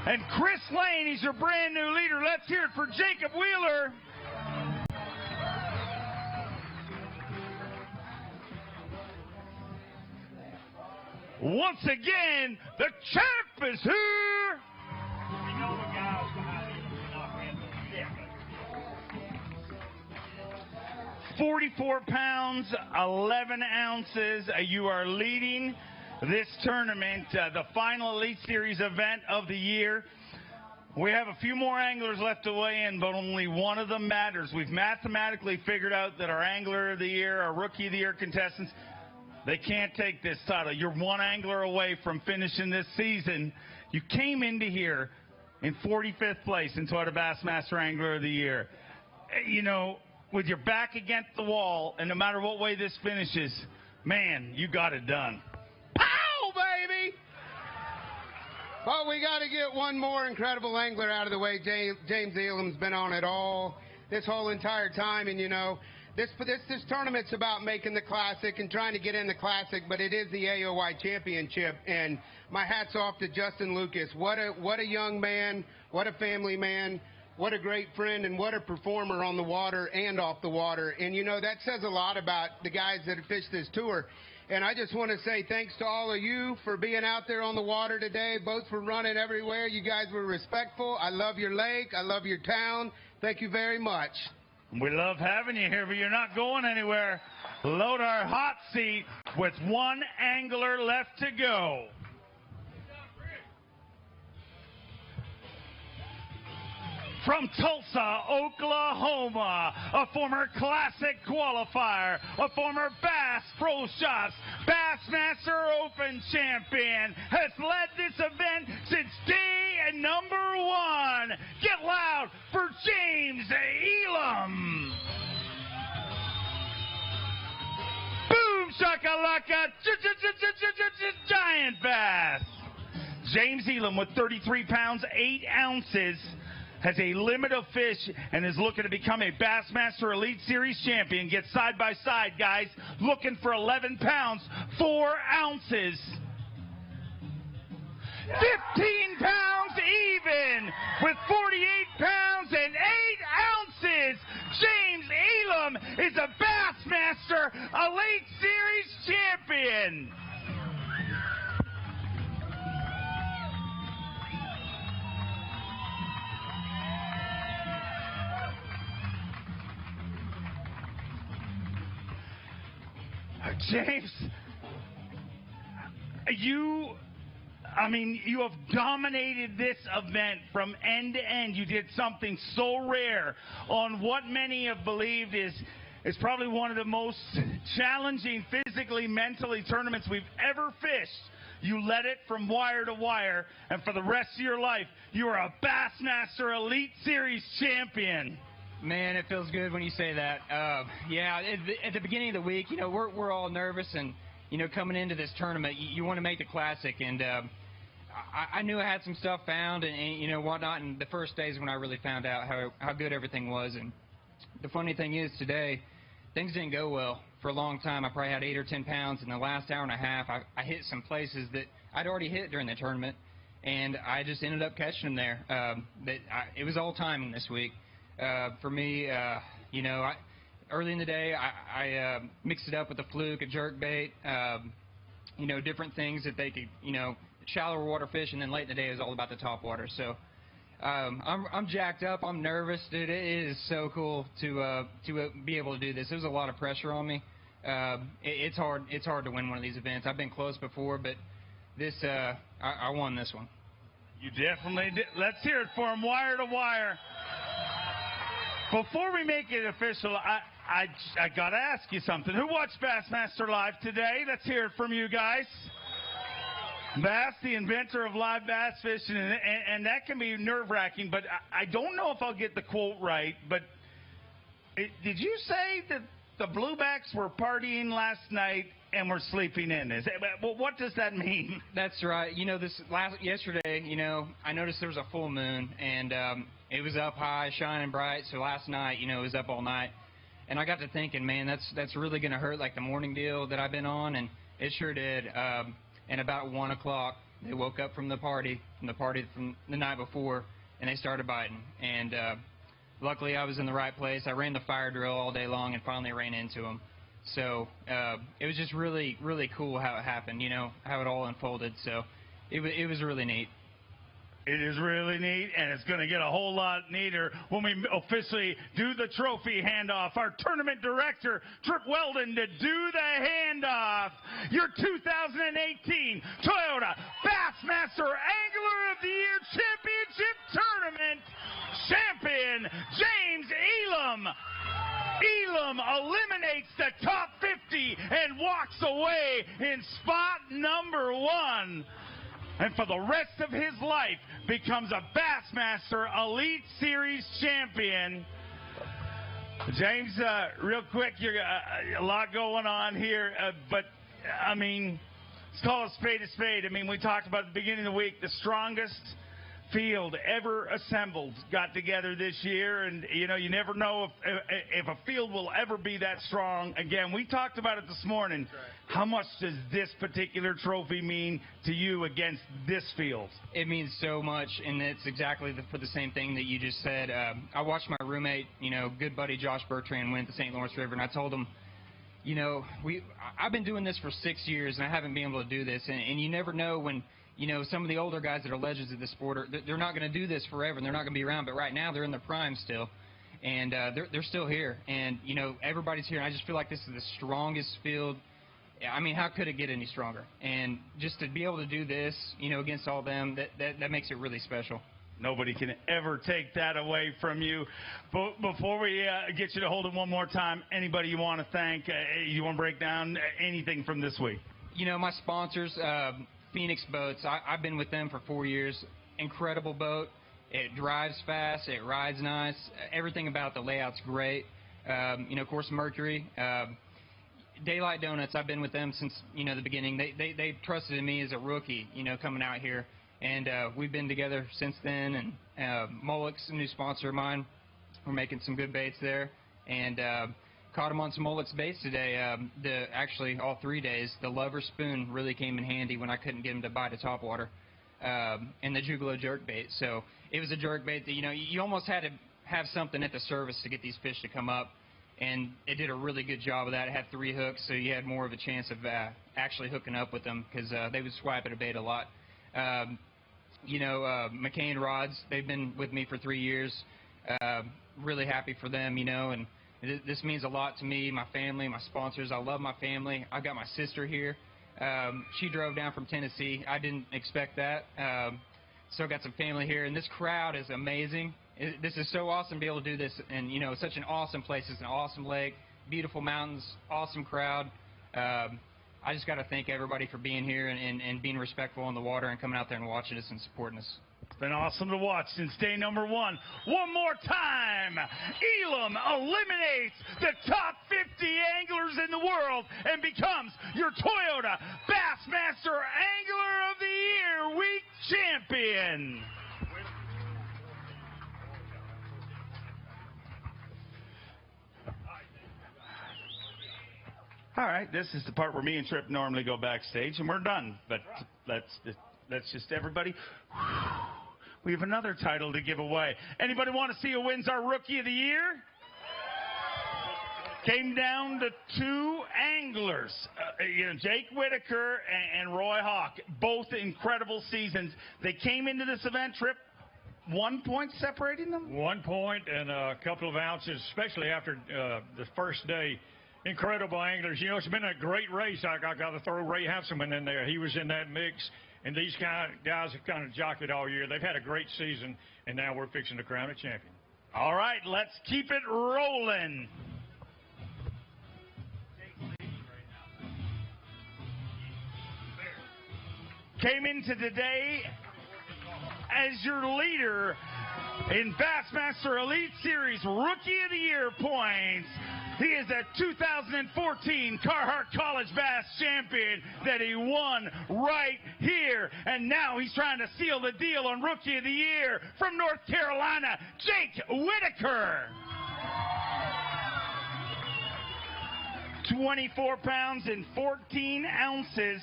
Speaker 3: And Chris Lane, he's your brand new leader. Let's hear it for Jacob Wheeler. Once again, the champ is here. 44 pounds, 11 ounces. You are leading this tournament, the final Elite Series event of the year. We have a few more anglers left to weigh in, but only one of them matters. We've mathematically figured out that our Angler of the Year, our Rookie of the Year contestants, they can't take this title. You're one angler away from finishing this season. You came into here in 45th place in Toyota Bassmaster Angler of the Year. You know, with your back against the wall, and no matter what way this finishes, man, you got it done.
Speaker 18: Pow, baby! Well, we got to get one more incredible angler out of the way. James Elam's been on it all this whole entire time, and, you know, this tournament's about making the Classic and trying to get in the Classic, but it is the AOY Championship. And my hat's off to Justin Lucas. What a young man, what a family man, what a great friend, and what a performer on the water and off the water. And, you know, that says a lot about the guys that have fished this tour. And I just want to say thanks to all of you for being out there on the water today. Boats were running everywhere. You guys were respectful. I love your lake. I love your town. Thank you very much.
Speaker 3: We love having you here, but you're not going anywhere. Load our hot seat with one angler left to go. From Tulsa, Oklahoma, a former Classic qualifier, a former Bass Pro Shops Bassmaster Open champion, has led this event since day number one. Get loud for James Elam. Boom shakalaka, giant bass. James Elam with 33 pounds, 8 ounces. Has a limit of fish and is looking to become a Bassmaster Elite Series champion. Get side by side, guys. Looking for 11 pounds, 4 ounces. 15 pounds even with 48 pounds and 8 ounces. James Elam is a Bassmaster Elite Series champion. James, you have dominated this event from end to end. You did something so rare on what many have believed is probably one of the most challenging physically, mentally tournaments we've ever fished. You led it from wire to wire, and for the rest of your life, you are a Bassmaster Elite Series champion.
Speaker 1: Man, it feels good when you say that. Yeah, at the beginning of the week, you know, we're all nervous, and you know, coming into this tournament, you want to make the Classic, and I knew I had some stuff found, and you know whatnot. And the first days when I really found out how good everything was, and the funny thing is today, things didn't go well for a long time. I probably had 8 or 10 pounds. In the last hour and a half, I hit some places that I'd already hit during the tournament, and I just ended up catching them there. It was all timing this week. For me, you know, early in the day, I mixed it up with a fluke, a jerkbait, you know, different things that they could, you know, shallower water fish, and then late in the day it was all about the top water. So I'm jacked up. I'm nervous, dude. It is so cool to be able to do this. There's a lot of pressure on me. It's hard to win one of these events. I've been close before, but this I won this one.
Speaker 3: You definitely did. Let's hear it for him, wire to wire. Before we make it official, I got to ask you something. Who watched Bassmaster Live today? Let's hear it from you guys. Bass, the inventor of live bass fishing, and that can be nerve-wracking, but I don't know if I'll get the quote right, but did you say that the Bluebacks were partying last night and were sleeping in? What does that mean?
Speaker 1: That's right. You know, yesterday, you know, I noticed there was a full moon, and it was up high, shining bright. So last night, you know, it was up all night, and I got to thinking, man, that's really going to hurt like the morning deal that I've been on, and it sure did. And about 1 o'clock, they woke up from the party from the night before, and they started biting. And luckily, I was in the right place. I ran the fire drill all day long, and finally ran into them. So it was just really, really cool how it happened. You know, how it all unfolded. So it was really neat.
Speaker 3: It is really neat, and it's going to get a whole lot neater when we officially do the trophy handoff. Our tournament director, Trip Weldon, to do the handoff. Your 2018 Toyota Bassmaster Angler of the Year Championship Tournament champion, James Elam. Elam eliminates the top 50 and walks away in spot number 1. And for the rest of his life, becomes a Bassmaster Elite Series champion. James, real quick, you're a lot going on here, but I mean, let's call a spade a spade. I mean, we talked about at the beginning of the week, the strongest field ever assembled got together this year, and you never know if a field will ever be that strong again. We talked about it this morning. How much does this particular trophy mean to you against this field?
Speaker 1: It means so much, and it's exactly for the same thing that you just said. I watched my roommate, good buddy Josh Bertrand win at the St. Lawrence River, and I told him, I've been doing this for 6 years, and I haven't been able to do this, and you never know when, some of the older guys that are legends of the sport, they're not going to do this forever, and they're not going to be around, but right now they're in their prime still, and they're still here, and, everybody's here, and I just feel like this is the strongest field. I mean, how could it get any stronger? And just to be able to do this, against all them, that makes it really special.
Speaker 3: Nobody can ever take that away from you. But before we get you to hold it one more time, anybody you want to thank, you want to break down anything from this week?
Speaker 1: My sponsors, Phoenix Boats, I've been with them for 4 years. Incredible boat. It drives fast. It rides nice. Everything about the layout's great. Of course, Mercury. Daylight Donuts, I've been with them since, the beginning. They trusted in me as a rookie, coming out here. And we've been together since then. And Mullick's a new sponsor of mine. We're making some good baits there. And caught them on some Mullick's baits today. Actually, all 3 days. The Lover Spoon really came in handy when I couldn't get them to bite a topwater. And the Jugalo jerk bait. So it was a jerk bait that, you almost had to have something at the service to get these fish to come up. And it did a really good job of that. It had 3 hooks, so you had more of a chance of actually hooking up with them because they would swipe at a bait a lot. McCain rods, they've been with me for 3 years. Really happy for them, and this means a lot to me, my family, my sponsors. I love my family. I've got my sister here. She drove down from Tennessee. I didn't expect that. So got some family here, and this crowd is amazing. This is so awesome to be able to do this, and such an awesome place. It's an awesome lake, beautiful mountains, awesome crowd. I just got to thank everybody for being here and being respectful on the water and coming out there and watching us and supporting us.
Speaker 3: It's been awesome to watch since day number 1. One more time, Elam eliminates the top 50 anglers in the world and becomes your Toyota Bassmaster Angler of the Year Week champion. All right, this is the part where me and Tripp normally go backstage, and we're done. But let's just everybody. We have another title to give away. Anybody want to see who wins our Rookie of the Year? Came down to 2 anglers, Jake Whitaker and Roy Hawk, both incredible seasons. They came into this event, Tripp, 1 point separating them?
Speaker 2: 1 point and a couple of ounces, especially after the first day. Incredible anglers. It's been a great race. I got to throw Ray Hanselman in there. He was in that mix. And these guys have kind of jockeyed all year. They've had a great season, and now we're fixing to crown a champion.
Speaker 3: All right, let's keep it rolling. Came into today as your leader in Bassmaster Elite Series Rookie of the Year points. He is a 2014 Carhartt College Bass champion that he won right here. And now he's trying to seal the deal on Rookie of the Year from North Carolina, Jake Whitaker. 24 pounds and 14 ounces.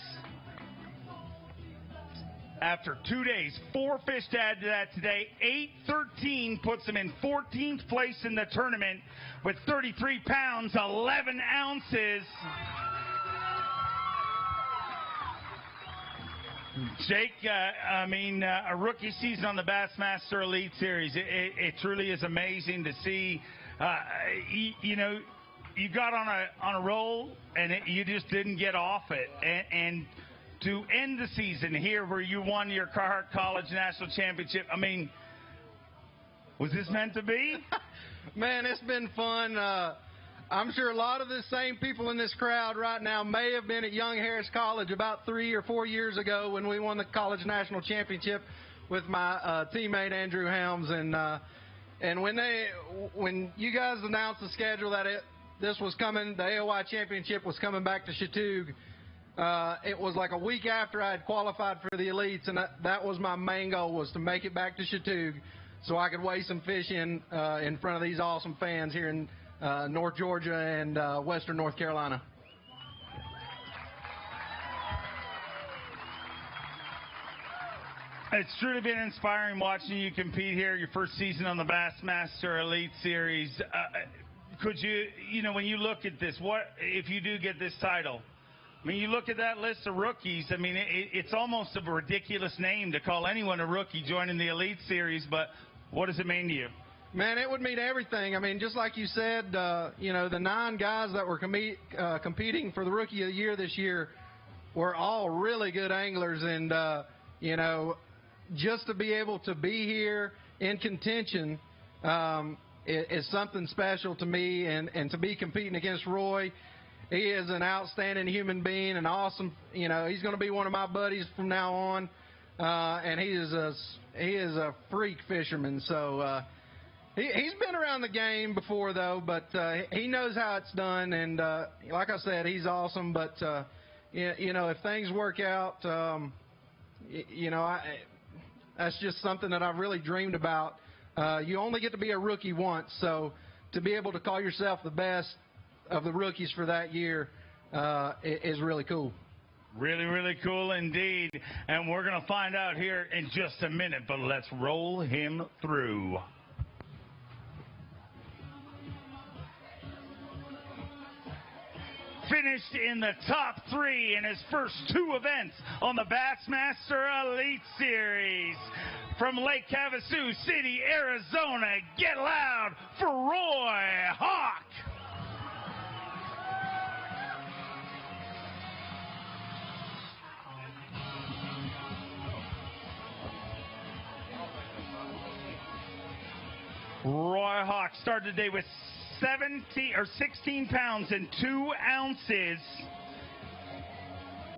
Speaker 3: After 2 days, 4 fish to add to that today. 8-13 puts him in 14th place in the tournament with 33 pounds, 11 ounces. Jake, a rookie season on the Bassmaster Elite Series. It truly is amazing to see. You got on a roll, and you just didn't get off it. And to end the season here where you won your Carhartt College National Championship, was this meant to be?
Speaker 12: Man, it's been fun. I'm sure a lot of the same people in this crowd right now may have been at Young Harris College about 3 or 4 years ago when we won the College National Championship with my teammate Andrew Helms. And when you guys announced the schedule that this was coming, the AOY Championship was coming back to Chattooga,
Speaker 5: It was like a week after I had qualified for the elites, and that was my main goal, was to make it back to Chattooga so I could weigh some fish in front of these awesome fans here in North Georgia and Western North Carolina.
Speaker 3: It's truly been inspiring watching you compete here, your first season on the Bassmaster Elite Series. Could you know, when you look at this, what if you do get this title? I mean, you look at that list of rookies. I mean, it's almost a ridiculous name to call anyone a rookie joining the Elite Series, but what does it mean to you?
Speaker 5: Man, it would mean everything. I mean, just like you said, you know, the 9 guys that were competing for the Rookie of the Year this year were all really good anglers, and, you know, just to be able to be here in contention is something special to me, and to be competing against Roy. He is an outstanding human being, and awesome. You know, he's going to be one of my buddies from now on, and he is a freak fisherman. So he's been around the game before, though, but he knows how it's done. And like I said, he's awesome. But you know, if things work out, you know, that's just something that I've really dreamed about. You only get to be a rookie once, so to be able to call yourself the best of the rookies for that year is really cool.
Speaker 3: Really, really cool indeed. And we're going to find out here in just a minute, but let's roll him through. Finished in the top 3 in his first 2 events on the Bassmaster Elite Series. From Lake Havasu City, Arizona, get loud for Roy Hawk. Roy Hawk started the day with 16 pounds and 2 ounces.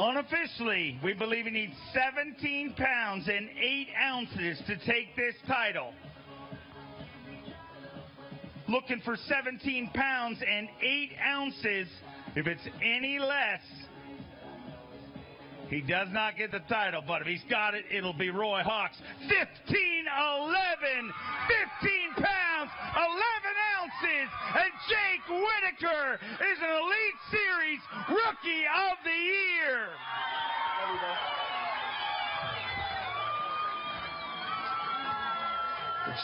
Speaker 3: Unofficially, we believe he needs 17 pounds and 8 ounces to take this title. Looking for 17 pounds and 8 ounces. If it's any less, he does not get the title, but if he's got it, it'll be Roy Hawks. 15-11, 15 pounds, 11 ounces, and Jake Whitaker is an Elite Series Rookie of the Year.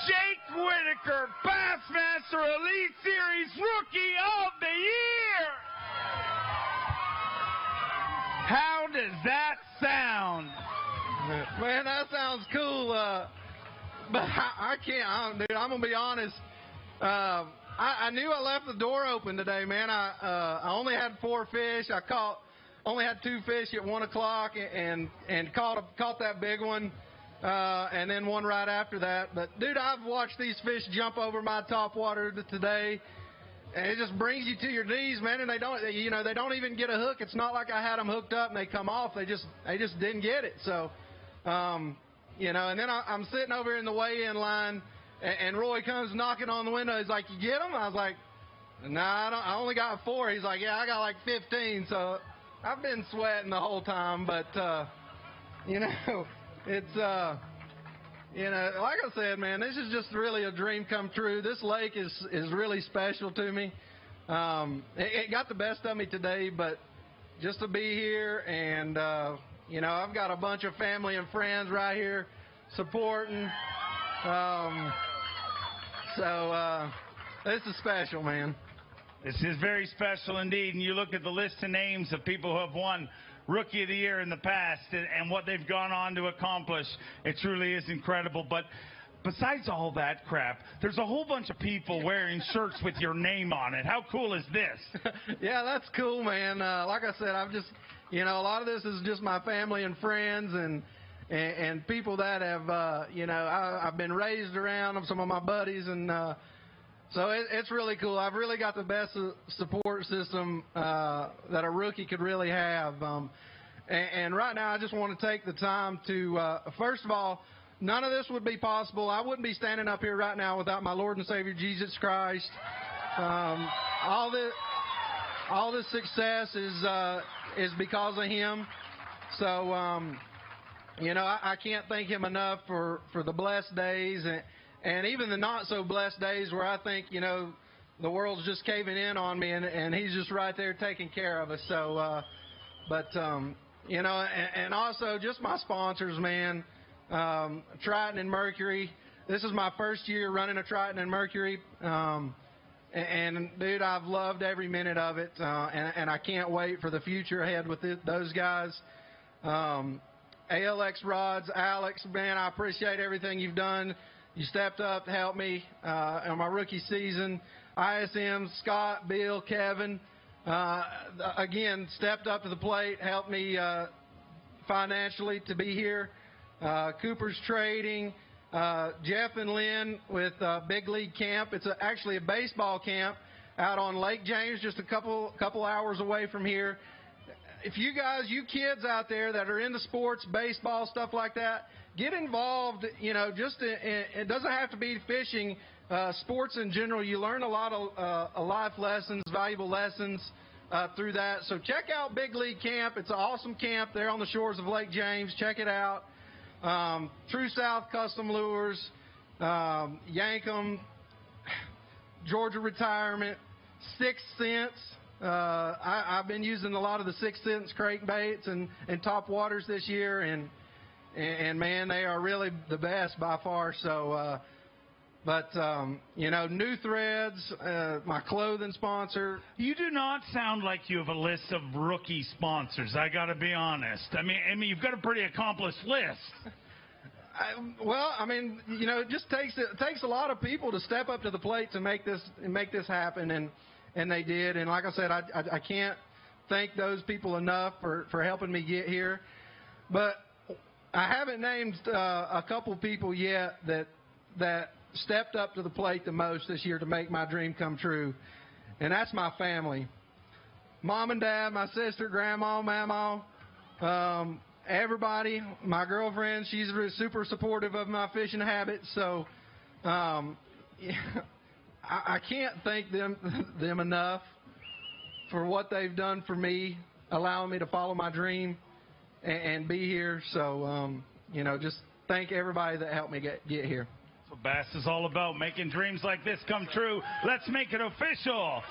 Speaker 3: Jake Whitaker, Bassmaster Elite Series Rookie of the Year. How does that sound?
Speaker 5: Man, that sounds cool. But I can't, dude, I'm going to be honest. I knew I left the door open today, man. I only had 4 fish. I only had 2 fish at 1 o'clock and caught that big one. And then one right after that. But, dude, I've watched these fish jump over my top water today. And it just brings you to your knees, man. And they don't even get a hook. It's not like I had them hooked up and they come off. They just didn't get it. So, you know. And then I'm sitting over in the weigh-in line, and Roy comes knocking on the window. He's like, "You get them?" I was like, "Nah, I only got 4." He's like, "Yeah, I got like 15." So I've been sweating the whole time. But you know, it's. You know, like I said, man, this is just really a dream come true. This lake is really special to me. It got the best of me today, but just to be here and, you know, I've got a bunch of family and friends right here supporting. So this is special, man.
Speaker 3: This is very special indeed. And you look at the list of names of people who have won Rookie of the Year in the past and what they've gone on to accomplish. It truly is incredible. But besides all that crap, there's a whole bunch of people wearing shirts with your name on it. How cool is this?
Speaker 5: Yeah, that's cool, man. Like I said, I've just, you know, a lot of this is just my family and friends and people that have, you know, I've been raised around, some of my buddies, and so it's really cool. I've really got the best support system that a rookie could really have. And right now, I just want to take the time to, first of all, none of this would be possible. I wouldn't be standing up here right now without my Lord and Savior, Jesus Christ. All this. all this success is because of him. So, you know, I can't thank him enough for the blessed days and even the not so blessed days where I think, you know, the world's just caving in on me and he's just right there taking care of us. So, you know, and also just my sponsors, man, Triton and Mercury. This is my first year running a Triton and Mercury. And dude, I've loved every minute of it, and I can't wait for the future ahead with those guys. ALX Rods, Alex, man, I appreciate everything you've done. You stepped up to help me in my rookie season. ISM, Scott, Bill, Kevin, again, stepped up to the plate, helped me financially to be here. Cooper's Trading. Jeff and Lynn with Big League Camp. It's actually a baseball camp out on Lake James, just a couple hours away from here. If you kids out there that are into sports, baseball, stuff like that, get involved. You know, it doesn't have to be fishing. Sports in general, you learn a lot of life lessons, valuable lessons through that. So check out Big League Camp. It's an awesome camp there on the shores of Lake James. Check it out. True South Custom Lures, Yankum, Georgia Retirement, 6 Cents. I've been using a lot of the 6 Cents crankbaits and top waters this year, and man, they are really the best by far. So, you know, New Threads, my clothing sponsor.
Speaker 3: You do not sound like you have a list of rookie sponsors. I got to be honest. I mean, you've got a pretty accomplished list.
Speaker 5: Well, I mean, you know, it just takes a lot of people to step up to the plate to make this happen, and they did. And like I said, I can't thank those people enough for helping me get here. But I haven't named a couple people yet that stepped up to the plate the most this year to make my dream come true, and that's my family. Mom and Dad, my sister, Grandma, Mama, everybody, my girlfriend, she's super supportive of my fishing habits, so I can't thank them enough for what they've done for me, allowing me to follow my dream and be here. So, you know, just thank everybody that helped me get here.
Speaker 3: So Bass is all about making dreams like this come true. Let's make it official.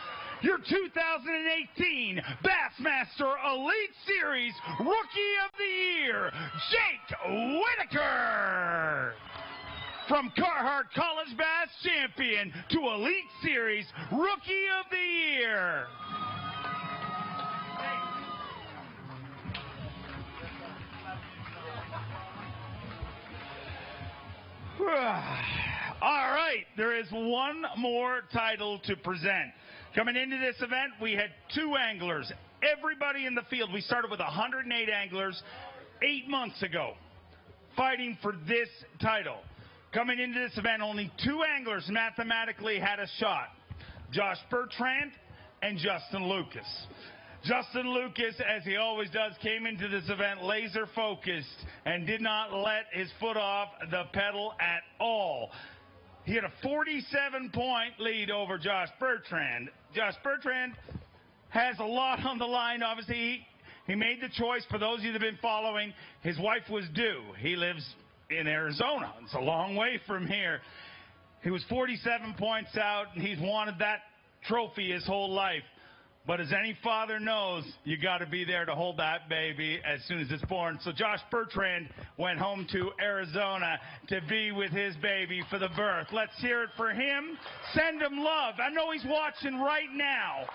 Speaker 3: Your 2018 Bassmaster Elite Series Rookie of the Year, Jake Whitaker. From Carhartt College Bass Champion to Elite Series Rookie of the Year. All right, there is one more title to present. Coming into this event, we had 2 anglers. Everybody in the field, we started with 108 anglers 8 months ago, fighting for this title. Coming into this event, only 2 anglers mathematically had a shot. Josh Bertrand and Justin Lucas. Justin Lucas, as he always does, came into this event laser focused and did not let his foot off the pedal at all. He had a 47-point lead over Josh Bertrand. Josh Bertrand has a lot on the line. Obviously, he made the choice. For those of you that have been following, his wife was due. He lives in Arizona. It's a long way from here. He was 47 points out, and he's wanted that trophy his whole life. But as any father knows, you got to be there to hold that baby as soon as it's born. So Josh Bertrand went home to Arizona to be with his baby for the birth. Let's hear it for him. Send him love. I know he's watching right now.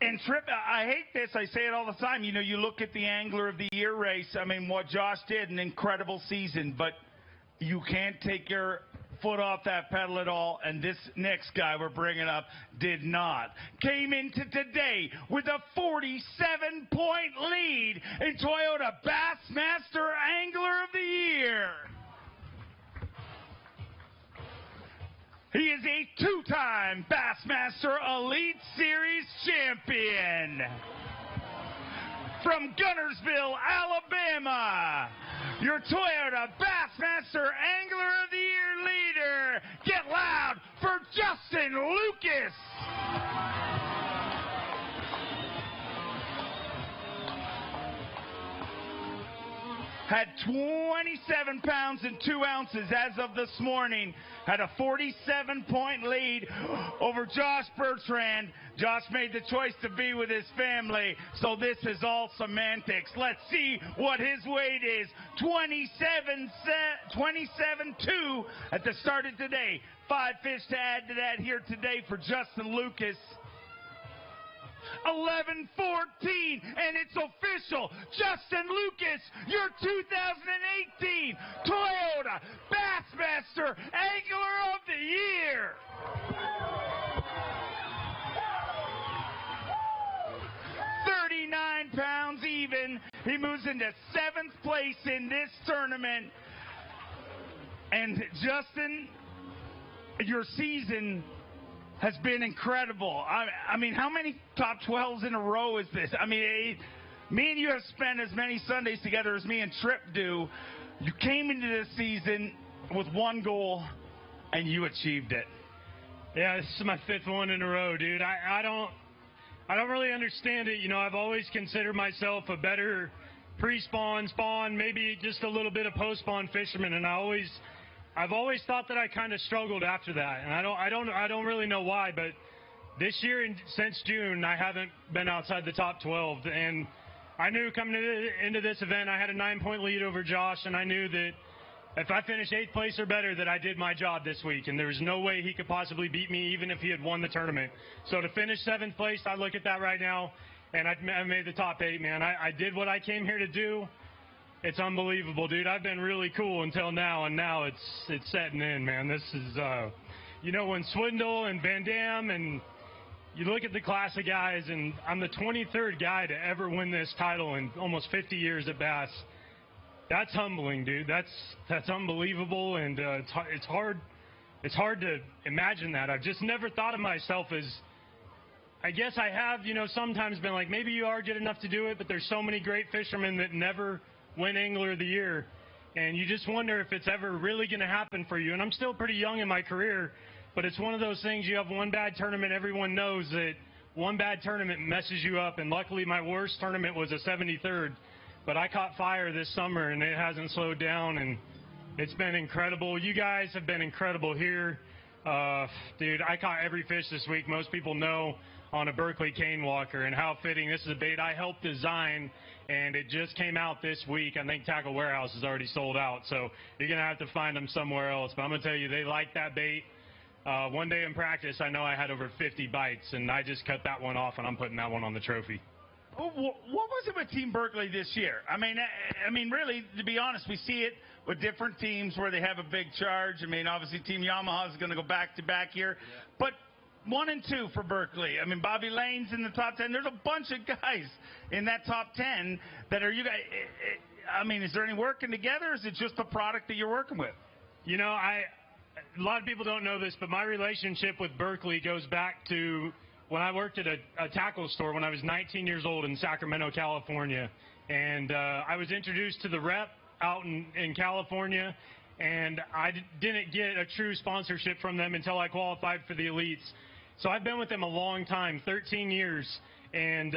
Speaker 3: And Trip, I hate this. I say it all the time. You know, you look at the Angler of the Year race. I mean, what Josh did, an incredible season. But you can't take your foot off that pedal at all, and this next guy we're bringing up did not. Came into today with a 47-point lead in Toyota Bassmaster Angler of the Year. He is a 2-time Bassmaster Elite Series champion. From Gunnersville, Alabama, your Toyota Bassmaster Angler of the Year leader, get loud for Justin Lucas. Had 27 pounds and 2 ounces as of this morning. Had a 47-point lead over Josh Bertrand. Josh made the choice to be with his family, so this is all semantics. Let's see what his weight is. 27.2 at the start of today. 5 fish to add to that here today for Justin Lucas. 11:14, and it's official. Justin Lucas, your 2018 Toyota Bassmaster Angler of the Year. £39 even. He moves into 7th place in this tournament. And Justin, your season has been incredible. I mean, how many top 12s in a row is this? I mean, me and you have spent as many Sundays together as me and Tripp do. You came into this season with one goal, and you achieved it.
Speaker 21: Yeah, this is my 5th one in a row, dude. I don't really understand it. You know, I've always considered myself a better pre-spawn, spawn, maybe just a little bit of post-spawn fisherman, and I've always thought that I kind of struggled after that, and I don't really know why, but this year since June I haven't been outside the top 12, and I knew coming into this event I had a 9-point lead over Josh, and I knew that if I finished 8th place or better that I did my job this week, and there was no way he could possibly beat me even if he had won the tournament. So to finish 7th place, I look at that right now, and I made the top 8, man. I did what I came here to do. It's unbelievable, dude. I've been really cool until now, and now it's setting in, man. This is, you know, when Swindle and Van Dam, and you look at the classic guys, and I'm the 23rd guy to ever win this title in almost 50 years at Bass. That's humbling, dude. That's unbelievable, and it's hard to imagine that. I've just never thought of myself as, I guess I have, you know, sometimes been like, maybe you are good enough to do it, but there's so many great fishermen that never win Angler of the Year, and you just wonder if it's ever really going to happen for you. And I'm still pretty young in my career, but it's one of those things, you have one bad tournament, everyone knows that one bad tournament messes you up, and luckily my worst tournament was a 73rd, but I caught fire this summer, and it hasn't slowed down, and it's been incredible. You guys have been incredible here. Dude, I caught every fish this week. Most people know on a Berkeley cane walker, and how fitting. This is a bait I helped design, and it just came out this week. I think Tackle Warehouse is already sold out, so you're going to have to find them somewhere else. But I'm going to tell you, they like that bait. One day in practice, I know I had over 50 bites, and I just cut that one off, and I'm putting that one on the trophy.
Speaker 3: What was it with Team Berkeley this year? I mean, really, to be honest, we see it with different teams where they have a big charge. I mean, obviously, Team Yamaha is going to go back-to-back here. Yeah. But 1 and 2 for Berkeley. I mean, Bobby Lane's in the top 10. There's a bunch of guys in that top 10 that are you guys. I mean, is there any working together? Or is it just the product that you're working with?
Speaker 21: You know, a lot of people don't know this, but my relationship with Berkeley goes back to when I worked at a tackle store when I was 19 years old in Sacramento, California. And I was introduced to the rep out in California, and I didn't get a true sponsorship from them until I qualified for the elites. So I've been with them a long time, 13 years, and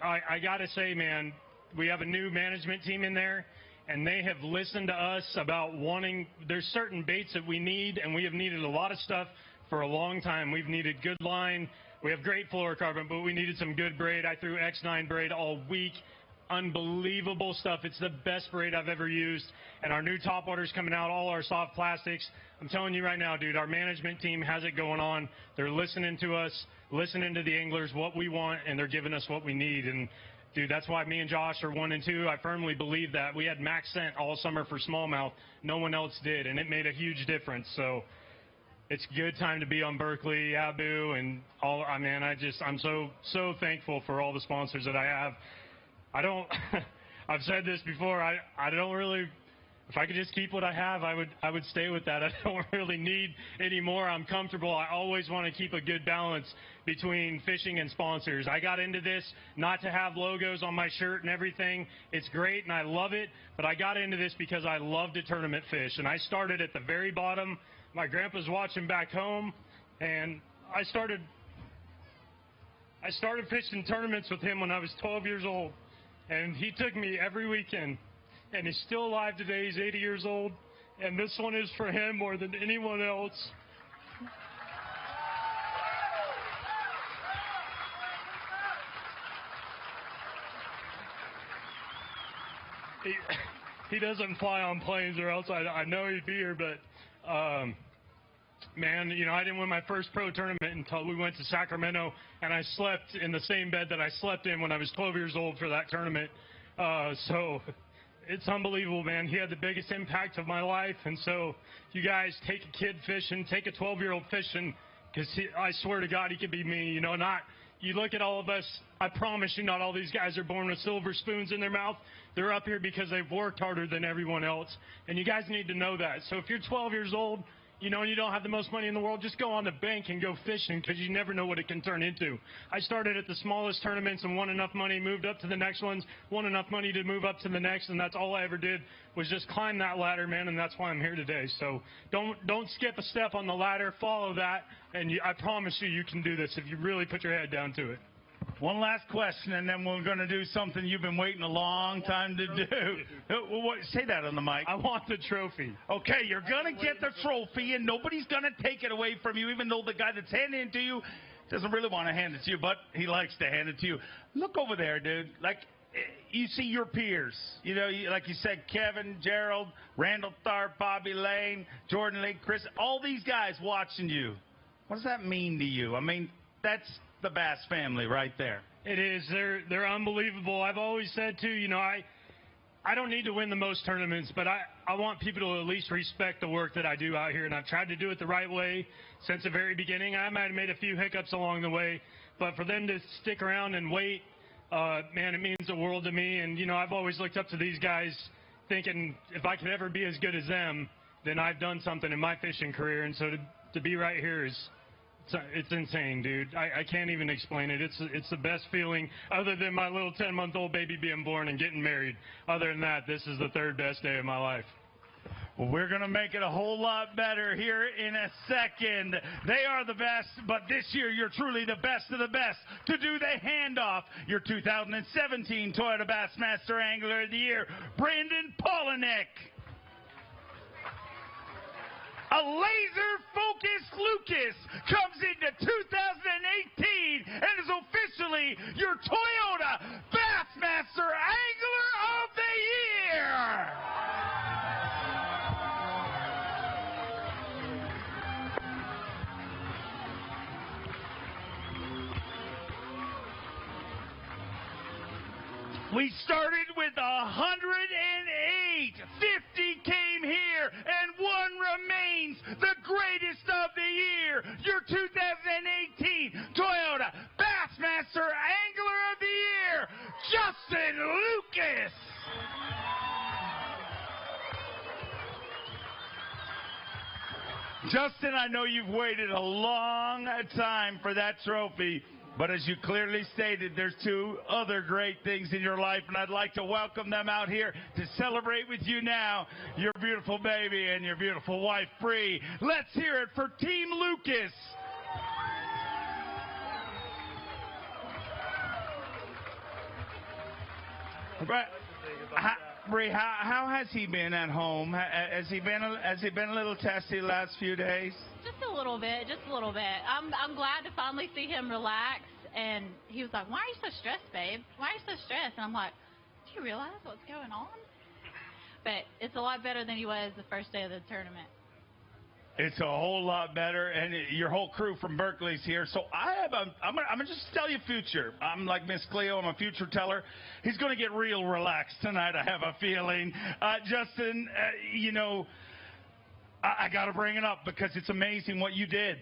Speaker 21: I got to say, man, we have a new management team in there, and they have listened to us about wanting, there's certain baits that we need, and we have needed a lot of stuff for a long time. We've needed good line. We have great fluorocarbon, but we needed some good braid. I threw X9 braid all week. Unbelievable stuff. It's the best braid I've ever used. And our new topwater's coming out, all our soft plastics. I'm telling you right now, dude, our management team has it going on. They're listening to us, listening to the anglers, what we want, and they're giving us what we need. And, dude, that's why me and Josh are 1 and 2. I firmly believe that. We had max scent all summer for smallmouth. No one else did, and it made a huge difference. So it's a good time to be on Berkeley, Abu, and all. I mean, I'm so thankful for all the sponsors that I have. I've said this before, I don't really, if I could just keep what I have, I would stay with that. I don't really need any more. I'm comfortable. I always want to keep a good balance between fishing and sponsors. I got into this not to have logos on my shirt and everything. It's great and I love it, but I got into this because I love to tournament fish. And I started at the very bottom,
Speaker 4: my grandpa's watching back home, and I started fishing tournaments with him when I was 12 years old, and he took me every weekend, and he's still alive today. He's 80 years old, and this one is for him more than anyone else. He doesn't fly on planes, or else I know he'd be here, but man, you know, I didn't win my first pro tournament until we went to Sacramento, and I slept in the same bed that I slept in when I was 12 years old for that tournament. So it's unbelievable, man. He had the biggest impact of my life, and so you guys take a kid fishing, take a 12-year-old fishing, because I swear to God, he could be me. You know, you look at all of us, I promise you not all these guys are born with silver spoons in their mouth. They're up here because they've worked harder than everyone else, and you guys need to know that. So if you're 12 years old, you know, and you don't have the most money in the world, just go on the bank and go fishing, because you never know what it can turn into. I started at the smallest tournaments and won enough money, moved up to the next ones, won enough money to move up to the next, and that's all I ever did was just climb that ladder, man, and that's why I'm here today. So don't skip a step on the ladder. Follow that, and I promise you can do this if you really put your head down to it.
Speaker 3: One last question, and then we're going to do something you've been waiting a long time to do. Say that on the mic.
Speaker 4: I want the trophy.
Speaker 3: Okay, you're going to get the trophy, and nobody's going to take it away from you, even though the guy that's handing it to you doesn't really want to hand it to you, but he likes to hand it to you. Look over there, dude. Like, you see your peers. You know, like you said, Kevin, Gerald, Randall Tharp, Bobby Lane, Jordan Lee, Chris, all these guys watching you. What does that mean to you? I mean, that's the Bass family right there.
Speaker 4: It is. They're unbelievable. I've always said, too, you know, I don't need to win the most tournaments, but I want people to at least respect the work that I do out here, and I've tried to do it the right way since the very beginning. I might have made a few hiccups along the way, but for them to stick around and wait, man, it means the world to me. And, you know, I've always looked up to these guys thinking if I could ever be as good as them, then I've done something in my fishing career. And so to be right here it's insane, dude. I can't even explain it. It's the best feeling other than my little 10-month-old baby being born and getting married. Other than that, this is the third best day of my life.
Speaker 3: Well, we're going to make it a whole lot better here in a second. They are the best, but this year you're truly the best of the best. To do the handoff, your 2017 Toyota Bassmaster Angler of the Year, Brandon Polinick. A laser-focused Lucas comes into 2018 and is officially your Toyota Bassmaster Angler of the Year. We started with 108. 50 came here, and one remains the greatest of the year. Your 2018 Toyota Bassmaster Angler of the Year, Justin Lucas. Justin, I know you've waited a long time for that trophy. But as you clearly stated, there's two other great things in your life, and I'd like to welcome them out here to celebrate with you now, your beautiful baby and your beautiful wife, Bree. Let's hear it for Team Lucas. Bree, how has he been at home? Has he been a little testy the last few days?
Speaker 20: Just a little bit. I'm glad to finally see him relax. And he was like, "Why are you so stressed, babe? Why are you so stressed?" And I'm like, "Do you realize what's going on?" But it's a lot better than he was the first day of the tournament.
Speaker 3: It's a whole lot better, and your whole crew from Berkeley's here. So I'm gonna just tell you future. I'm like Miss Cleo. I'm a future teller. He's gonna get real relaxed tonight. I have a feeling. Justin, you know, I got to bring it up because it's amazing what you did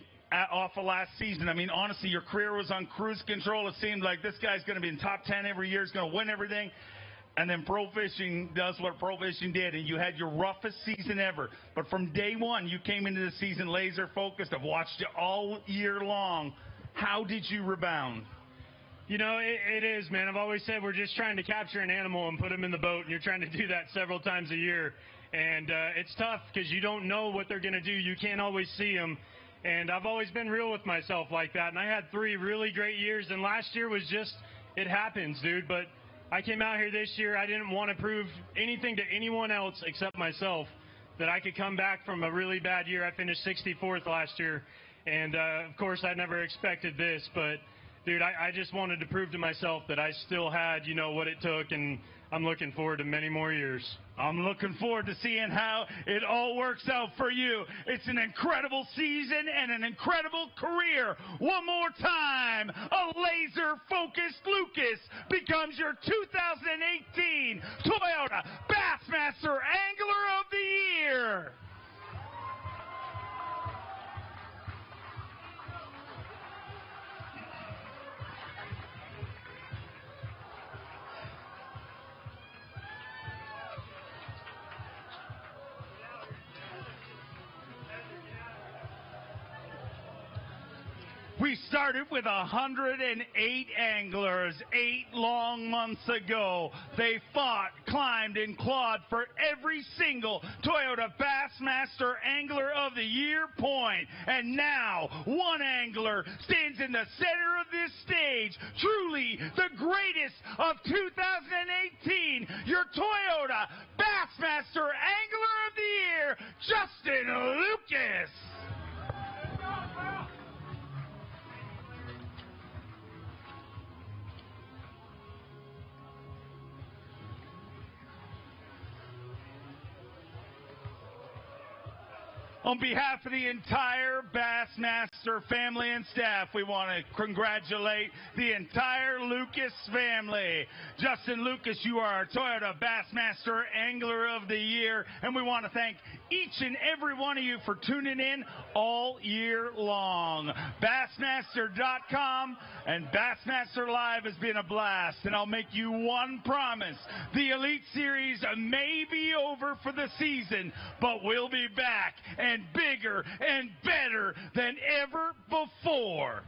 Speaker 3: off of last season. I mean, honestly, your career was on cruise control. It seemed like this guy's going to be in top 10 every year. He's going to win everything. And then pro fishing does what pro fishing did, and you had your roughest season ever. But from day one, you came into the season laser focused. I've watched you all year long. How did you rebound?
Speaker 4: You know, it is, man. I've always said we're just trying to capture an animal and put him in the boat, and you're trying to do that several times a year. And it's tough because you don't know what they're going to do. You can't always see them. And I've always been real with myself like that. And I had 3 really great years. And last year was just, it happens, dude. But I came out here this year. I didn't want to prove anything to anyone else except myself that I could come back from a really bad year. I finished 64th last year. And, of course, I never expected this. But, dude, I just wanted to prove to myself that I still had, you know, what it took. And I'm looking forward to many more years.
Speaker 3: I'm looking forward to seeing how it all works out for you. It's an incredible season and an incredible career. One more time, a laser-focused Lucas becomes your 2018 Toyota Bassmaster Angler of the Year. We started with 108 anglers 8 long months ago. They fought, climbed, and clawed for every single Toyota Bassmaster Angler of the Year point. And now, one angler stands in the center of this stage, truly the greatest of 2018, your Toyota Bassmaster Angler of the Year, Justin Lucas. On behalf of the entire Bassmaster family and staff, we want to congratulate the entire Lucas family. Justin Lucas, you are our Toyota Bassmaster Angler of the Year, and we want to thank each and every one of you for tuning in all year long. Bassmaster.com and Bassmaster Live has been a blast, and I'll make you one promise. The Elite Series may be over for the season, but we'll be back and bigger and better than ever before.